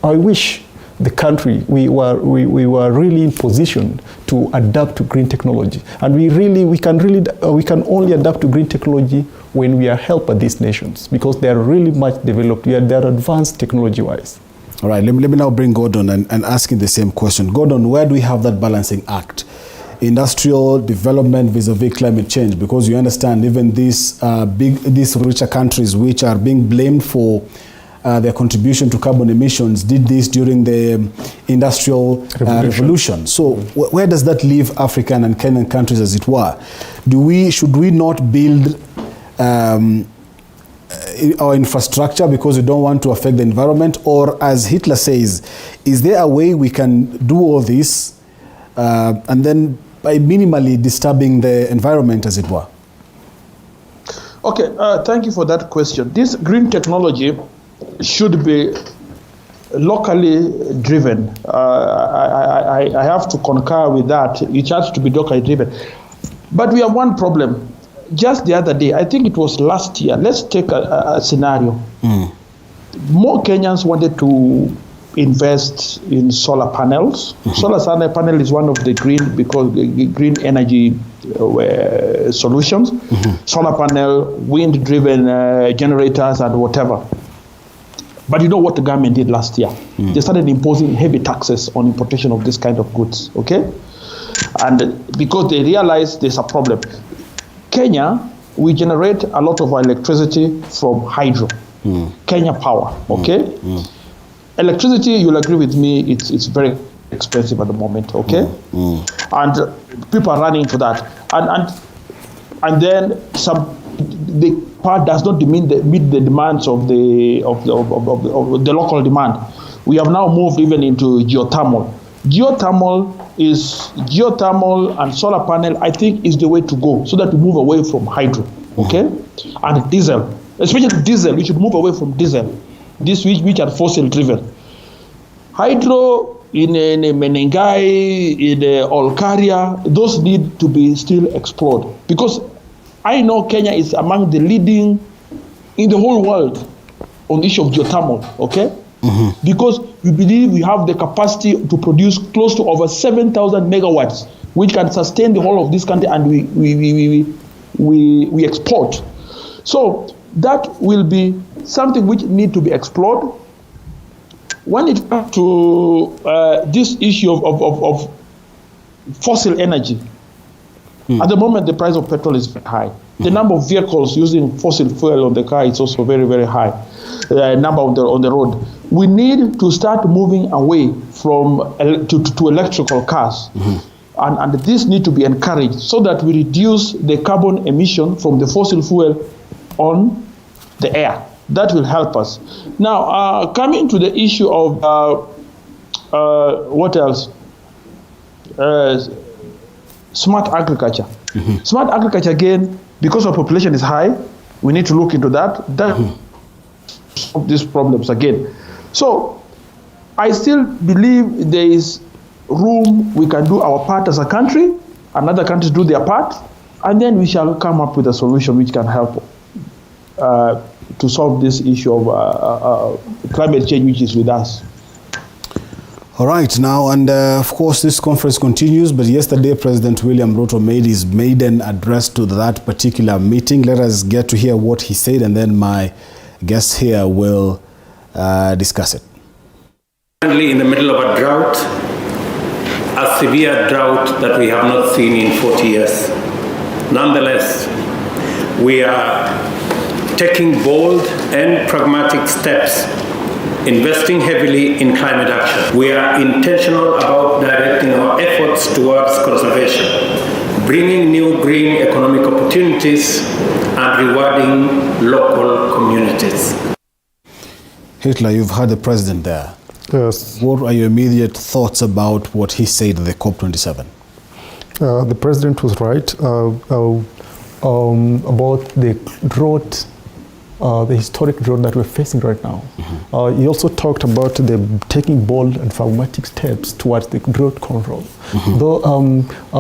I wish the country, we were really in position to adapt to green technology, and we can only adapt to green technology when we are helped by these nations, because they are really much developed. They are advanced technology-wise. All right, let me now bring Gordon and ask him the same question. Gordon, where do we have that balancing act? Industrial development vis-a-vis climate change, because you understand even these richer countries which are being blamed for their contribution to carbon emissions did this during the industrial revolution. So where does that leave African and Kenyan countries, as it were? Should we not build our infrastructure because we don't want to affect the environment? Or as Hitler says, is there a way we can do all this and then by minimally disturbing the environment, as it were? Okay, thank you for that question. This green technology should be locally driven. I have to concur with that. It has to be locally driven. But we have one problem. Just the other day, I think it was last year, let's take a scenario. More Kenyans wanted to invest in solar panels. Solar panel is one of the green energy solutions. Solar panel, wind-driven generators and whatever. But you know what the government did last year? They started imposing heavy taxes on importation of this kind of goods, okay? And because they realized there's a problem. Kenya, we generate a lot of our electricity from hydro, Kenya Power, okay? Electricity, you'll agree with me, it's very expensive at the moment, okay? And people are running to that. And then the part does not meet the demands of the local demand. We have now moved even into geothermal. Geothermal and solar panel, I think, is the way to go so that we move away from hydro, okay? And diesel, especially diesel, we should move away from diesel, which are fossil driven. Hydro in Menengai, in Olkaria, those need to be still explored because I know Kenya is among the leading in the whole world on the issue of geothermal, okay? Because we believe we have the capacity to produce close to over 7,000 megawatts, which can sustain the whole of this country, and we export. So that will be something which need to be explored. When it comes to this issue of fossil energy, at the moment the price of petrol is very high. The number of vehicles using fossil fuel on the car is also very, very high. Number on the road. We need to start moving away from to electrical cars. And this need to be encouraged so that we reduce the carbon emission from the fossil fuel on the air. That will help us. Now, coming to the issue of what else? Smart agriculture. Smart agriculture, again, because our population is high, we need to look into that. Solve these problems again. So, I still believe there is room we can do our part as a country, and other countries do their part, and then we shall come up with a solution which can help to solve this issue of climate change, which is with us. All right, now, and of course, this conference continues, but yesterday, President William Ruto made his maiden address to that particular meeting. Let us get to hear what he said, and then my guest here will discuss it. Currently in the middle of a drought, a severe drought that we have not seen in 40 years. Nonetheless, we are taking bold and pragmatic steps, investing heavily in climate action. We are intentional about directing our efforts towards conservation, bringing new green economic opportunities, and rewarding local communities. Hitler, you've heard the president there. Yes. What are your immediate thoughts about what he said at the COP27? The president was right about the drought, the historic drought that we're facing right now. He also talked about taking bold and pragmatic steps towards the drought control. Though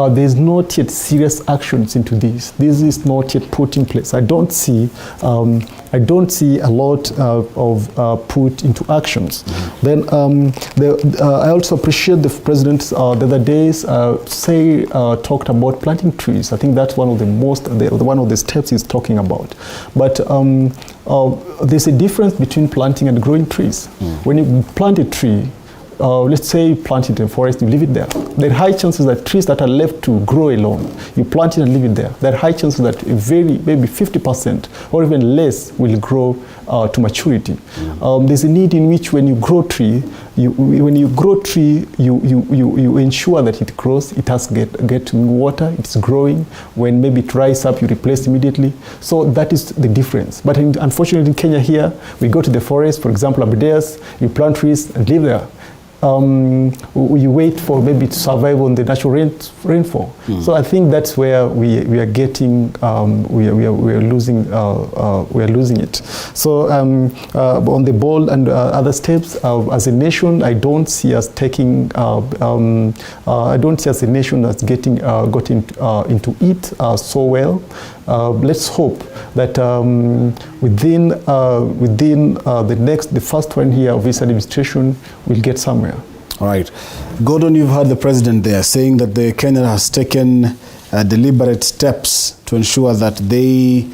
there's not yet serious actions into this. This is not yet put in place. I don't see a lot of put into actions. Then I also appreciate the president the other days talked about planting trees. I think that's one of the one of the steps he's talking about. But there's a difference between planting and growing trees. When you plant a tree, let's say you plant it in a forest, you leave it there. There are high chances that trees that are left to grow alone, you plant it and leave it there. There are high chances that maybe 50% or even less will grow to maturity. There's a need in which when you grow tree, you ensure that it grows, it has getting water, it's growing. When maybe it dries up, you replace immediately. So that is the difference. But unfortunately in Kenya here, we go to the forest, for example, Abudeas, you plant trees and live there. You wait for maybe to survive on the natural rainfall. So I think that's where we are getting we are losing it. So on the ball and other steps, as a nation, I don't see us taking. I don't see us a nation that's got into it so well. Let's hope that within the first 1 year of this administration, we'll get somewhere. All right. Gordon, you've heard the president there saying that Kenya has taken deliberate steps to ensure that they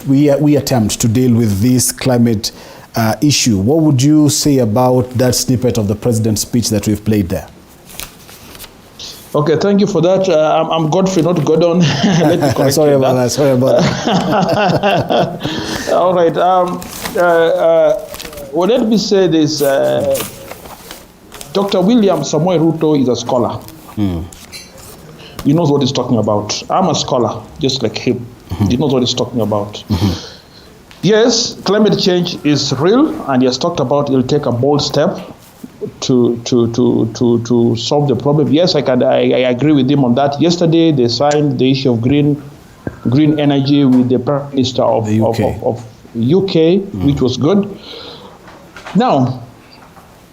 we attempt to deal with this climate issue. What would you say about that snippet of the president's speech that we've played there? Okay, thank you for that. I'm Godfrey, not Gordon. Let me correct Sorry about that. All right. Well, let me say this. Dr. William Samoei Ruto is a scholar. He knows what he's talking about. I'm a scholar, just like him. He knows what he's talking about. Yes, climate change is real, and he has talked about he'll take a bold step to solve the problem. Yes, I agree with him on that. Yesterday, they signed the issue of green energy with the Prime Minister of UK, which was good. Now,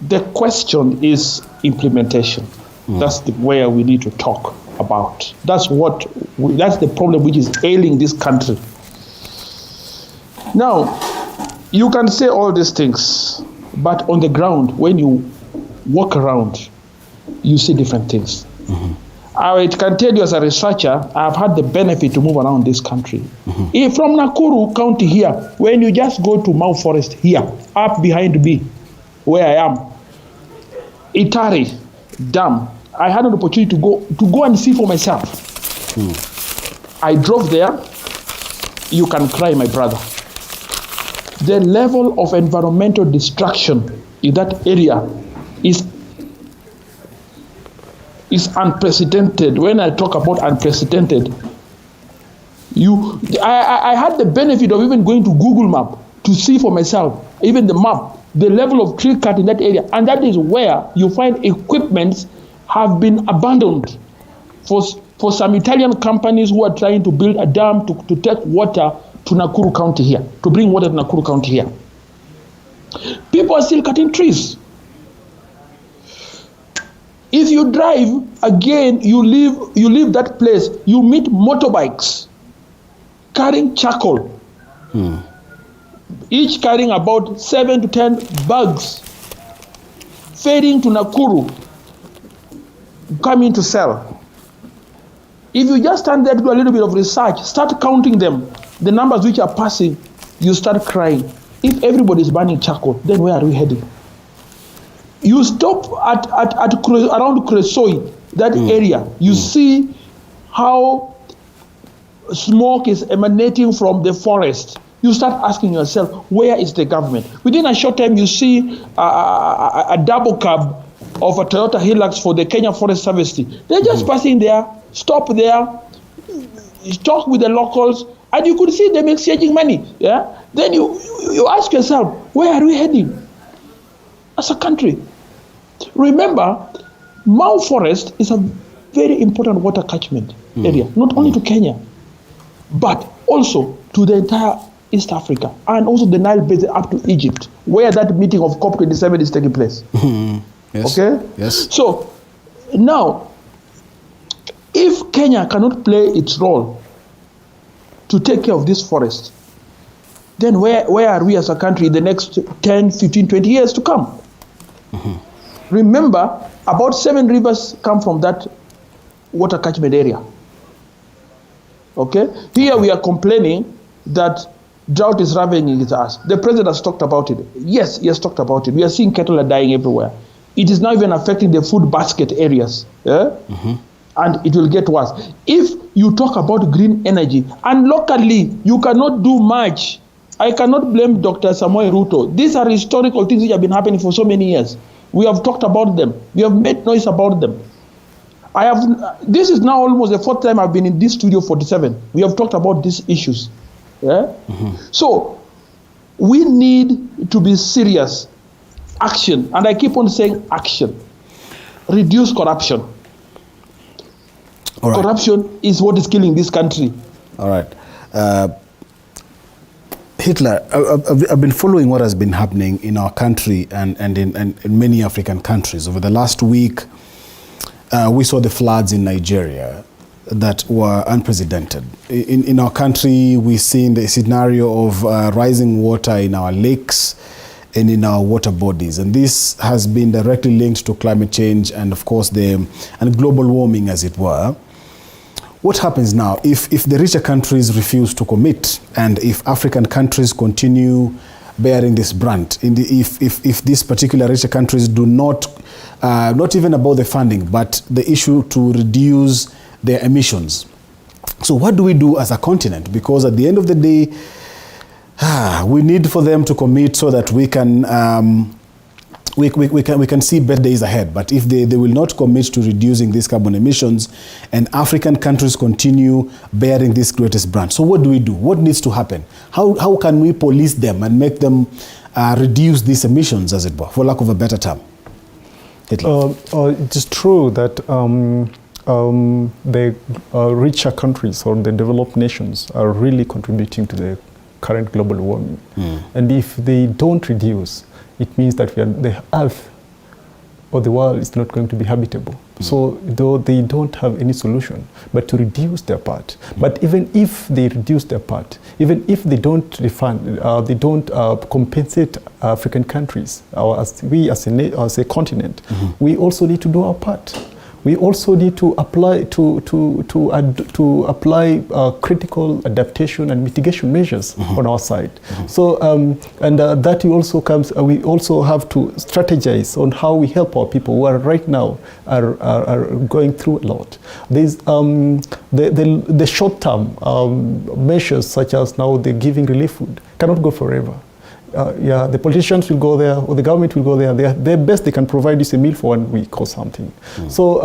the question is implementation. That's where we need to talk about. That's the problem which is ailing this country. Now, you can say all these things, but on the ground, when you walk around, you see different things. I can tell you as a researcher, I've had the benefit to move around this country. If from Nakuru County here, when you just go to Mount Forest here, up behind me, where I am, Itari Dam, I had an opportunity to go and see for myself. I drove there. You can cry, my brother. The level of environmental destruction in that area is unprecedented. When I talk about unprecedented, I had the benefit of even going to Google Map to see for myself, even the map, the level of tree cut in that area. And that is where you find equipments have been abandoned for some Italian companies who are trying to build a dam to take water to Nakuru County here, to bring water to Nakuru County here. People are still cutting trees. If you drive, again, you leave that place, you meet motorbikes carrying charcoal, each carrying about 7 to 10 bags, fading to Nakuru, coming to sell. If you just stand there to do a little bit of research, start counting them, the numbers which are passing, you start crying. If everybody is burning charcoal, then where are we heading? You stop at around Kresoi, that area, you see how smoke is emanating from the forest. You start asking yourself, where is the government? Within a short time, you see a double cab of a Toyota Hilux for the Kenya Forest Service. They're just passing there, stop there, talk with the locals, and you could see them exchanging money. Yeah. Then you ask yourself, where are we heading as a country? Remember, Mount Forest is a very important water catchment area, not only to Kenya, but also to the entire East Africa, and also the Nile Basin up to Egypt, where that meeting of COP27 is taking place. Yes. Okay? Yes. So, now, if Kenya cannot play its role to take care of this forest, then where are we as a country in the next 10, 15, 20 years to come? Remember, about 7 rivers come from that water catchment area. Okay? Here we are complaining that drought is ravaging us. The president has talked about it. Yes, he has talked about it. We are seeing cattle are dying everywhere. It is now even affecting the food basket areas. Yeah? And it will get worse. If you talk about green energy, and locally, you cannot do much. I cannot blame Dr. Samoei Ruto. These are historical things which have been happening for so many years. We have talked about them. We have made noise about them. This is now almost the fourth time I've been in this studio 47. We have talked about these issues. Yeah? So we need to be serious. Action. And I keep on saying action. Reduce corruption. All right. Corruption is what is killing this country. All right. Hitler, I've been following what has been happening in our country and in many African countries. Over the last week, we saw the floods in Nigeria that were unprecedented. In our country, we've seen the scenario of rising water in our lakes and in our water bodies. And this has been directly linked to climate change and, of course, and global warming, as it were. What happens now if the richer countries refuse to commit, and if African countries continue bearing this brunt? If these particular richer countries do not even about the funding, but the issue to reduce their emissions. So what do we do as a continent? Because at the end of the day, we need for them to commit so that we can see better days ahead. But if they will not commit to reducing these carbon emissions, and African countries continue bearing this greatest brunt, so what do we do? What needs to happen? How can we police them and make them reduce these emissions, as it were, for lack of a better term? It is true that the richer countries or the developed nations are really contributing to the current global warming. And if they don't reduce, it means that the earth or the world is not going to be habitable. So though they don't have any solution but to reduce their part. But even if they reduce their part, even if they don't refund, they don't compensate African countries, as a continent, we also need to do our part. We also need to apply critical adaptation and mitigation measures on our side. So that also comes. We also have to strategize on how we help our people who are right now are going through a lot. There's the short-term measures, such as now the giving relief food, cannot go forever. The politicians will go there, or the government will go there. Their best they can provide is a meal for 1 week or something. So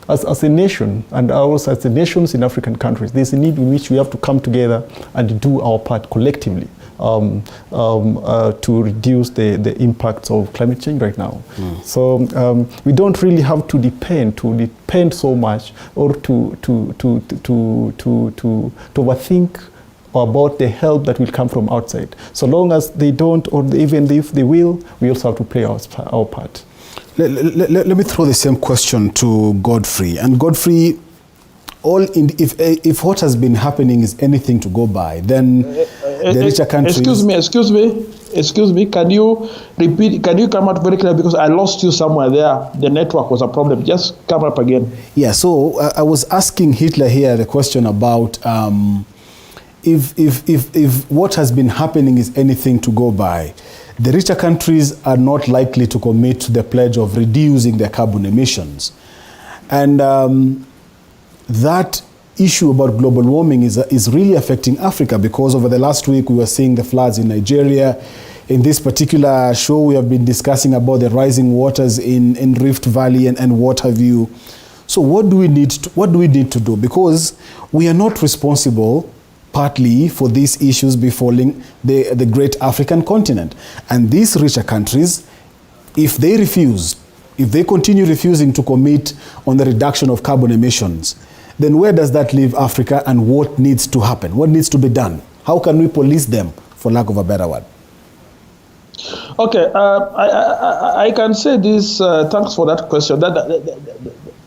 as a nation, and also as the nations in African countries, there's a need in which we have to come together and do our part collectively to reduce the impacts of climate change right now. So we don't really have to depend so much, or to overthink about the help that will come from outside. So long as they don't, or even if they will, we also have to play our part. Let me throw the same question to Godfrey. And Godfrey, if what has been happening is anything to go by, then the richer countries... Excuse me, can you repeat, can you come out very clear, because I lost you somewhere there, the network was a problem. Just come up again. Yeah, so I was asking Hitler here the question about if what has been happening is anything to go by, the richer countries are not likely to commit to the pledge of reducing their carbon emissions. And that issue about global warming is really affecting Africa, because over the last week we were seeing the floods in Nigeria. In this particular show, we have been discussing about the rising waters in Rift Valley and what have you. So what do we need to do? Because we are not responsible partly for these issues befalling the great African continent. And these richer countries, if they continue refusing to commit on the reduction of carbon emissions, then where does that leave Africa, and what needs to happen? What needs to be done? How can we police them, for lack of a better word? Okay, I can say this, thanks for that question.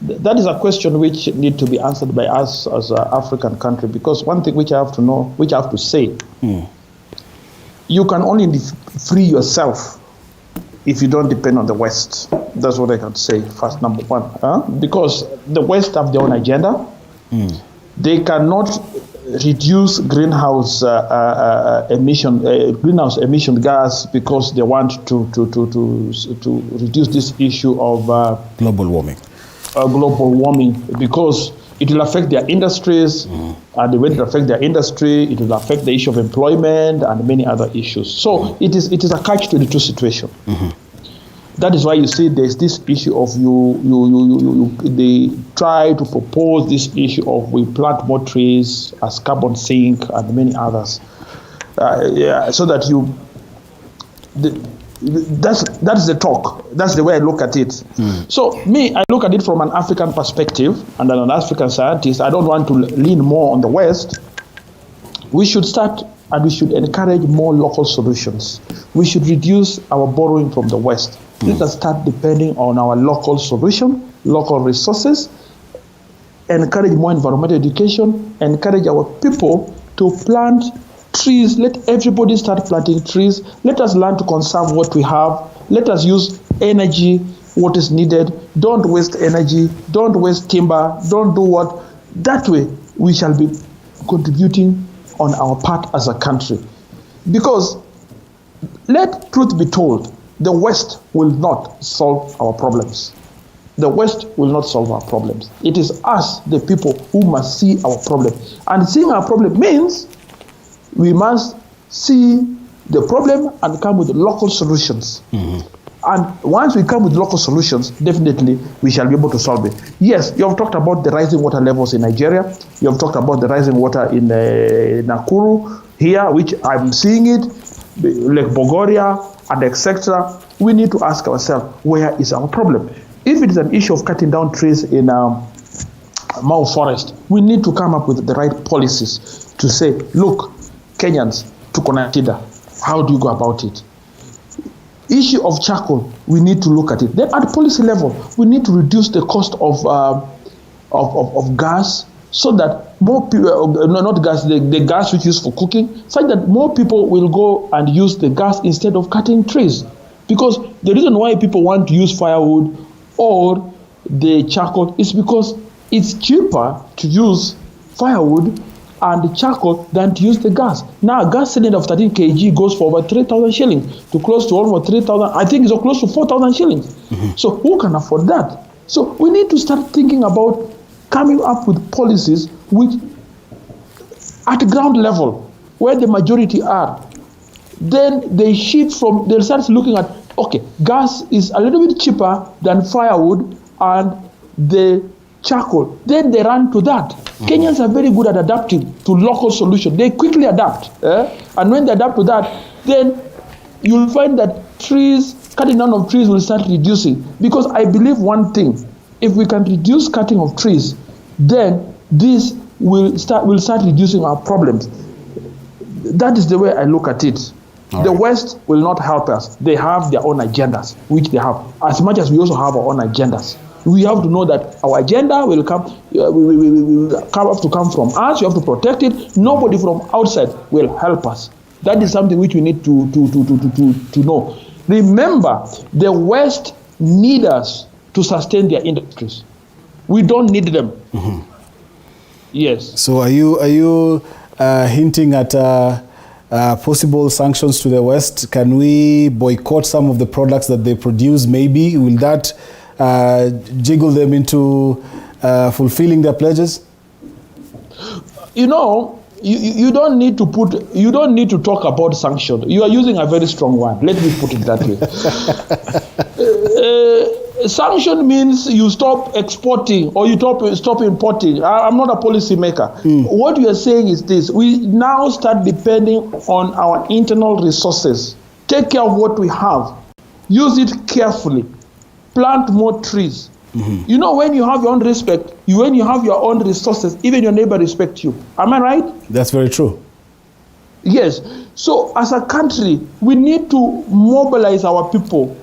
That is a question which needs to be answered by us as an African country, because one thing which I have to know, which I have to say, you can only free yourself if you don't depend on the West. That's what I can say, first, number one. Because the West have their own agenda. They cannot reduce greenhouse emission gas because they want to reduce this issue of global warming. Because it will affect their industries, and when it affects their industry, it will affect the issue of employment and many other issues. So it is a catch-22 situation. That is why you see there's this issue of they try to propose this issue of we plant more trees as carbon sink and many others. So that that's the talk. That's the way I look at it. So I look at it from an African perspective, and an African scientist. I don't want to lean more on the West. We should start and we should encourage more local solutions. We should reduce our borrowing from the West. Let us start depending on our local solution, local resources, encourage more environmental education, encourage our people to plant trees. Let everybody start planting trees. Let us learn to conserve what we have. Let us use energy, what is needed. Don't waste energy. Don't waste timber. Don't do what. That way, we shall be contributing on our part as a country. Because let truth be told, the West will not solve our problems. The West will not solve our problems. It is us, the people, who must see our problem. And seeing our problem means we must see the problem and come with local solutions. And once we come with local solutions, definitely we shall be able to solve it. Yes, you have talked about the rising water levels in Nigeria. You have talked about the rising water in Nakuru here, which I'm seeing it, Lake Bogoria, and etc. We need to ask ourselves, where is our problem? If it is an issue of cutting down trees in Mau Forest, we need to come up with the right policies to say, look, Kenyans, tuko na shida. How do you go about it? Issue of charcoal, we need to look at it. Then at policy level, we need to reduce the cost of gas, so that more people, not gas, the gas which is used for cooking, such that more people will go and use the gas instead of cutting trees. Because the reason why people want to use firewood or the charcoal is because it's cheaper to use firewood and charcoal than to use the gas. Now, a gas cylinder of 13 kg goes for over 3,000 shillings to close to almost 3,000. I think it's close to 4,000 shillings. So who can afford that? So we need to start thinking about coming up with policies which, at ground level, where the majority are, then they'll start looking at, okay, gas is a little bit cheaper than firewood and the charcoal. Then they run to that. Kenyans are very good at adapting to local solutions. They quickly adapt. And when they adapt to that, then you'll find that cutting down of trees will start reducing. Because I believe one thing, if we can reduce cutting of trees, then this will start reducing our problems. That is the way I look at it. The West will not help us. They have their own agendas, which they have, as much as we also have our own agendas. We have to know that our agenda will come from us. You have to protect it. Nobody from outside will help us. That is something which we need to know. Remember, the West need us to sustain their industries. We don't need them. Yes. So are you hinting at possible sanctions to the West? Can we boycott some of the products that they produce? Maybe will that jiggle them into fulfilling their pledges? You know, you don't need to talk about sanctions. You are using a very strong one. Let me put it that way. Sanction means you stop exporting or you stop importing. I'm not a policy maker. What you are saying is this: we now start depending on our internal resources. Take care of what we have. Use it carefully. Plant more trees. You know, when you have your own respect, when you have your own resources, even your neighbor respects you. Am I right? That's very true. Yes. So as a country, we need to mobilize our people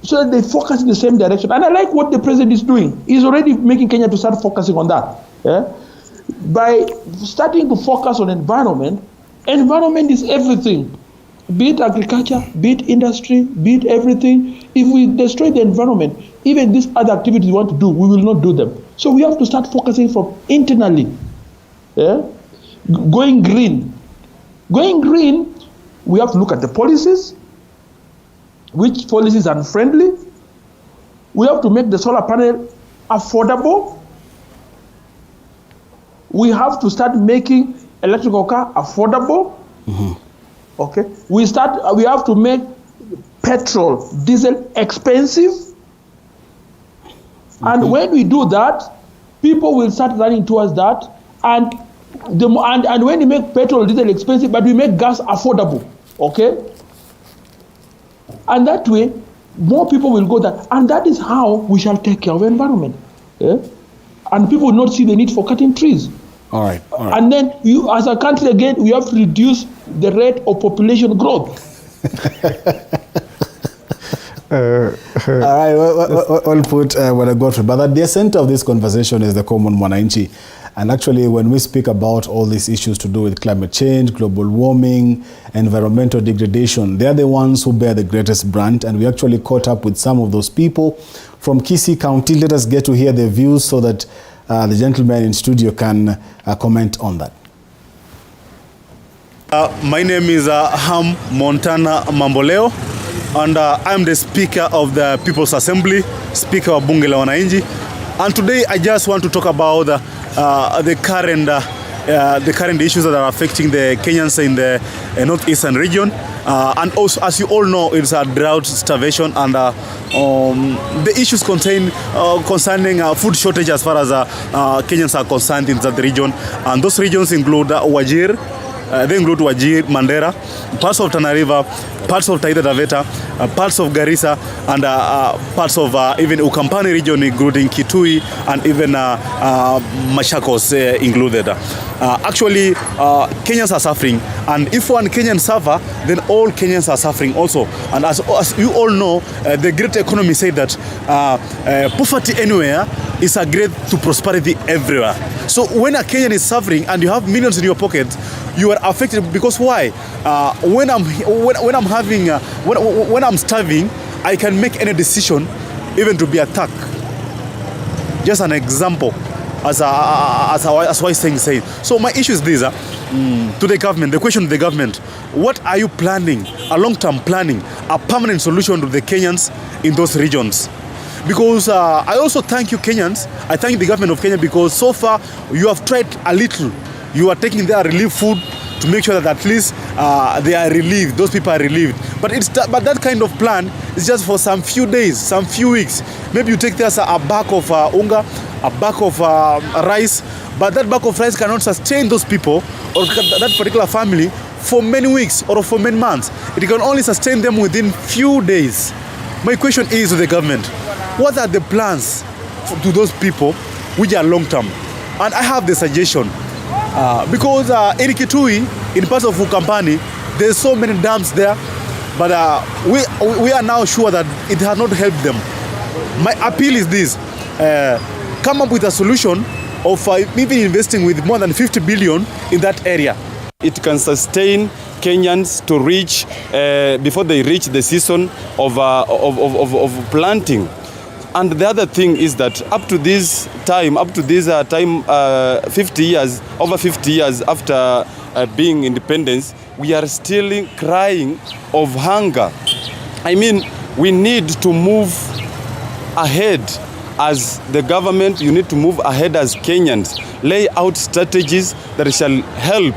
so that they focus in the same direction. And I like what the president is doing. He's already making Kenya to start focusing on that. By starting to focus on environment is everything. Be it agriculture, be it industry, be it everything. If we destroy the environment, even these other activities we want to do, we will not do them. So we have to start focusing from internally. going green. Going green, we have to look at the policies. Which policies are friendly? We have to make the solar panel affordable. We have to start making electrical car affordable. Okay. We have to make petrol, diesel expensive. And when we do that, people will start running towards that. And when we make petrol, diesel expensive, but we make gas affordable. Okay. And that way, more people will go there. And that is how we shall take care of the environment. Yeah? And people will not see the need for cutting trees. All right. And then, as a country again, we have to reduce the rate of population growth. All right, well put, what I got through. But at the center of this conversation is the common mwananchi. And actually, when we speak about all these issues to do with climate change, global warming, environmental degradation, they're the ones who bear the greatest brunt. And we actually caught up with some of those people from Kisii County. Let us get to hear their views so that the gentleman in studio can comment on that. My name is Ham Montana Mamboleo, and I'm the Speaker of the People's Assembly, Speaker of Bunge la Wananchi. And today I just want to talk about the current issues that are affecting the Kenyans in the northeastern region. And also, as you all know, it's a drought, starvation, and the issues concerning food shortage as far as Kenyans are concerned in that region. And those regions include Wajir, Mandera, parts of Tana River, parts of Taita Taveta, parts of Garissa, and parts of even Ukampani region, including Kitui, and even Machakos included. Actually, Kenyans are suffering, and if one Kenyan suffer, then all Kenyans are suffering also. And as you all know, the great economy said that poverty anywhere is a great to prosperity everywhere. So when a Kenyan is suffering and you have millions in your pocket, you are affected because why? When I'm starving, I can make any decision, even to be attacked. Just an example, as wise thing saying. So my issue is this: to the government. The question to the government: what are you planning? A long-term planning, a permanent solution to the Kenyans in those regions? Because I also thank you, Kenyans. I thank the government of Kenya because so far you have tried a little. You are taking their relief food to make sure that at least they are relieved. Those people are relieved. But that kind of plan is just for some few days, some few weeks. Maybe you take there a bag of unga, a bag of rice, but that bag of rice cannot sustain those people or that particular family for many weeks or for many months. It can only sustain them within few days. My question is to the government: what are the plans to those people which are long-term? And I have the suggestion. Because in Kitui, in parts of Ukampani, there's so many dams there, but we are now sure that it has not helped them. My appeal is this: come up with a solution of maybe investing with more than 50 billion in that area. It can sustain Kenyans to reach before they reach the season of planting. And the other thing is that up to this time, 50 years, over 50 years after being independence, we are still crying of hunger. I mean, we need to move ahead as the government. You need to move ahead as Kenyans. Lay out strategies that shall help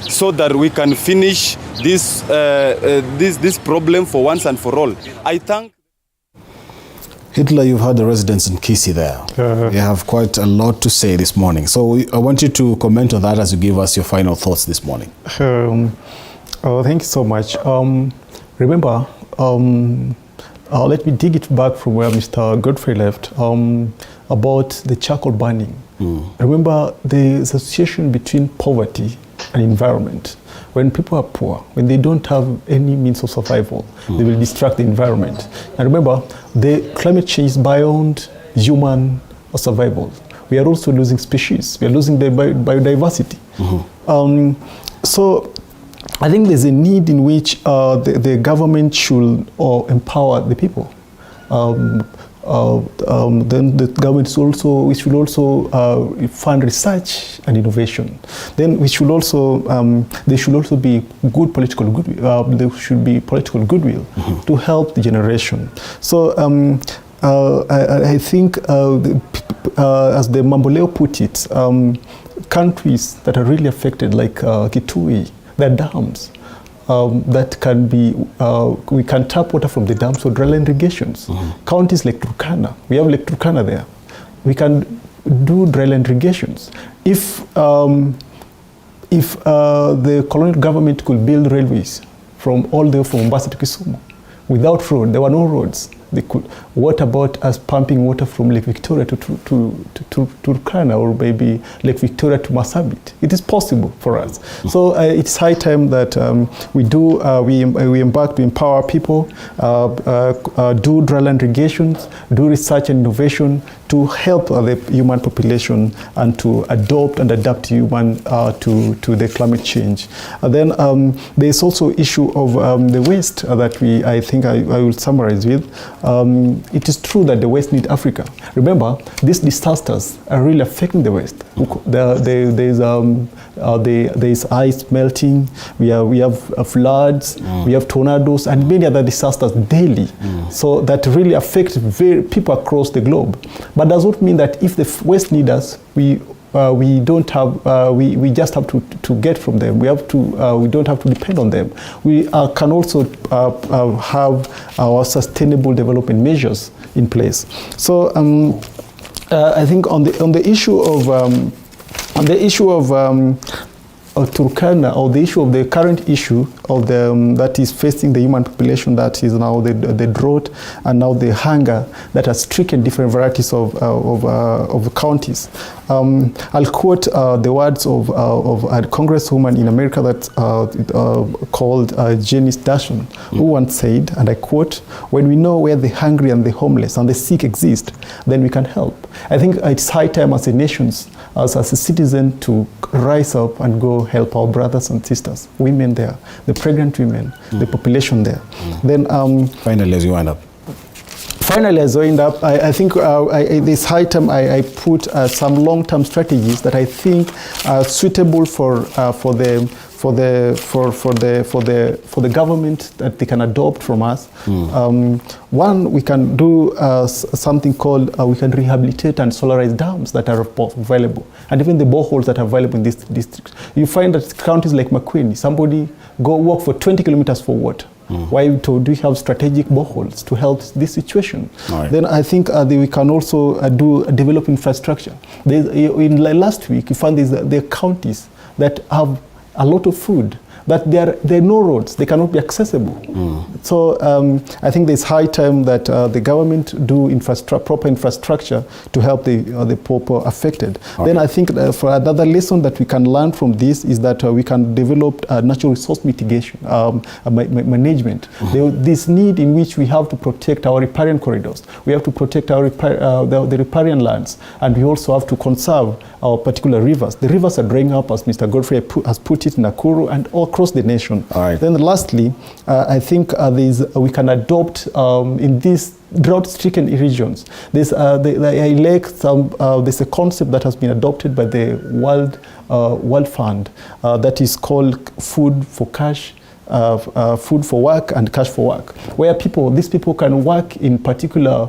so that we can finish this problem for once and for all. I thank Hitler, you've heard the residents in Kisii there. They have quite a lot to say this morning. So I want you to comment on that as you give us your final thoughts this morning. Thank you so much. Remember, let me dig it back from where Mr. Godfrey left, about the charcoal burning. Remember the association between poverty and environment. When people are poor, when they don't have any means of survival, they will distract the environment. And remember, the climate change is beyond human survival. We are also losing species. We are losing the biodiversity. So I think there's a need in which the government should empower the people. then the government is also, we should also fund research and innovation. Then we should also, there should also be good political goodwill. There should be political goodwill to help the generation. So I think, as the Mamboleo put it, countries that are really affected, like Kitui, there are dams. That can be, we can tap water from the dams for dry irrigations. Counties like Turkana, we have Lake Turkana there. We can do dry irrigations. If the colonial government could build railways from all the way from Mombasa to Kisumu, without road, there were no roads. They could. What about us pumping water from Lake Victoria to Turkana, or maybe Lake Victoria to Marsabit? It is possible for us. So it's high time that we embark to empower people, do dry land irrigations, do research and innovation to help the human population and to adopt and adapt human to the climate change. Then there is also issue of the waste that I think I will summarize with. It is true that the West needs Africa. Remember, these disasters are really affecting the West. There is ice melting, we have floods, we have tornadoes, and many other disasters daily. So that really affects people across the globe. But does not mean that if the West needs us, we don't have, we just have to get from them. We don't have to depend on them. We can also have our sustainable development measures in place. So I think on the issue of Turkana, or the issue of the current issue of that is facing the human population, that is now the drought and now the hunger that has stricken different varieties of counties. I'll quote the words of a congresswoman in America that called Janice Dashon, who once said, and I quote, "When we know where the hungry and the homeless and the sick exist, then we can help." I think it's high time as a nation, as a citizen, to rise up and go help our brothers and sisters, women there, the pregnant women, the population there. Then finally, as you wind up. Finally, as I wind up, I think this high time I put some long-term strategies that I think are suitable for the government, that they can adopt from us. One, we can do something called, we can rehabilitate and solarize dams that are available, and even the boreholes that are available in this district. You find that counties like Makueni, somebody go walk for 20 kilometers for water. Why do we have strategic boreholes to help this situation? Right. Then I think we can also develop infrastructure. Last week, you found there are counties that have a lot of food, but there are no roads, they cannot be accessible. So I think there's high time that the government do proper infrastructure to help the poor affected. Okay. Then I think for another lesson that we can learn from this is that we can develop natural resource mitigation, management. This need in which we have to protect our riparian corridors, we have to protect our the riparian lands, and we also have to conserve our particular rivers. The rivers are drying up, as Mr. Godfrey has put it, in Nakuru and all across the nation. Right. Then lastly, I think we can adopt in these drought-stricken regions. There's a concept that has been adopted by the World Fund that is called food for cash. Food for work and cash for work, where these people can work in particular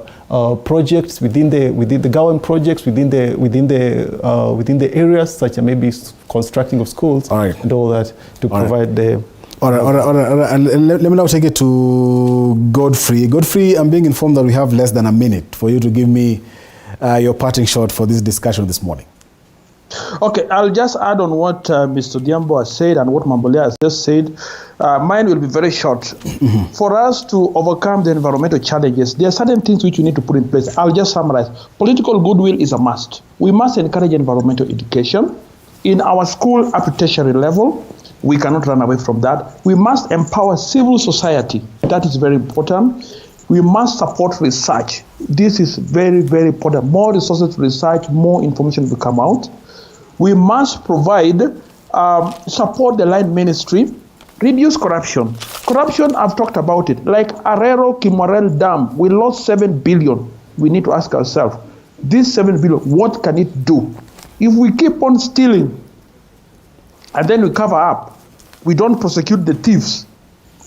projects within the government projects within the areas, such as maybe constructing of schools and all that, to provide the. All right. And let me now take it to Godfrey. Godfrey, I'm being informed that we have less than a minute for you to give me your parting shot for this discussion this morning. Okay, I'll just add on what Mr. Diambo has said and what Mambolea has just said. Mine will be very short. For us to overcome the environmental challenges, there are certain things which we need to put in place. I'll just summarize. Political goodwill is a must. We must encourage environmental education in our school up to tertiary level. We cannot run away from that. We must empower civil society. That is very important. We must support research. This is very, very important. More resources to research, more information will come out. We must provide, support the line ministry, reduce corruption. Corruption, I've talked about it. Like Arero Kimwarel Dam, we lost 7 billion. we need to ask ourselves, this 7 billion, what can it do? If we keep on stealing and then we cover up, we don't prosecute the thieves.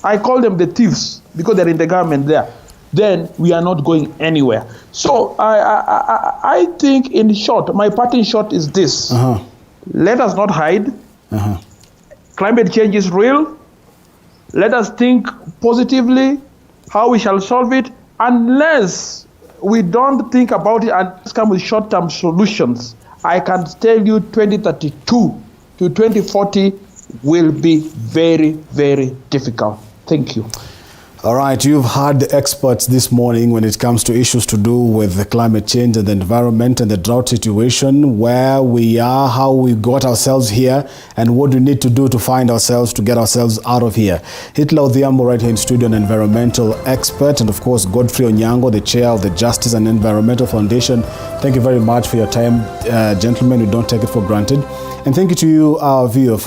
I call them the thieves because they're in the government there. Then we are not going anywhere. So I think, in short, my parting shot is this. Let us not hide. Climate change is real. Let us think positively how we shall solve it, unless we don't think about it and come with short-term solutions. I can tell you 2032 to 2040 will be very, very difficult. Thank you. All right, you've heard the experts this morning when it comes to issues to do with the climate change and the environment and the drought situation, where we are, how we got ourselves here, and what we need to do to find ourselves, to get ourselves out of here. Hitler Odhiambo right here in studio, an environmental expert, and of course Godfrey Onyango, the chair of the Justice and Environmental Foundation. Thank you very much for your time, gentlemen. We don't take it for granted. And thank you to you, our viewer.